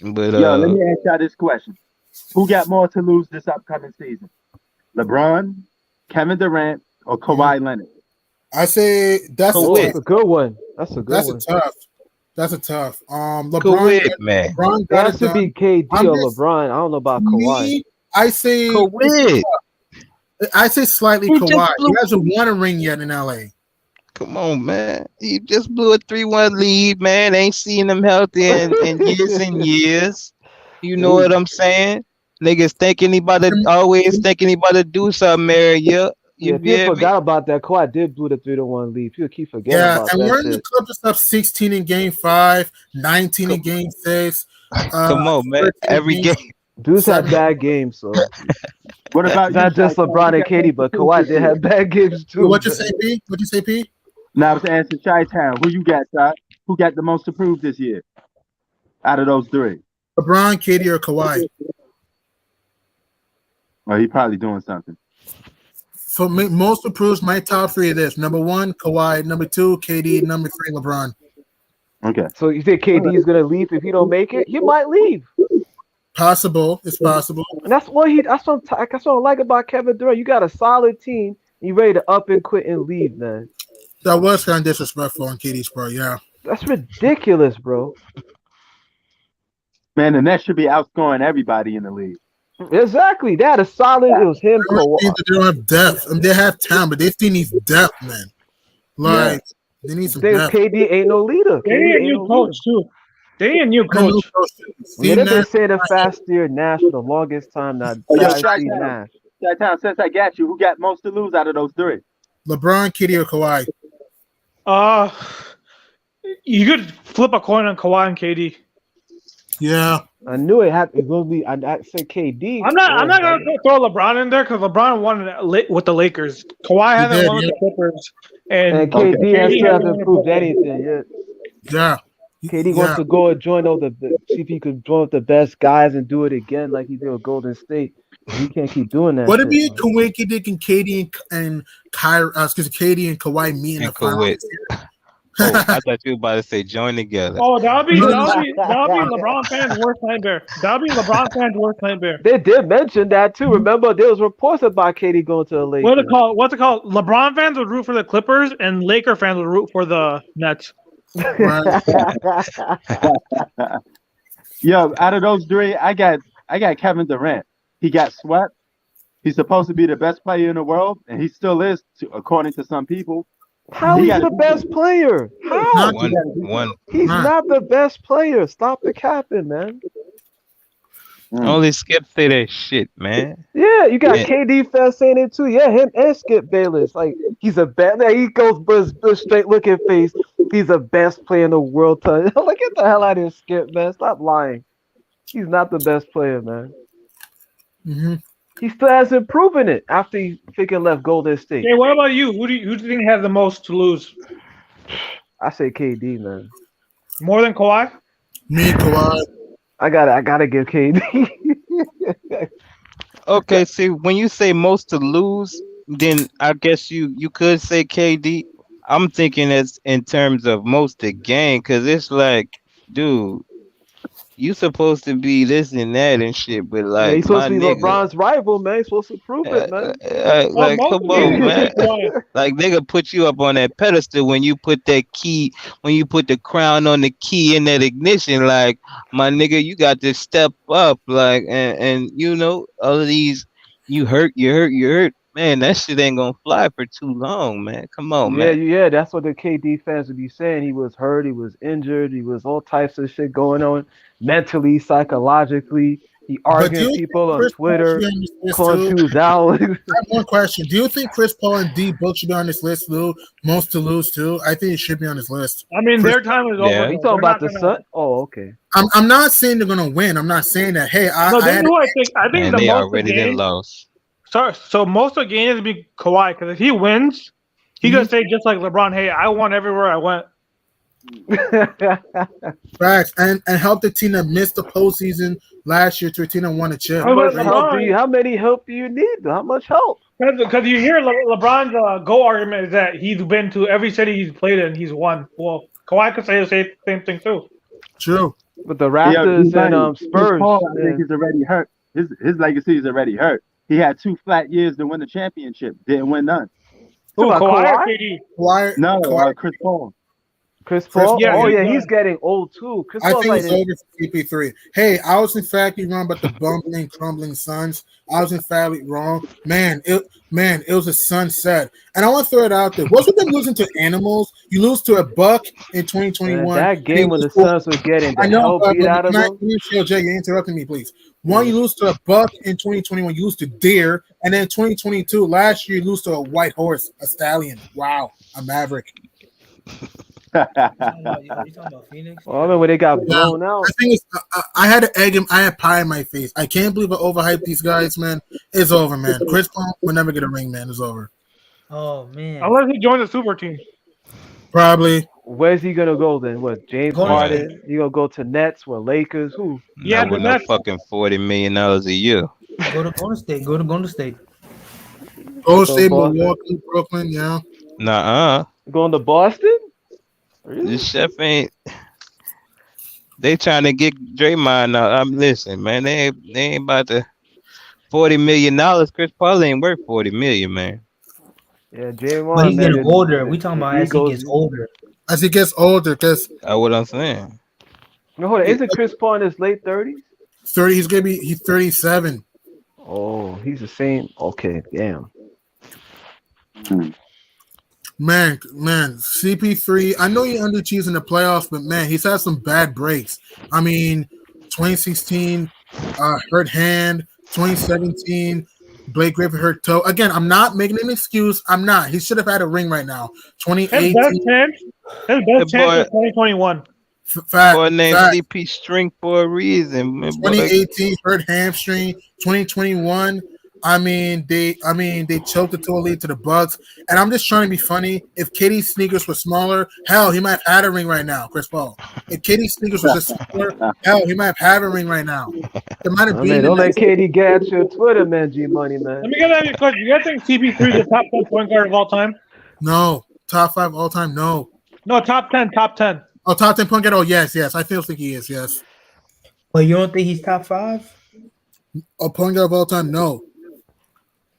But Yo, let me ask y'all this question: who got more to lose this upcoming season? LeBron, Kevin Durant, or Kawhi Leonard? I say that's Kawhi. a good one. That's a good That's one. a tough. That's a tough. Kawhi, man. LeBron It got has it to done. be KD I'm or just- LeBron. I don't know about Kawhi. Me, I say Kawhi. I say slightly He just Kawhi. blew- He hasn't won a ring yet in LA. Come on, man. He just blew a 3-1 lead, man. Ain't seen him healthy in years and years. You know what I'm saying? Niggas thinking he about to always thinking he about to do something every year. You People get me? forgot about that. Kawhi did blew the 3-1 lead. People keep forgetting Yeah, about and that weren't the shit. Clippers up 16 in Game 5, 19 in Game 6? Come on, man. 13 in Every game. Dudes had 7. bad games, so What about not you, just Shai? LeBron and KD, but Kawhi did have bad games too. What you say, P? What you say, P? Now I was asking Chi-Town, who you got, Shai? Who got the most to prove this year out of those three? LeBron, KD, or Kawhi? Well, he probably doing something. For me, most approves my top three of this. Number 1, Kawhi. Number 2, KD. Number 3, LeBron. Okay. So you think KD is gonna leave if he don't make it? He might leave. Possible. It's possible. And that's what that's what I like about Kevin Durant. You got a solid team, and you ready to up and quit and leave, man. That was kind of disrespectful on KD's part, yeah. That's ridiculous, bro. Man, the Nets should be outscoring everybody in the league. Exactly. They had a solid. It was him, I don't Kawhi. think that they don't have depth. I mean, they have talent, but they still need depth, man. Like, they need some Think depth. KD ain't no leader. They KD need a ain't new no coach too. They need a new I know coach. Yeah, Steve they've been Nash, saying it fast year Nash for the longest time now. Oh, yo, Fast Chi-Town. Steve Nash. Chi-Town, since I got you, who got most to lose out of those three? LeBron, KD, or Kawhi. You could flip a coin on Kawhi and KD. Yeah. I knew it had to go be. I said KD. I'm not gonna throw LeBron in there because LeBron won it with the Lakers. Kawhi hasn't did, won with yeah. the Clippers, and And KD KD still hasn't hasn't won proved with anything yet. Yeah. KD wants to go and join see if he could join with the best guys and do it again like he did with Golden State. He can't keep doing that. What if shit, he man. Kawhi Dick and KD and Kyrie, KD and Kawhi meet in the And finals? Kawhi. Oh, I thought you were about to say join together. Oh, that'll be LeBron fans' worst nightmare. That'll be LeBron fans' worst nightmare. They did mention that too. Remember, there was reports about KD going to the Lakers. What's it called? LeBron fans would root for the Clippers, and Laker fans would root for the Nets. Right. Yo, out of those three, I got Kevin Durant. He got swept. He's supposed to be the best player in the world, and he still is, according to some people. How is he the best player? How? One. He's not the best player. Stop the capping, man. Only Skip say that shit, man. Yeah, you got KD fans saying it too. Yeah, him and Skip Bayless. Like he's a bad. He goes with straight looking face. He's the best player in the world. Like get the hell out of here, Skip, man. Stop lying. He's not the best player, man. Mm-hmm. He still hasn't proven it after he freaking left Golden State. Hey, what about you? Who do you think has the most to lose? I say KD, man. More than Kawhi? Me, Kawhi. I gotta give KD. Okay, see, when you say most to lose, then I guess you could say KD. I'm thinking it's in terms of most to gain, because it's like, dude, you supposed to be this and that and shit, but like, he's supposed to be nigga, LeBron's rival, man. He's supposed to prove it, man. like, come on, man. Like, nigga put you up on that pedestal when you put that key, when you put the crown on the key in that ignition. Like, my nigga, you got to step up. Like, and you know, all of these, you hurt. Man, that shit ain't gonna fly for too long, man. Come on, man. Yeah, that's what the KD fans would be saying. He was hurt, he was injured, he was all types of shit going on mentally, psychologically. He arguing people on Twitter, calling dudes out. I have one question. Do you think Chris Paul and D both should be on this list, Lou? Most to lose too? I think it should be on this list. I mean, their time is over. You talking about the Sun? Oh, okay. I'm not saying they're gonna win. I'm not saying that. Hey, I think they already did lost. So most of the game is be Kawhi, because if he wins, he gonna say just like LeBron, "Hey, I won everywhere I went." Facts, and help the team that missed the postseason last year to a team that won a chip. How many help do you need? How much help? Because you hear LeBron's go argument is that he's been to every city he's played in, he's won. Well, Kawhi could say the same thing too. True. With the Raptors and Spurs. Paul, I think he's already hurt. His legacy is already hurt. He had 2 flat years to win the championship. Didn't win none. Who, Kawhi or Kawhi? KD? No, Kawhi. Chris Paul. Chris Paul? Yeah, oh, he's yeah, done. he's getting old, too. Chris I Paul's think like it's over for CP3. Hey, I was emphatically wrong about the bumbling, crumbling Suns. I was emphatically wrong. Man, it was a sunset. And I want to throw it out there. What's with them losing to animals? You lose to a Buck in 2021. that game when the Suns were getting the hell beat out of them. Jay, you're interrupting me, please. One, you lose to a Buck in 2021. You lose to deer. And then 2022, last year, you lose to a white horse, a stallion. Wow, a maverick. You talking about Phoenix? Oh, I remember when they got blown out. I think I had to egg him. I had pie in my face. I can't believe I overhyped these guys, man. It's over, man. Chris Paul will never get a ring, man. It's over. Oh man. Unless he joins the super team. Probably. Where's he gonna go then? What, James Harden? You gonna go to Nets? What, Lakers? Who? Yeah, Not with no fucking $40 million a year. Go to Golden State. Go to Golden State. Golden State, Boston. Milwaukee, Brooklyn, yeah. Nuh-uh. Going to Boston? Really? This chef ain't. They trying to get Draymond out. Listen, man. They ain't about to $40 million. Chris Paul ain't worth $40 million, man. Yeah, Draymond. But he's man, getting older. We talking about as he goes- gets older. As he gets older, because That's what I'm saying. No, hold on. Isn't Chris Paul in his late 30s? 30, he's 37. Oh, he's the same. Okay, damn. Man, CP3. I know he underachieved in the playoffs, but man, he's had some bad breaks. I mean, 2016, hurt hand. 2017, Blake Griffin hurt toe. Again, I'm not making an excuse. I'm not. He should have had a ring right now. 2018. His best chance was 2021. Boy named CP String for a reason. Man, 2018 hurt hamstring. 2021. I mean, they choked the tour lead to the Bucks. And I'm just trying to be funny. If KD's sneakers were smaller, hell, he might have had a ring right now, Chris Paul. If KD's sneakers were just smaller, hell, he might have had a ring right now. It might have been. Man, don't let KD get at your Twitter, man, G Money, man. Let me get at you a question. You guys think CP3 is the top 10 point guard of all time? No. Top 5 all time? No. No, top 10. Oh, top 10 point guard? Oh, yes. I still think he is, yes. But you don't think he's top 5? Oh, point guard of all time? No.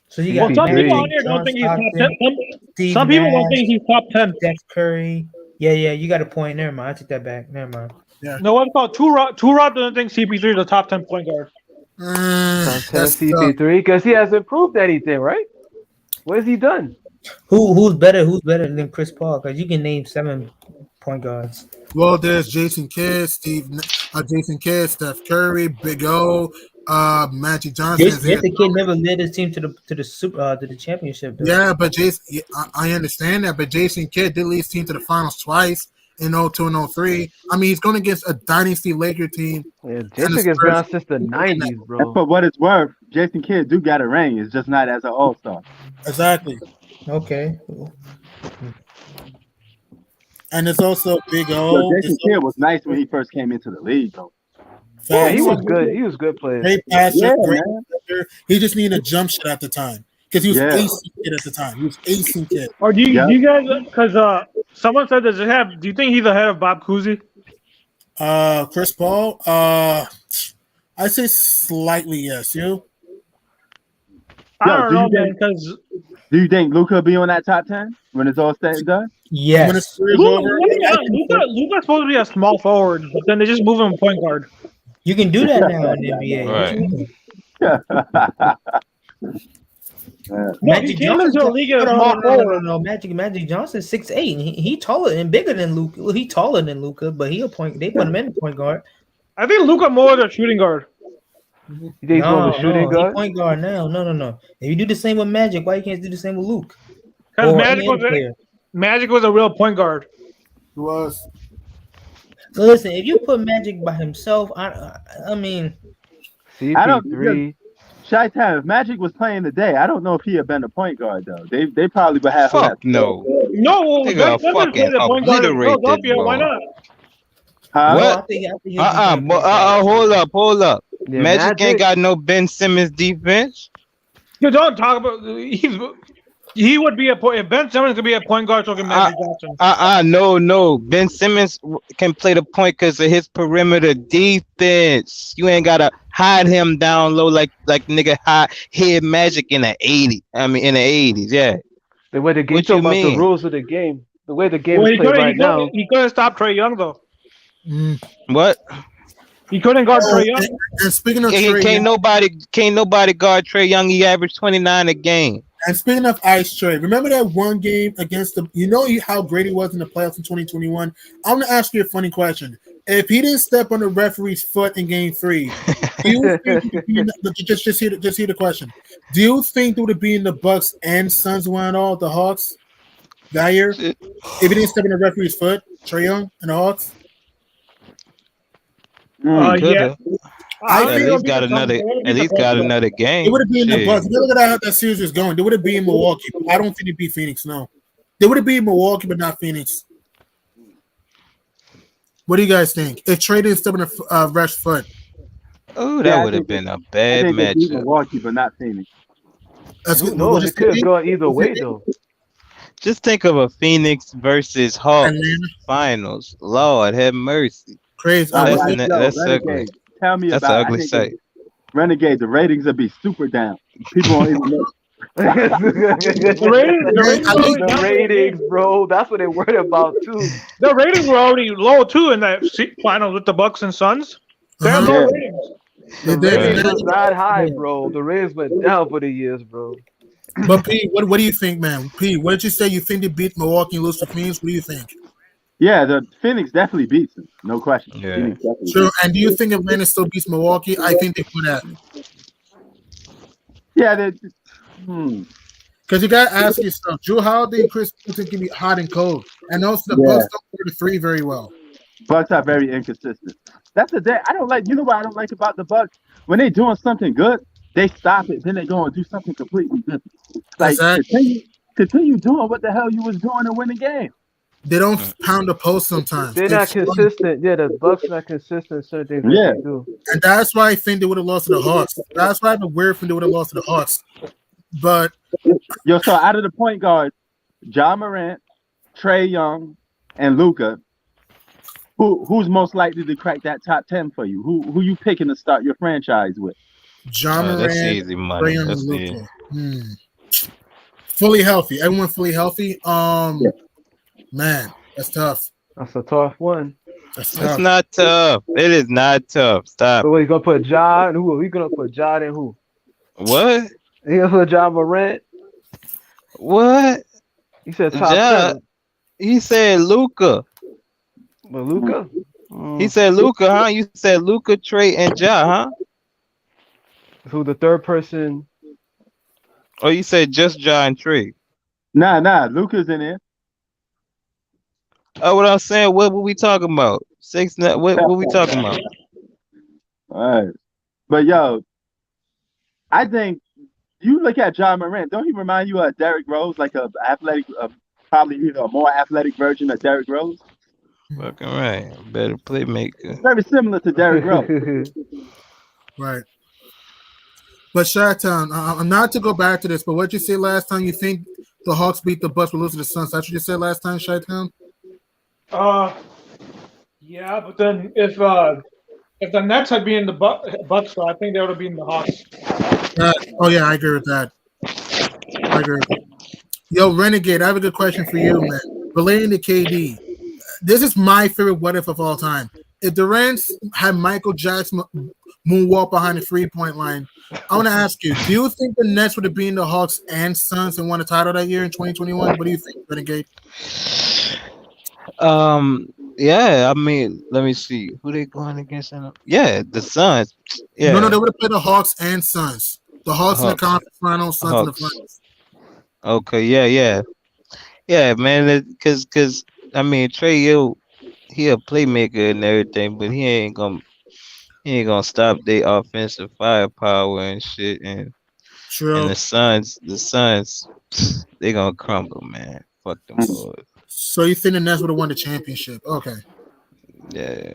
So you got some people on here don't think he's top 10. Some people don't think he's top 10. Steph Curry. Yeah, you got a point. Never mind. I take that back. Never mind. Yeah. No, what's called Two Rob doesn't think CP3 is a top 10 point guard. That's CP3 because he hasn't proved anything, right? What has he done? Who's better than Chris Paul? Because you can name 7 point guards. Well, there's Jason Kidd, Steph Curry, Big O, Magic Johnson. Jason Kidd never led his team to the championship. Though. Yeah, but I understand that. But Jason Kidd did lead his team to the finals twice in 02 and 03. I mean, he's going against a dynasty Laker team. Yeah, Jason Kidd's been on since the 90s, bro. And for what it's worth, Jason Kidd do got a ring. It's just not as an all-star. Exactly. Okay. And it's also Big O. So Jason Kidd was nice when he first came into the league, though. Yeah, he was good. He was a good player. Great passer, Yeah, great man. passer. He just needed a jump shot at the time because he was acing Kid at the time. He was acing Kid. Or do you guys? Because someone said do you think he's ahead of Bob Cousy? Chris Paul. I say slightly yes. You? I don't know, man. Because Do you think Luka will be on that top 10 when it's all said and done? Yes. When his career's over, Luka's supposed to be a small forward, but then they just move him point guard. You can do that now in the NBA. Right. Magic Johnson. No. Magic Johnson 6'8". He taller and bigger than Luka. Well, he taller than Luka, but he a point. They put him in the point guard. I think Luka more than a shooting guard. You think he's going to shooting guard? He point guard now. No. If you do the same with Magic, why you can't do the same with Luke? Because Magic was a real point guard. he was. Listen, if you put Magic by himself, I mean, CP3. Chi-Town, if Magic was playing today, I don't know if he had been a point guard, though. They probably would have. Fuck no. No, They gonna fucking obliterate this, bro. Why not? What? Hold up. Yeah, Magic ain't got no Ben Simmons defense. You don't talk about he would be a point. If Ben Simmons could be a point guard, so can Magic Johnson. No. Ben Simmons can play the point because of his perimeter defense. You ain't gotta hide him down low like nigga hid Magic in the 80s. I mean in the 80s, yeah. The way the game talking about the rules of the game. The way the game is played right now. He couldn't stop Trae Young though. What? He couldn't guard Trae Young. And speaking of can't nobody guard Trae Young. He averaged 29 a game. And speaking of Ice Trae, remember that one game against the? You know how great he was in the playoffs in 2021. I'm gonna ask you a funny question. If he didn't step on the referee's foot in Game 3, do you think just hear the question? Do you think it would have been the Bucks and Suns won all the Hawks that year? If he didn't step on the referee's foot, Trae Young and the Hawks. Yeah. At least got another game. It would have been the Bucks. Look at how that series is going. They would have been Milwaukee. I don't think they beat Phoenix. No, they would have been Milwaukee, but not Phoenix. What do you guys think? If Trae didn't step on the ref's foot, that would have been a bad matchup. Milwaukee, but not Phoenix. No, it could have gone either way though. Just think of a Phoenix versus Hawks finals. Lord have mercy. Crazy. That's ugly. Tell me that's about an ugly sight. Renegade, the ratings would be super down. People won't even know. The ratings, bro. That's what they're worried about too. The ratings were already low too in that finals with the Bucks and Suns. They're low ratings. The ratings was not high, bro. The ratings went down for the years, bro. But P, what do you think, man? P, what did you say? You think they beat Milwaukee and lose to Phoenix? What do you think? Yeah, the Phoenix definitely beats them, no question. Yeah. Sure. And do you think Atlanta still beats Milwaukee? I think they put that. Yeah, because you got to ask yourself, Drew Holiday and Chris Middleton can be hot and cold, and also the Bucks don't play the three very well. Bucks are very inconsistent. That's the day I don't like. You know what I don't like about the Bucks? When they doing something good, they stop it, then they go and do something completely different. Like continue doing what the hell you was doing to win the game. They don't pound the post sometimes. They're not consistent. Yeah, the Bucks not consistent in certain things they do. And that's why I think they would have lost to the Hawks. That's why the weird thing they would have lost to the Hawks. But so out of the point guards, John Morant, Trae Young, and Luka, who's most likely to crack that top 10 for you? Who you picking to start your franchise with? John Morant, that's easy money. Trae Young, and Luka. Fully healthy. Everyone fully healthy. Man, that's tough. That's a tough one. That's tough. It's not tough. It is not tough. Stop. So what, you gonna put John? Who are we gonna put John and who? What? You gonna put John Morant? What? He said top 10. He said Luka. But Luka? He said Luka, huh? You said Luka, Trae, and Ja, huh? Who the third person? Oh, you said just Ja and Trae. Nah, Luka's in there. Oh, what I'm saying, what were we talking about? 6 9. What we talking about? All right. But yo, I think you look at John Morant, don't he remind you of Derrick Rose, like a athletic, probably either a more athletic version of Derrick Rose? Fucking right. Better playmaker. Very similar to Derrick Rose. Right. But Chi-Town, I'm not to go back to this, but what you say last time? You think the Hawks beat the Bucks, but lose to the Suns? That's what you said last time, Chi-Town? Yeah, but then if the Nets had been in the Bucks, I think they would have been the Hawks. I agree with that. Yo, Renegade, I have a good question for you, man. Relating to KD, this is my favorite what if of all time. If Durant had Michael Jackson moonwalk behind the 3-point line, I want to ask you, do you think the Nets would have been the Hawks and Suns and won a title that year in 2021? What do you think, Renegade? Yeah, I mean, let me see. Who they going against? Yeah, the Suns. Yeah. No, they would have played the Hawks and Suns. The Hawks in the conference finals, Suns in the finals. Okay, yeah, man. Because I mean, Trae, he a playmaker and everything, but he ain't gonna stop their offensive firepower and shit. And the Suns, they gonna crumble, man. Fuck them boys. So you think the Nets would have won the championship? Okay. Yeah.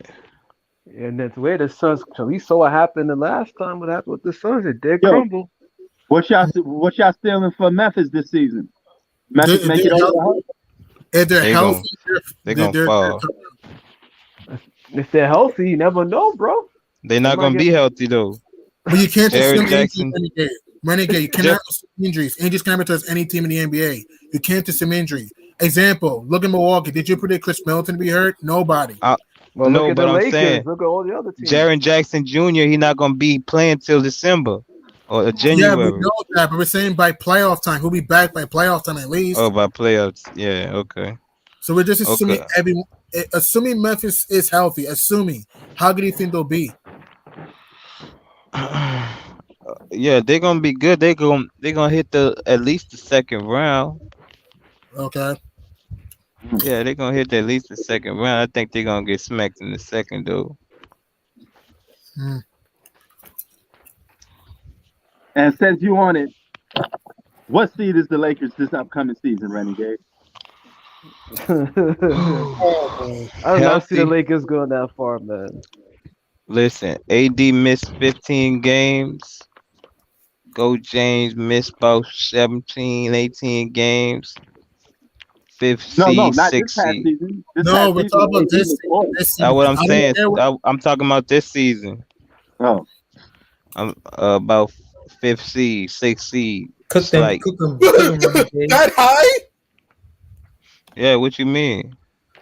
And that's where the Suns. So we saw what happened the last time. What happened with the Suns? It did crumble. What y'all stealing for Memphis this season? Memphis make it over. If they're They healthy, They're gonna fall. If they're healthy, you never know, bro. They're not gonna be healthy though. But you can't Jared assume Jackson. Renegade. You cannot assume injuries. Injuries can happen to any team in the NBA. You can't assume injuries. Example, look at Milwaukee. Did you predict Chris Middleton to be hurt? Nobody. Well, No, look at but the I'm Lakers. saying Look at all the other teams. Jaren Jackson Jr. He's not gonna be playing till December or January. Yeah, we know that, but we're saying by playoff time. He'll be back by playoff time at least. Oh, by playoffs. Yeah, okay. So we're just assuming Okay. assuming Memphis is healthy. Assuming, how good do you think they'll be? Yeah, they're gonna be good. They're gonna hit at least the second round. Okay. Yeah, they're gonna hit at least the second round. I think they're gonna get smacked in the second though. And since you on it, what seed is the Lakers this upcoming season, Renegade? I do not see the Lakers going that far, man. Listen, AD missed 15 games. Go James missed about 17, 18 games. Fifth seed, No, not sixth this past seed. season. No, we're talking about this season. That's what I'm saying. I'm talking about this season. Oh. I'm about fifth seed, sixth seed. Cook them, Like, cook them. That high? yeah, what you mean?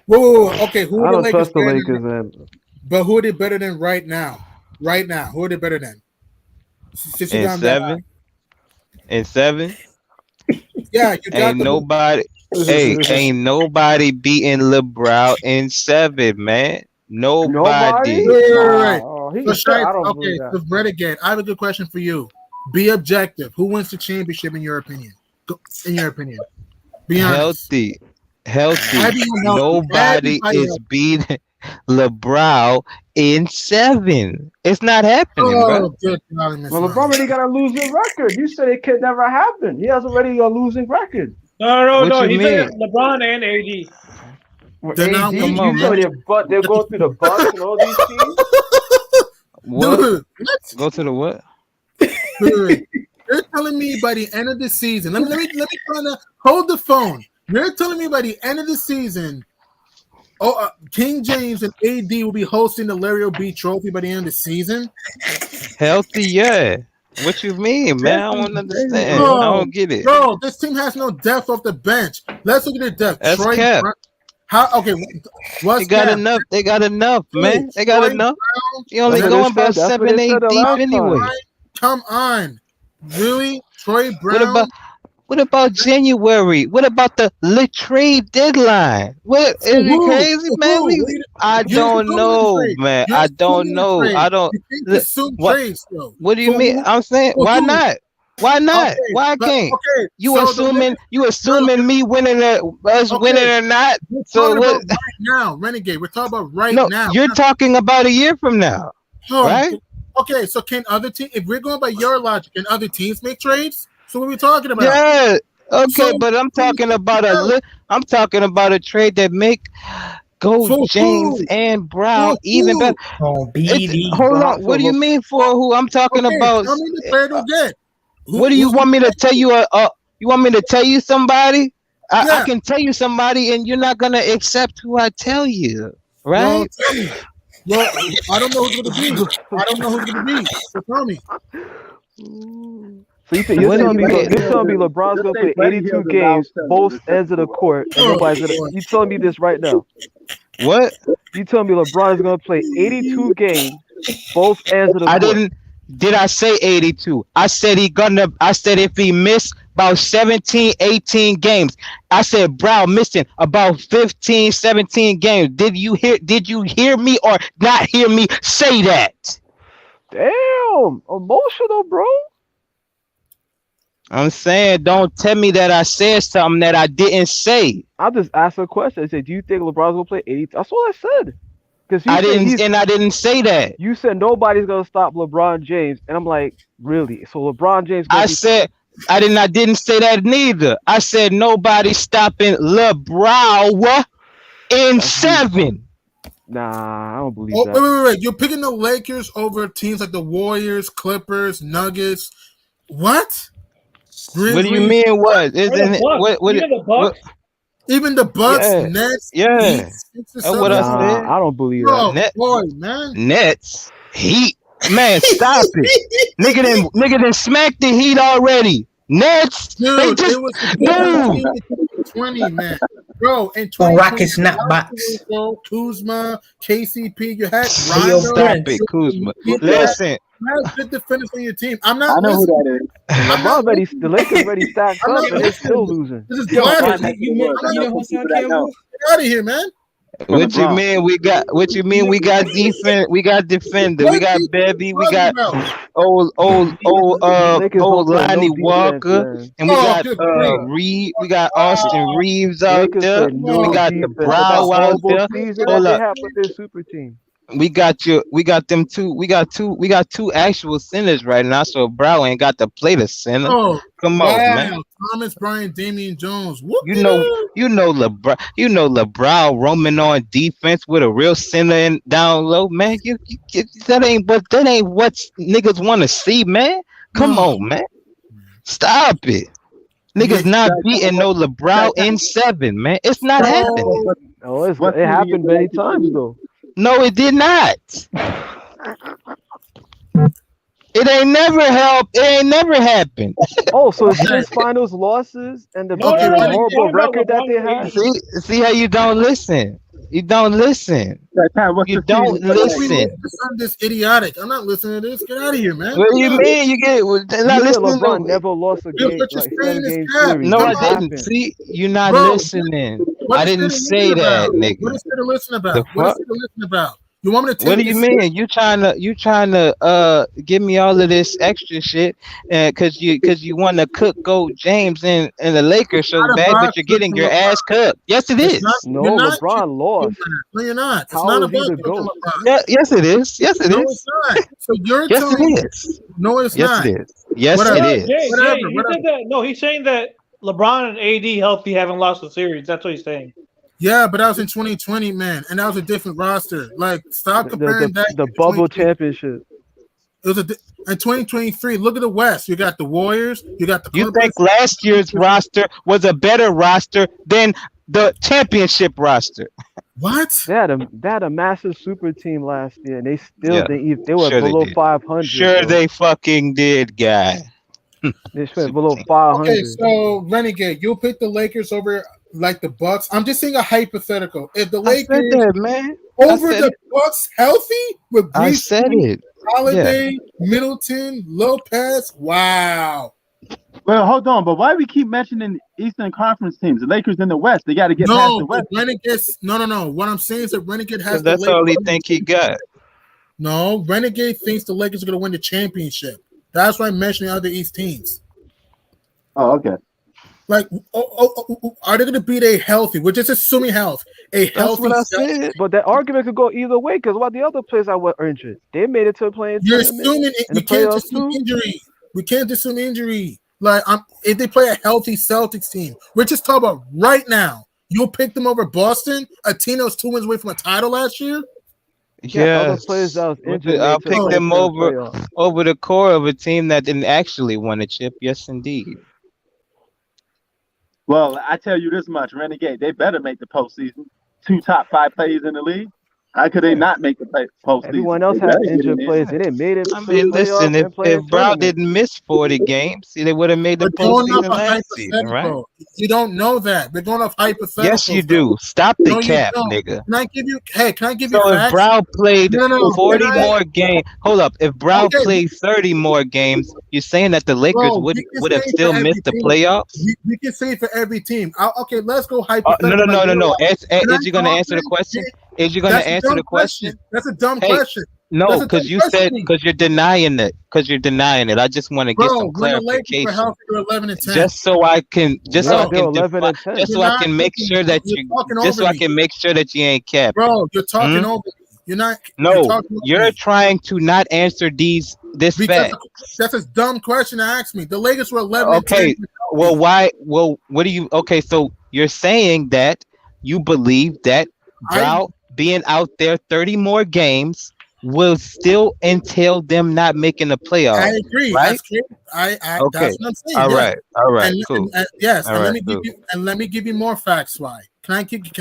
Whoa. Okay, who I are the don't Lakers trust the better Lakers, than? man. But who are they better than right now? Right now, who are they better than? Since you In got that high. seven? In seven? Yeah, you got Ain't nobody. Hey, ain't nobody beating LeBron in seven, man. Nobody. Right. Oh, So, Shipe, I don't okay, believe that. so Renegade, I have a good question for you. Be objective. Who wins the championship in your opinion? In your opinion, be honest. Healthy. Everyone else- Nobody everybody is else. beating LeBron in seven. It's not happening, bro. Oh, good God, Miss Well, LeBron Ryan. already got a losing record. You said it could never happen. He has already a losing record. No. What you He said mean? LeBron and AD. Well, They're not- AD, come you on, know man. they're going through the Bucks and all these teams. What? Dude, Go to the what? dude, you're telling me by the end of the season. Let me try to hold the phone. You're telling me by the end of the season, King James and AD will be hosting the Larry O'B Trophy by the end of the season. Healthy, yeah. What you mean, man? I don't understand. I don't get it. Bro, this team has no depth off the bench. Let's look at the depth. That's Troy cap. Brown- How? Okay, what's They got cap? enough. They got enough, man. They got Troy enough. Brown, You only That's what going they about said. That's what 7, they 8 said the deep last anyway. time. Come on, really? Troy Brown? What about January? What about the trade deadline? What is it Who? crazy, man? Who? I You're don't assuming know, trade. man. You're I don't assuming know. trade. I don't. You can't Look, assume what- trades, though. What do you For mean? who? I'm saying, For why who? not? Why not? Okay, Why but- can't okay, you so the assuming Lakers- you assuming me winning us Okay, winning or not? We're So talking what? about right now, Renegade. We're talking about right No, now. you're talking about a year from now, Oh, right? Okay, so can other teams? If we're going by your logic, can other teams make trades? So what are we talking about? Yeah. Okay, So- but I'm talking about I'm talking about a trade that make go For James who? and Brown For even who? better. On BD. Hold on. What do you mean for who? I'm talking Okay, about. tell me the trade will get. What do you want me to tell you? You want me to tell you somebody? I Yeah. can tell you somebody, and you're not gonna accept who I tell you, right? Well, tell me. Well, I don't know who's going to be. I don't know who's going to be. So tell me. So you're What do telling me you mean? you're telling me LeBron's gonna play 82 games, both ends of the court, and nobody's gonna. You telling me this right now? What? You telling me LeBron's gonna play 82 games, both ends of the I court? didn't. Did I say 82? I said I said if he missed about 17, 18 games. I said Brown missing about 15, 17 games. Did you hear me or not hear me say that? Damn, emotional, bro. I'm saying, don't tell me that I said something that I didn't say. I just asked a question. I said, "Do you think LeBron's gonna play 80?" That's all I said. Because I didn't say that. You said nobody's gonna stop LeBron James, and I'm like, really? So LeBron James? I didn't say that neither. I said nobody stopping LeBron in 7. Nah, I don't believe Oh, that. wait. You're picking the Lakers over teams like the Warriors, Clippers, Nuggets. What? What do you mean? What isn't it? Even the Bucks, Yeah. Nets, Yeah. Heat, That's what I said. I don't believe Bro, Net- boy, man. Nets, Heat, man, stop it, nigga done smacked the Heat already. Nets, Dude, they just it was a different team in 2020, man. Bro, in 2020, Rocket snapbacks. Kuzma, KCP, you had Yo, Rondo. stop it, Kuzma. Listen, You had good defenders on your team. I'm I not know who listening. that is. LeBron already, the Lakers already stacked I'm up, not and they're listening. still losing. This is Yo, blasphemy. you know who sound Campbell? Get out of here, man. what you mean? We got what you mean? We got defense. We got defender. We got Bevy. We got old Lakers don't play Lonnie no defense, Walker, man. and we Oh, got good grief. Reed. We got Austin Reeves out Lakers there. play no We got the defense. That Brow out horrible there. season Hold that they up. have with their super team. We got them two. We got two actual centers right now. So Brow ain't got to play the center. Oh, Come wow. on, man. Thomas Bryant, Damian Jones. You know LeBron roaming on defense with a real center and down low, man. That ain't what niggas want to see, man. Come on, man. Stop it. Niggas not beating no LeBron in 7, man. It's not happening. Oh, it happened many times though. No, it did not. It ain't never happened. Oh, so it's just finals losses and the horrible record that they had. See how you don't listen. You don't listen. You don't listen. This idiotic. I'm not listening to this. Get out of here, man. What do you mean? You get not listening. LeBron never lost a game, like 7-game series. No, I That didn't. happened. See, you're not Bro, listening. What I is didn't there to say listen that, about? nigga. What is there to listen about? The What is fuck? there to listen about? You want me to tell What do you mean? You trying to give me all of this extra shit, cause you want to cook Gold James and the Lakers so Not bad, about but you're getting your cooking ass cooked. Yes, it is. No, You're not LeBron lost. No, you're not. It's How not is he about the cooking GOAT? LeBron. Yeah, yes, it is. Yes, it No, is. it's not. So you're Yes, telling me. it is. No, it's Yes, not. it is. Yes, Whatever. it is. Jay, Whatever, he whatever. said that. No, he's saying that LeBron and AD healthy haven't lost the series. That's what he's saying. Yeah, but that was in 2020, man, and that was a different roster. Like, stop comparing that. The to bubble 2023. championship. It was in 2023. Look at the West. You got the Warriors. You got the You Clippers. think last year's roster was a better roster than the championship roster? What? They had a massive super team last year, and they still Yeah, didn't. They were sure they below did. 500. Sure, bro. they fucking did, guy. They went below 500. Okay, so Renegade, you'll pick the Lakers over like the Bucks. I'm just saying a hypothetical. If the I said Lakers that, man. over said the it. Bucks healthy with I Brees, said it. Holiday, Middleton, Lopez, wow. Well, hold on, but why we keep mentioning Eastern Conference teams? The Lakers in the West, they got to get past No, the West. Renegades. No. What I'm saying is that Renegade has. That's the all he Lakers. think he got. No, Renegade thinks the Lakers are going to win the championship. That's why I'm mentioning other East teams. Oh, okay. Like, are they going to beat a healthy? We're just assuming health. A That's healthy. what I said. But that argument could go either way because what the other players that were injured, they made it to a playing You're tournament. assuming in we the can't playoffs assume too. injury. We can't assume injury. Like, if they play a healthy Celtics team, we're just talking about right now. You'll pick them over Boston, a team that was 2 wins away from a title last year. Yeah, other Yes. players that was injured. I'll made to pick play them for the over playoffs. over the core of a team that didn't actually win a chip. Yes, indeed. Well, I tell you this much, Renegade, they better make the postseason. 2 top 5 players in the league. How could they not make the postseason? Everyone else They had better get in injured there. players. They didn't made it. I to the mean, listen, playoffs and play if in Brown tournament. didn't miss 40 games, see, they would have made the We're going off postseason a last season, right? hypothetical. You don't know that. We're going off hypothetical. Yes, you do. Stop the No, you cap, don't. nigga. Can I give you? Hey, can I give you So if facts? Brown played No. 40 Can I- more games, hold up. If Brown Okay. played 30 more games, you're saying that the Lakers Bro, would we can have say still for missed the every team. playoffs? We can say for every team. Okay, let's go No. hypothetical. No. Is Can I you gonna talk, answer the man? question? Is you gonna That's a answer dumb the question? That's a dumb Hey, question. No, That's a because dumb you said question. because you're denying it. Because you're denying it. I just want to get Bro, some when the Lakers were clarification, healthy, they were 11 and 10. just so I can, just so Yeah, I they're can 11 and 10. just so You're I not can make thinking- sure that you're you, talking just so over I me. can make sure that you ain't capped. Bro, you're talking Hmm? over me. You're not. No, talking over you're me. trying to not answer this Because fact. that's a dumb question to ask me. The Lakers were 11 Okay, and 10. well, why? Well, what do you? Okay, so you're saying that you believe that Brown being out there 30 more games will still entail them not making the playoffs. I agree. Right? That's Okay. what I'm saying. All yeah. right. All right. Cool. Yes, All and right, let me give you more facts. Why? Can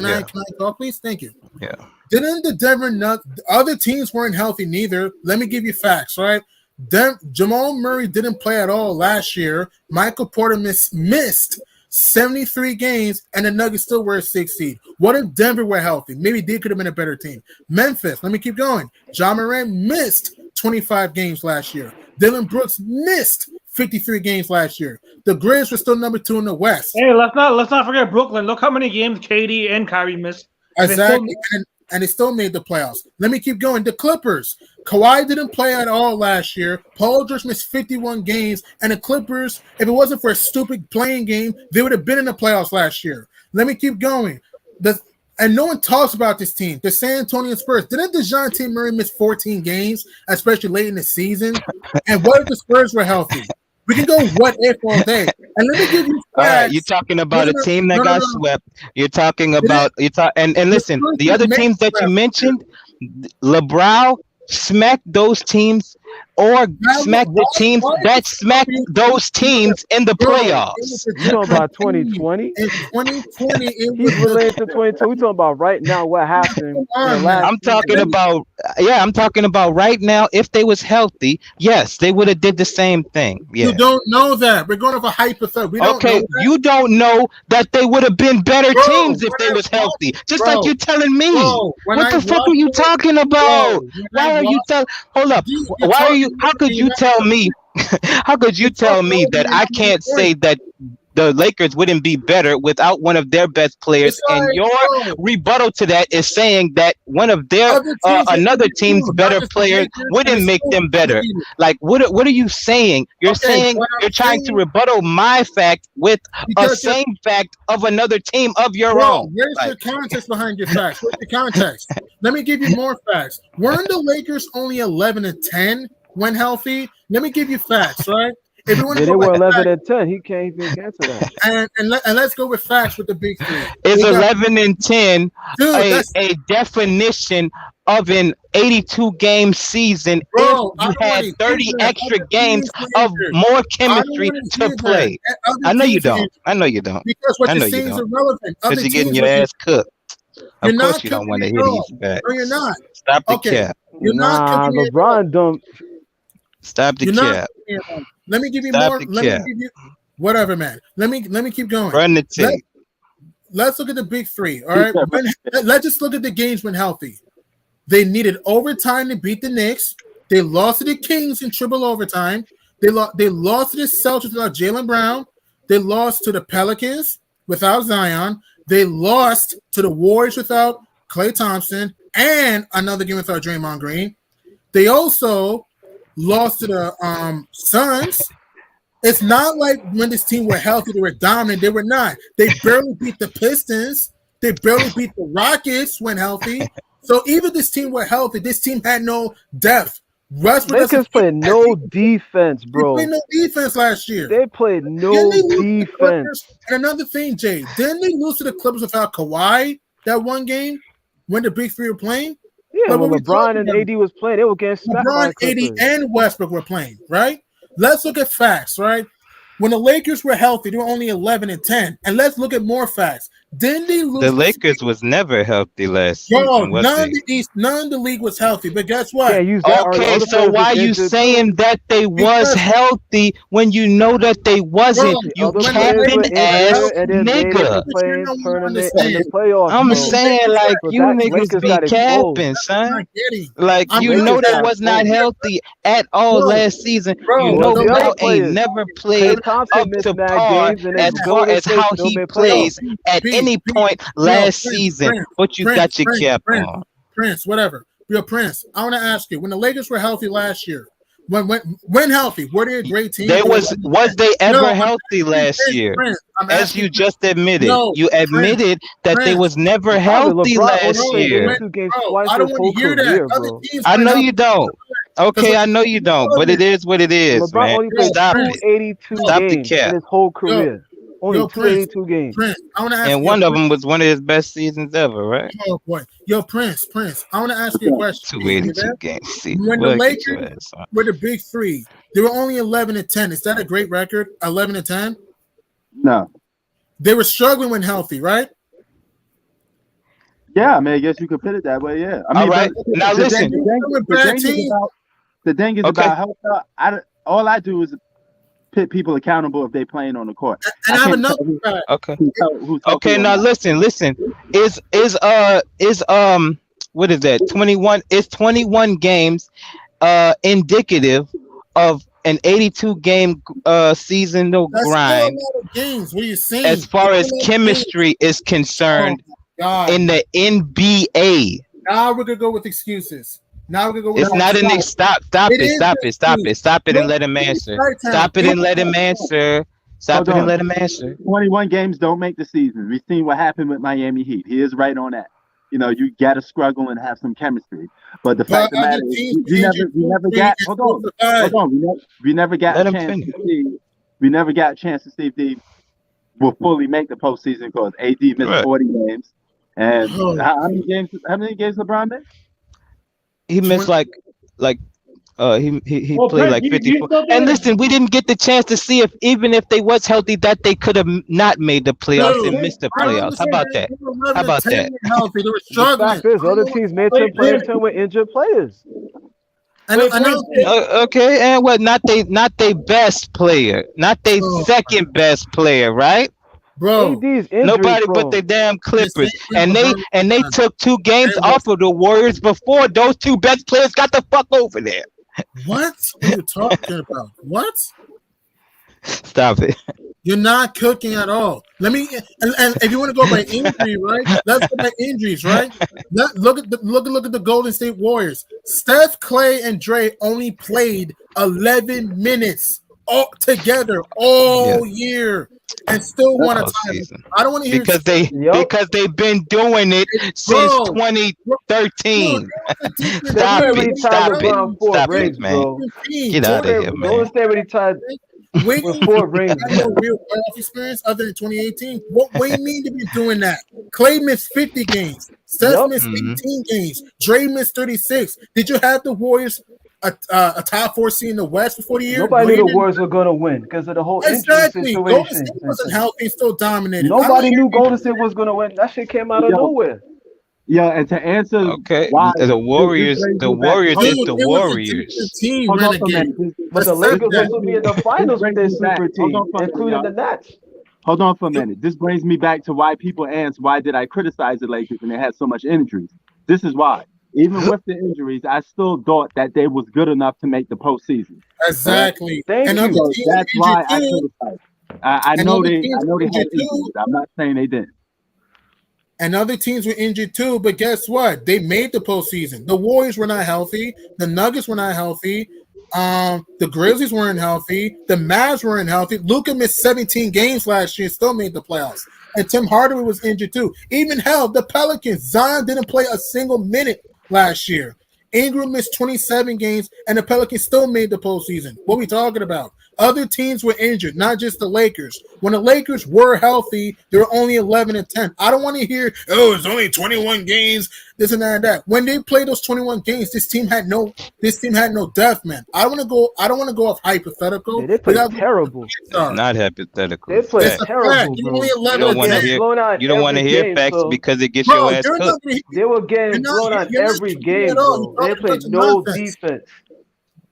I talk, please? Thank you. Yeah. Didn't the Denver Nuggets? Other teams weren't healthy neither. Let me give you facts. Right? Jamal Murray didn't play at all last year. Michael Porter missed 73 games, and the Nuggets still were a 6th seed. What if Denver were healthy? Maybe they could have been a better team. Memphis, let me keep going. Ja Morant missed 25 games last year. Dylan Brooks missed 53 games last year. The Grizz were still number 2 in the West. Hey, let's not forget Brooklyn. Look how many games KD and Kyrie missed. Exactly, and they still made the playoffs. Let me keep going. The Clippers. Kawhi didn't play at all last year. Paul George missed 51 games, and the Clippers, if it wasn't for a stupid playing game, they would have been in the playoffs last year. Let me keep going. And no one talks about this team. The San Antonio Spurs. Didn't DeJounte Murray miss 14 games, especially late in the season? And what if the Spurs were healthy? We can go what if all day. And let me give you facts. All right, you're talking about a team that got swept. You're talking about and listen, the other teams that you mentioned, LeBron smacked those teams or smacked the teams that smacked those teams in the playoffs. You talking about 2020? In 2020, it He's was related to 2020. We talking about right now what happened. I'm talking about right now. If they was healthy, yes, they would have did the same thing. Yeah. You don't know that. We're going for hypothetical. We don't know that. You don't know that they would have been better teams if they was healthy. Just like you telling me. What the fuck are you talking about? Why are you telling? Hold up. Why are you? How could you tell me? How could you tell me that I can't say that the Lakers wouldn't be better without one of their best players? And your rebuttal to that is saying that one of their another team's better players wouldn't make them better. Like, what are you saying? You're saying you're trying to rebuttal my fact with a same fact of another team of your own. Where's the context behind your facts? What's the context? Let me give you more facts. Weren't the Lakers only 11-10 when healthy? Let me give you facts, right? They were 11-10. He can't even get to that. And let's go with facts with the big three. Is 11-10 a definition of an 82-game season? Bro, if you had 30 extra games of more chemistry to play. I know you don't. Because what you're saying is irrelevant. Because you're getting your ass cooked. Of course you don't want to hit these back. No, you're not. Stop the cap. LeBron don't. Stop the cap. Let me give you more. Let me give you whatever, man. Let me keep going. Run the tape. Let's look at the big three. All right. Let's just look at the games when healthy. They needed overtime to beat the Knicks. They lost to the Kings in triple overtime. They lost to the Celtics without Jaylen Brown. They lost to the Pelicans without Zion. They lost to the Warriors without Klay Thompson and another game without Draymond Green. They also lost to the Suns. It's not like when this team were healthy, they were dominant. They were not. They barely beat the Pistons. They barely beat the Rockets when healthy. So even this team were healthy, this team had no depth. Lakers played no defense, bro. They played no defense last year. They played no defense. And another thing, Jay, didn't they lose to the Clippers without Kawhi that one game when the big three were playing? Yeah, when LeBron and AD was playing, they were getting smacked. LeBron, AD, and Westbrook were playing, right? Let's look at facts, right? When the Lakers were healthy, they were only 11-10. And let's look at more facts. Didn't they lose? The Lakers was never healthy last season. None of the league was healthy. But guess what? Okay, so why are you saying that they was healthy when you know that they wasn't? You capping ass nigga. I'm saying like you niggas be capping, son. Like you know they was not healthy at all last season. You know Bro ain't never played up to par as far as how he plays at any point last season, but you got your cap on. Prince, whatever. Yo, Prince, I want to ask you, when the Lakers were healthy last year, when healthy, were they a great team? Was they ever healthy last year? Prince, as you just admitted, you admitted that they was never healthy last year. I don't want to hear that. I know you don't. Okay, I know you don't, but it is what it is, man. Stop it. Stop the cap. In his whole career. Only 282 games. Prince, I want to ask And you one of them was one of his best seasons ever, right? Oh boy, yo, Prince, I want to ask you a question. 282 games. See, When the Lakers were the big three, they were only 11-10. Is that a great record? 11-10? No. They were struggling when healthy, right? Yeah, I mean, I guess you could put it that way. Yeah. I mean, all right. Now listen. The thing is about health. All I do is put people accountable if they're playing on the court. And I have another fact. Okay. Okay. Now listen. Is what is that? 21. Is 21 games indicative of an 82 game season grind? Games. What are you saying? As far as chemistry is concerned in the NBA. Now we're gonna go with excuses. Now we're gonna go with it's not an stop it and let him answer. Stop it and let him answer. Stop it and let him answer. 21 games don't make the season. We've seen what happened with Miami Heat. He is right on that. You know, you gotta struggle and have some chemistry. But the fact of the matter is, we never got a chance to see. We never got a chance to see if they will fully make the postseason because AD missed 40 games. And how many games LeBron missed? He missed he played like 54. And listen, we didn't get the chance to see even if they was healthy that they could have not made the playoffs and missed the playoffs. How about that? How about that? They were struggling. Other teams made some players with injured players. Okay, and what? Not they best player, not they second best player, right? Bro, nobody but the damn Clippers, and they took 2 games off of the Warriors before those 2 best players got the fuck over there. What are you talking about? What? Stop it. You're not cooking at all. Let me and if you want to go by injury, right? Let's go by injuries, right? Look at the Golden State Warriors. Steph, Clay, and Dre only played 11 minutes all together all year. And still won a title. I don't want to hear because they've been doing it since 2013. Stop it, man. Get out of here, man. Golden State already tied with 4 rings. No real playoff experience other than 2018. What do you mean to be doing that? Clay missed 50 games. Steph missed 18 games. Dre missed 36. Did you have the Warriors a top 4 seed in the West before the year? Nobody knew the Warriors were going to win because of the whole injury situation. Golden State wasn't healthy, still dominated. Nobody knew Golden State was going to win. That shit came out of nowhere. Yeah, and to answer, why the Warriors is the Warriors. But the Lakers will be in the finals with their super team, including the Nets. Hold on for a minute. This brings me back to why people ask, why did I criticize the Lakers when they had so much injuries? This is why. Even with the injuries, I still thought that they was good enough to make the postseason. Exactly. Thank you. So that's why I criticized. I know they had injuries. I'm not saying they didn't. And other teams were injured too, but guess what? They made the postseason. The Warriors were not healthy. The Nuggets were not healthy. The Grizzlies weren't healthy. The Mavs weren't healthy. Luka missed 17 games last year and still made the playoffs. And Tim Hardaway was injured too. Even hell, the Pelicans, Zion didn't play a single minute last year. Ingram missed 27 games, and the Pelicans still made the postseason. What are we talking about? Other teams were injured, not just the Lakers. When the Lakers were healthy, they were only 11-10. I don't want to hear, it's only 21 games, this and that and that. When they played those 21 games, this team had no depth, man. I don't want to go off hypothetical. They played terrible. Not hypothetical. They played terrible, bro. You don't want to hear facts because it gets your ass cooked. They were getting blown out every game, bro. They played no defense.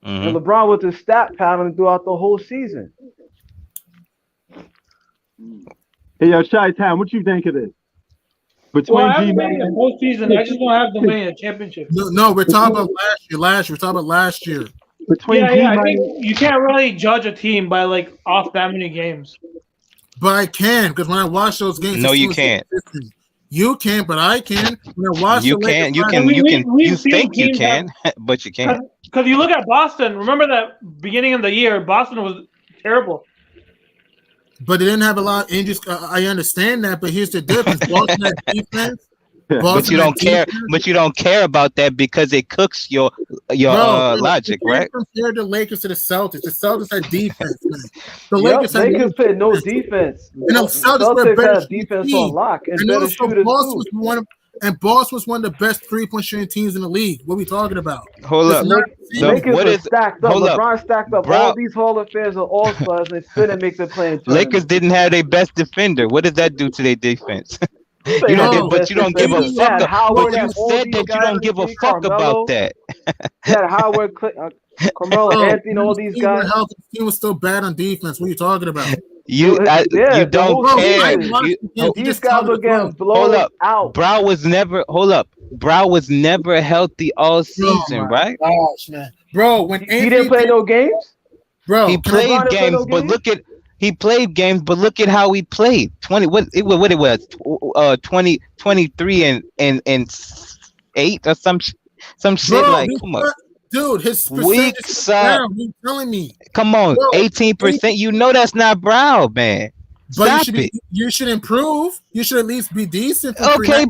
And LeBron was a stat pattern throughout the whole season. Hey, yo, Chi-Town, what you think of this? Between I haven't made the postseason. I just don't have them winning a championship. No, we're talking about last year. We're talking about last year. I think you can't really judge a team by off that many games. But I can, because when I watch those games, no, you can't. You can, but I can. When I watch you can. You think you can, but you can't. Because you look at Boston. Remember that beginning of the year, Boston was terrible. But they didn't have a lot of injuries. I understand that, but here's the difference. Boston had defense. But you don't care. But you don't care about that because it cooks your logic, right? Compare the Lakers to the Celtics. The Celtics had defense, man. The Lakers played no defense. Celtics had defense on lock and better shooters too. Boston was one of the best 3-point shooting teams in the league. What are we talking about? Hold up. Lakers were stacked up. LeBron stacked up all these Hall of Famers and All-Stars and still didn't make the play. Lakers didn't have their best defender. What does that do to their defense? You don't give a fuck. But you said that you don't give a fuck about that. Yeah, Howard, Carmelo, Anthony, all these guys. The team was still bad on defense. What are you talking about? You don't care. These guys were getting blown out. Brow was never healthy all season, right? Gosh, man. Bro, when he didn't play no games? Bro, he played games, but look at how he played. 23 and 8 or some shit. Like, come on. Dude, his weak side. You telling me? Come on, 18%. You know that's not Brown, man. But you should improve. You should at least be decent.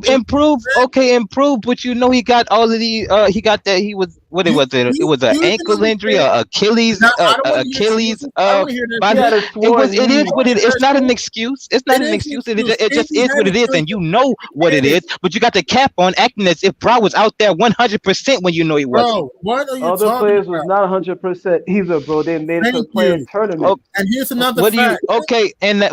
Improve. But you know he got all of the. He got that. He was what it was. It was an ankle injury, or Achilles. Achilles. It is what it is. It's not an excuse. It's not an excuse. It just is what it is, and you know what it is. But you got the cap on, acting as if Brown was out there 100% when you know he wasn't. Bro, what are you Other talking players about? was not 100% either, bro. They made it to the players tournament. And here's another fact.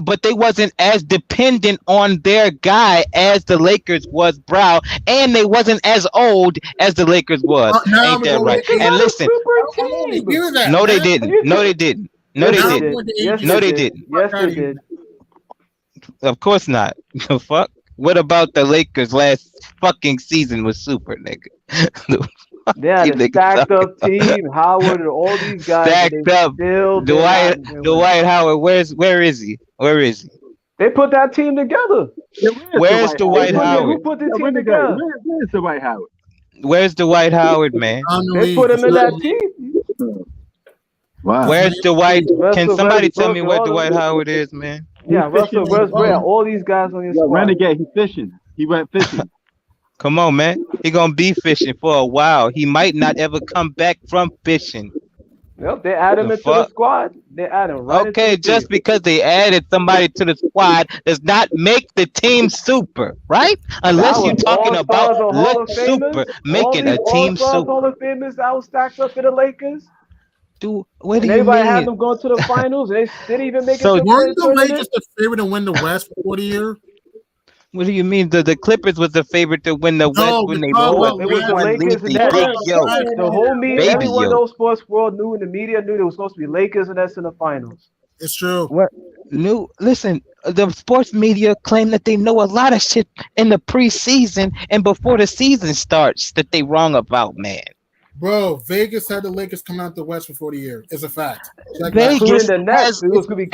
But they wasn't as dependent on their guy as the Lakers was Brown, and they wasn't as old as the Lakers was. Ain't that right? And listen, no, they didn't. No, they didn't. No, they didn't. No, they didn't. Yes, they did. Of course not. Fuck. What about the Lakers last fucking season was super, nigga? They had a stacked up team. Howard and all these guys. Stacked up. Dwight Howard. Where is he? Where is he? They put that team together. Where's Dwight Howard? Who put the team together? Where's Dwight Howard? Where's Dwight Howard, man? They put him in that team. Wow. Where's Dwight? Can somebody tell me where Dwight Howard is, man? Yeah, Russell Westbrook. All these guys on your squad. Renegade, he's fishing. He went fishing. Come on, man. He gonna be fishing for a while. He might not ever come back from fishing. Yep, they add him into the squad. They add him right. Okay, just because they added somebody to the squad does not make the team super, right? Unless you're talking about look super, making a team super. Hall of Famers that was stacked up in the Lakers. Dude, what do you Everybody mean? had them going to the finals. And they didn't even make it. So weren't the Lakers the favorite to win the West for the year? What do you mean? The Clippers was the favorite to win the West when they won. It was the Lakers and that. The whole media, everyone knows sports world knew, and the media knew there was supposed to be Lakers and that's in the finals. It's true. What? Listen, the sports media claim that they know a lot of shit in the preseason and before the season starts that they wrong about, man. Bro, Vegas had the Lakers come out the West before the year. It's a fact. Vegas has, it was going to be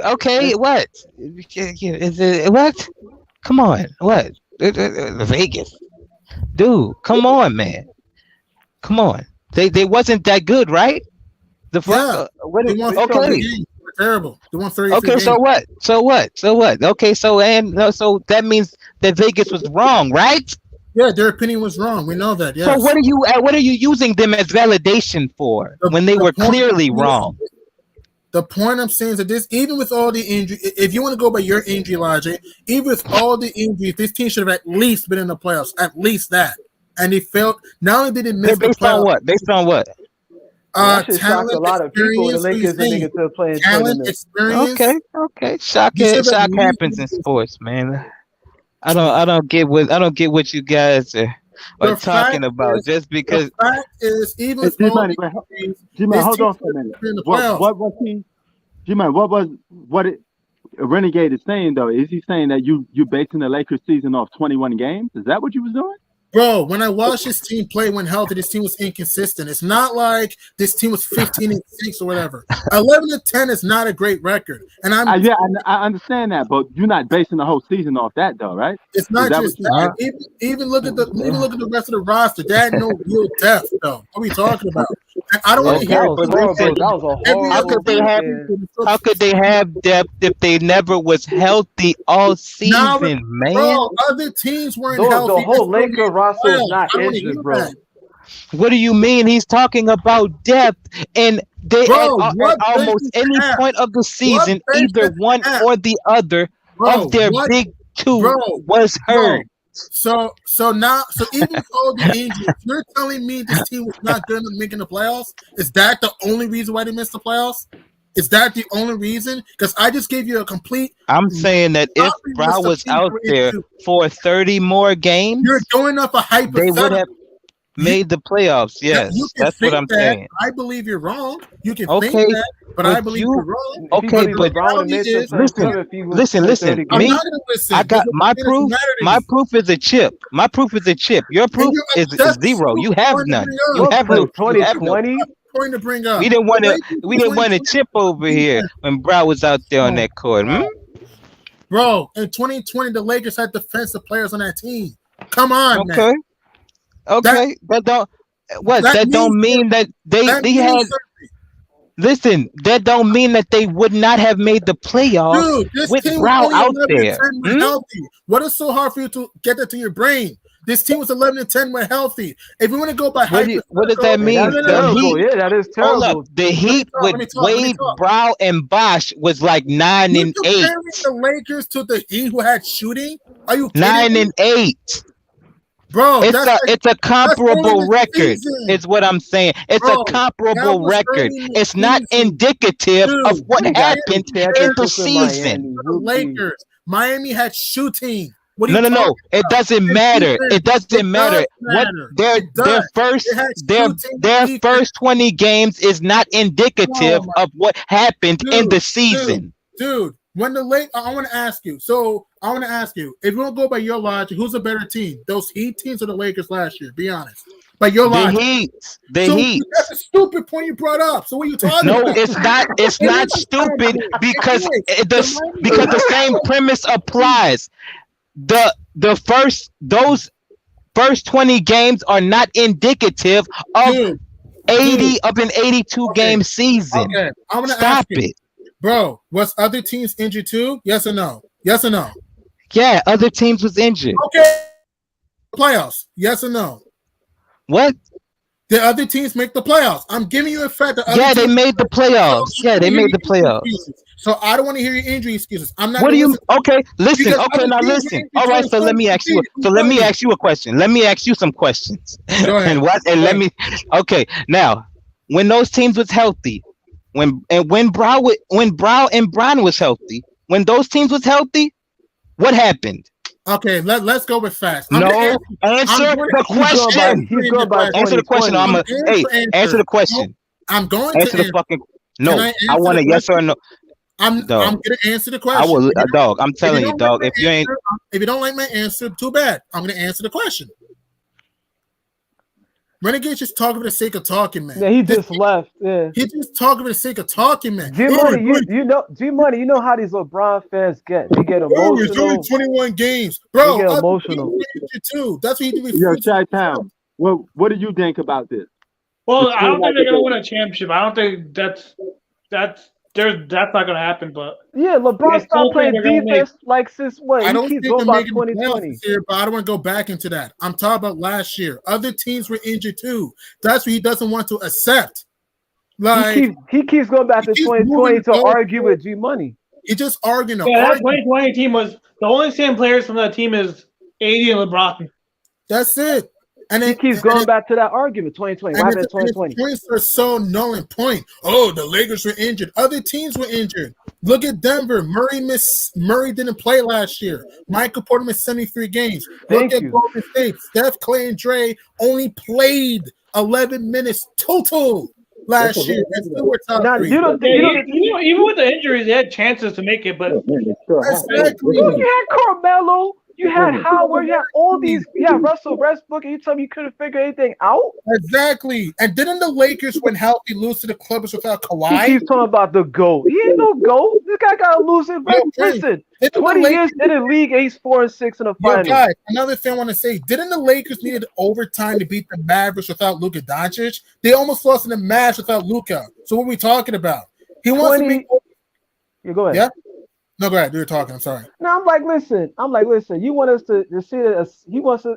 okay, what? Is it what? Come on, what? Vegas, dude, come on, man, come on. They wasn't that good, right? They won 30 games. Terrible. They won 30. Okay, so what? Okay, so that means that Vegas was wrong, right? Yeah, their opinion was wrong. We know that. Yes. So what are you using them as validation for when they were clearly wrong? The point I'm saying is that even with all the injury, if you want to go by your injury logic, even with all the injuries, this team should have at least been in the playoffs. At least that. And they failed. Not only did they miss the playoffs. Based on what? Talent, a lot of people. The Lakers didn't get to play in talent, experience. Okay. Shock happens in sports, man. I don't get what you guys are talking about just because. The fact is, even with G-Man, hold on for a minute. What Renegade is saying though? Is he saying that you basing the Lakers season off 21 games? Is that what you was doing? Bro, when I watched this team play when healthy, this team was inconsistent. It's not like this team was 15-6 or whatever. 11-10 is not a great record. And I understand that, but you're not basing the whole season off that, though, right? It's not just that. Even look at the rest of the roster. They had no real depth, though. What are we talking about? And I don't want to Okay, hear. but horrible. listen, That was a Every how horrible could they have weekend. how could they have depth if they never was healthy all Now, season, man? bro, other teams weren't The healthy. whole They still made Laker roster was playoffs. not I don't want to hear injured, bro. that. What do you mean? He's talking about depth, and they Bro, at what almost bench any is half? point of the What season, bench either is one half? or the other Bro, of their what, big two bro, was bro. hurt. So even with all the injuries, you're telling me this team was not good enough making the playoffs? Is that the only reason why they missed the playoffs? Is that the only reason? Because I just gave you a complete. I'm saying that if laundry list Brown of was teams out we're there into. for 30 more games, You're going off a they would hypothetical. have made the playoffs. Yeah, you Yes, can that's what think I'm that. saying. I believe you're wrong. You can Okay, think that, but I but believe you you're wrong. If you okay, believe but LeBron would reality miss him is, for listen, if he was listen, playing listen. 30 I'm Me, not games. gonna listen. I got because my it doesn't proof. matter to My me. proof is a chip. My proof is a chip. Your And proof you're is that's a zero. You stupid have point to none. bring You up. What have no. proof? You have no. 2020? Point to bring up. We didn't The want to. Lakers We in didn't want to 2020. chip over here when Brown was out there on that court. Hmm? Bro, in 2020, the Lakers had defensive players on that team. Come on, man. Okay. Okay. That don't. What? That don't mean that they had. something. Listen, that don't mean that they would not have made the playoffs Dude, this with team was Brown only out 11 there. and 10 when healthy. What is so hard for you to get that to your brain? This team was 11 and 10 when healthy. If you want to go by What does that mean? That's The terrible. Heat. Yeah, that is Hold terrible. up. The Heat with Wade, Brown, and Bosh was like 9 You're and 8. comparing the Lakers to the Heat who had shooting? Are you kidding 9 me? and 8. Bro, It's a comparable record. season. Is what I'm saying. It's Bro, a that comparable was record. early in the It's not season. indicative Dude, of what We got happened two in the championships in season. Miami. The Lakers. Miami had shooting. What are No, you no, no. talking It about? doesn't It's matter. defense. It doesn't It matter. does What matter. their It does. their first It had their shooting their defense. first 20 games is not indicative Oh, my- of what happened in the Dude, season. Dude, when the Lake, I want to ask you. So I want to ask you, if you want to go by your logic, who's a better team? Those Heat teams or the Lakers last year? Be honest. By your The logic. Heat. The So Heat. that's a stupid point you brought up. So what are you talking No, about? it's not. It's It not is. stupid because It is. because the same premise applies. The first 20 games are not indicative of Dude, 80 of an 82 Okay. game season. Okay, I'm gonna Stop ask you, it. bro. Was other teams injured too? Yes or no? Yes or no? Yeah, other teams was injured. Okay. Playoffs? Yes or no? What? Did other teams make the playoffs? I'm giving you a fact that other Yeah, they teams made the playoffs. Yeah, they made the playoffs. So I don't want to hear your injury excuses. I'm not. What do gonna you? Okay, listen. Because Okay, other now teams listen. were All right, injured so let me too. ask you. So let me ask you a question. Let me ask you some questions. Go ahead. And what? And let me. Okay, now when those teams was healthy, when Brown and Brown was healthy, when those teams was healthy, what happened? Okay, let's go with fast. No, answer the question. He's going by Answer the question. I'm a answer the question. I'm going Answer to the fucking. No, I I want a answer the yes or no. I'm Dog. gonna answer the question. I will, If you dog. I'm telling you, don't dog. like If my you ain't, answer, if you don't like my answer, too bad. I'm gonna answer the question. Renegade just talking for the sake of talking, man. Yeah, he just left. Yeah. He just talking for the sake of talking, man. G Money, G Money, you know how these LeBron fans get. They get Bro, it's only emotional. 21 games, bro. They get other emotional. teams were injured too. That's what he did. Yo, Chi-Town, what do you think about this? Well, It's I don't like think they're gonna a- win a championship. I don't think that's not gonna happen. But Yeah, LeBron Yes, stopped playing they're gonna defense like since what? I He don't keeps think going they're by making the playoffs 2020. this year, but I don't want to go back into that. I'm talking about last year. Other teams were injured too. That's what he doesn't want to accept. Like He keeps going back to he keeps 2020 moving to the argue with G Money. he just arguing. yeah, that Arguing. 2020 team was the only same players from that team is AD and LeBron. That's it. And He then keeps going back to that argument. 2020. What happened in 2020? points are so null and point. Oh, the Lakers were injured. Other teams were injured. Look at Denver. Murray didn't play last year. Michael Porter missed 73 games. Thank Look you. at Golden State. Steph, Clay, and Dre only played 11 minutes total last year. And still were top Now, three. you don't Yeah, think even with the injuries, they had chances to make it, but Exactly. you had Carmelo. You had Howard, you had all these, you had Russell Westbrook, and you tell me you couldn't figure anything out? Exactly. And didn't the Lakers, when healthy, lose to the Clippers without Kawhi? He keeps talking about the GOAT. He ain't no GOAT. This guy got to lose it. Listen, 20 years in the league, and he's 4-6 in the finals. Guys, another thing I want to say, didn't the Lakers needed overtime to beat the Mavericks without Luka Doncic? They almost lost in the Mavs without Luka. So what are we talking about? He wants to make. Yeah, go ahead. Yeah. No, go ahead. You were talking. I'm sorry. No, I'm like, listen. You want us to see that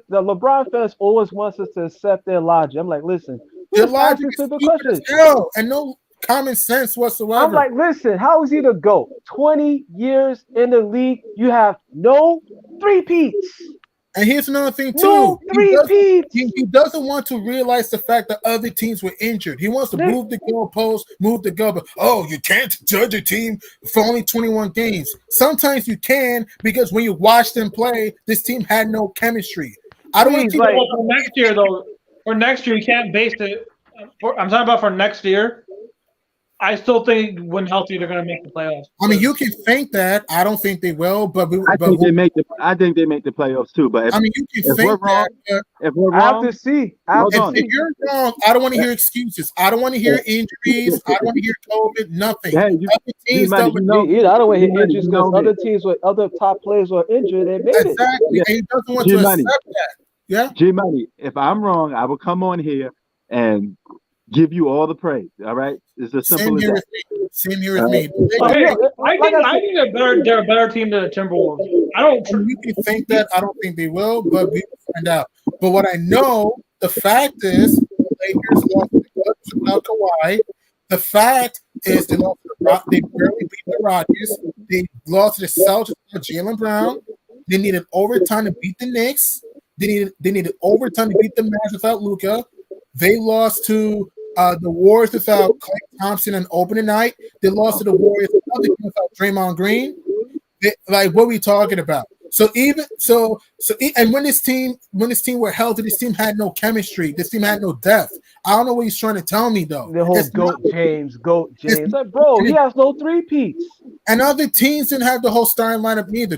the LeBron fans always wants us to accept their logic. I'm like, listen. Their logic is stupid as hell and no common sense whatsoever. I'm like, listen, how is he the GOAT? 20 years in the league, you have no three-peats. And here's another thing, too. No three-peats. He doesn't want to realize the fact that other teams were injured. He wants to move the goalpost, move the goal. Oh, you can't judge a team for only 21 games. Sometimes you can, because when you watch them play, this team had no chemistry. I don't want to for next year, though. For next year, you can't base it. I'm talking about for next year. I still think when healthy, they're going to make the playoffs. I mean, you can think that. I don't think they will, but I think they make the playoffs too. But you can think that. If we're wrong, I have to see. If you're wrong, I don't want to hear excuses. I don't want to hear injuries. I don't want to hear COVID. Nothing. I don't want to hear injuries because other teams with other top players were injured. They made it. Exactly. And he doesn't want to accept that. Yeah. G-Money, if I'm wrong, I will come on here and give you all the praise. All right, it's as simple as that. Same here with me. I think they're a better team than the Timberwolves. You can think that. I don't think they will, but we will find out. But what I know, the fact is, the Lakers lost to the Clippers without Kawhi. The fact is, they barely beat the Rockets. They lost to the Celtics without Jaylen Brown. They needed overtime to beat the Knicks. They needed overtime to beat the Mavs without Luka. They lost to the Warriors without Klay Thompson on opening night. They lost to the Warriors without Draymond Green. What are we talking about? And when this team were healthy, this team had no chemistry. This team had no depth. I don't know what he's trying to tell me though. The whole GOAT James. Like, bro, he has no three-peats. And other teams didn't have the whole starting lineup neither.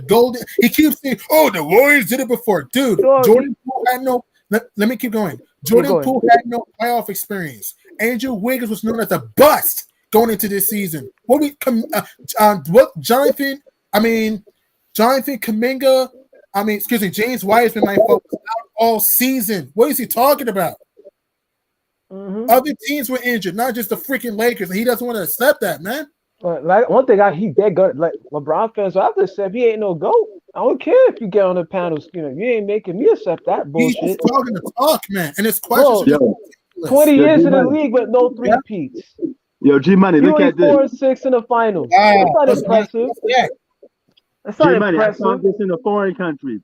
He keeps saying, "Oh, the Warriors did it before." Dude, Jordan Poole had no. Let me keep going. Jordan Poole had no playoff experience. Andrew Wiggins was known as a bust going into this season. Jonathan Kuminga, James Wiseman might focus out all season. What is he talking about? Mm-hmm. Other teams were injured, not just the freaking Lakers, and he doesn't want to accept that, man. One thing LeBron fans have to accept, he ain't no GOAT. I don't care if you get on the panels, you ain't making me accept that bullshit. He's just talking to talk, man, and it's questions. 20 years in the league with no three-peats. Yo, G-Money, look at this. 4-6 in the finals. That's not impressive. That's not G-Money, impressive. I found this in a foreign country.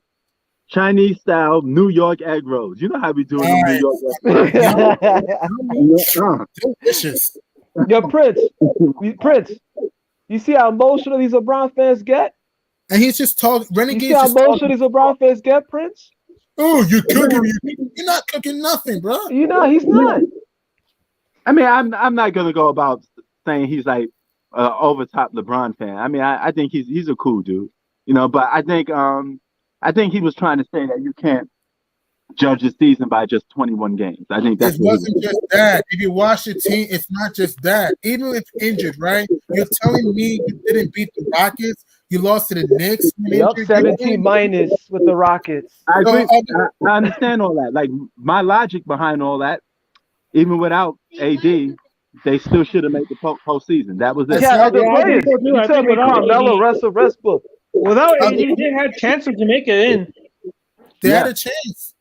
Chinese style New York egg rolls. You know how we do in New York egg rolls. Delicious. Yo, Prince, you see how emotional these LeBron fans get? And he's just talking. Renegades. You see how emotional these LeBron fans get, Prince? Oh, you're cooking. You're not cooking nothing, bro. You know, he's not. I mean, I'm not gonna go about saying he's like over top LeBron fan. I mean, I think he's a cool dude, But I think he was trying to say that you can't judge the season by just 21 games. I think it wasn't just that. If you watch the team, it's not just that. Even if injured, right? You're telling me you didn't beat the Rockets. You lost to the Knicks. Yep, 17 minus with the Rockets. I agree. I understand all that. Like, my logic behind all that, even without AD, they still should have made the postseason. That was it. Yeah, other players. You tell me Carmelo, Russell Westbrook. Without AD, they had chances to make it in. They had a chance.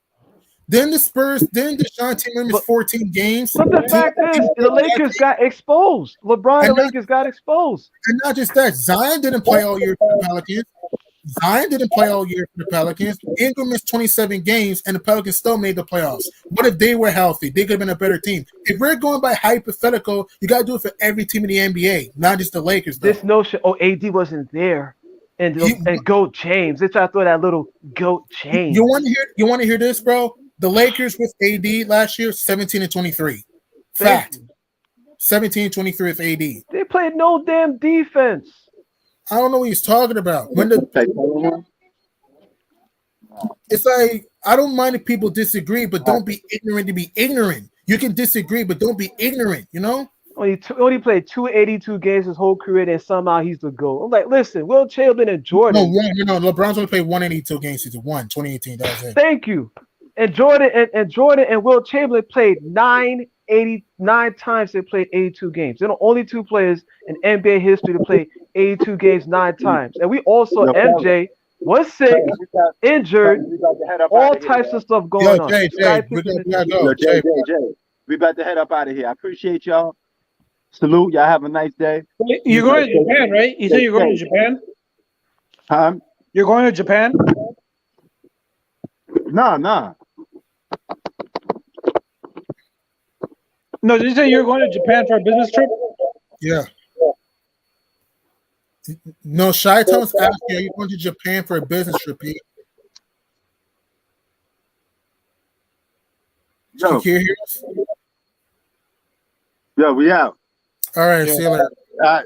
Then the Spurs, then Deshaun Tatum missed 14 games. But the fact is, the Lakers got exposed. LeBron and the Lakers got exposed. And not just that, Zion didn't play all year for the Pelicans. Ingram missed 27 games, and the Pelicans still made the playoffs. What if they were healthy? They could have been a better team. If we're going by hypothetical, you got to do it for every team in the NBA, not just the Lakers. Though. This notion, AD wasn't there. And GOAT James. They try to throw that little GOAT James. You want to hear this, bro? The Lakers with AD last year, 17-23. Fact. 17-23 with AD. They played no damn defense. I don't know what he's talking about. It's like I don't mind if people disagree, but don't be ignorant to be ignorant. You can disagree, but don't be ignorant. You know. Only played 282 games his whole career, and somehow he's the GOAT. I'm like, listen, Will Chamberlain and Jordan. No, LeBron's only played 182 games season 2018. That was it. Thank you. And Jordan and Will Chamberlain played 9 times. They played 82 games. They're the only two players in NBA history to play 82 games 9 times. And we also MJ was sick, injured, all types of stuff going on. Jay, we about to head up out of here. I appreciate y'all. Salute. Y'all have a nice day. You're going to Japan, right? You said you're going to Japan? You're going to Japan? Nah. No, did you say you're going to Japan for a business trip? Yeah. No, Chi-Town's asking, are you going to Japan for a business trip, Pete? Yo. Can you hear us? Yo, we out. All right, see you later. All right.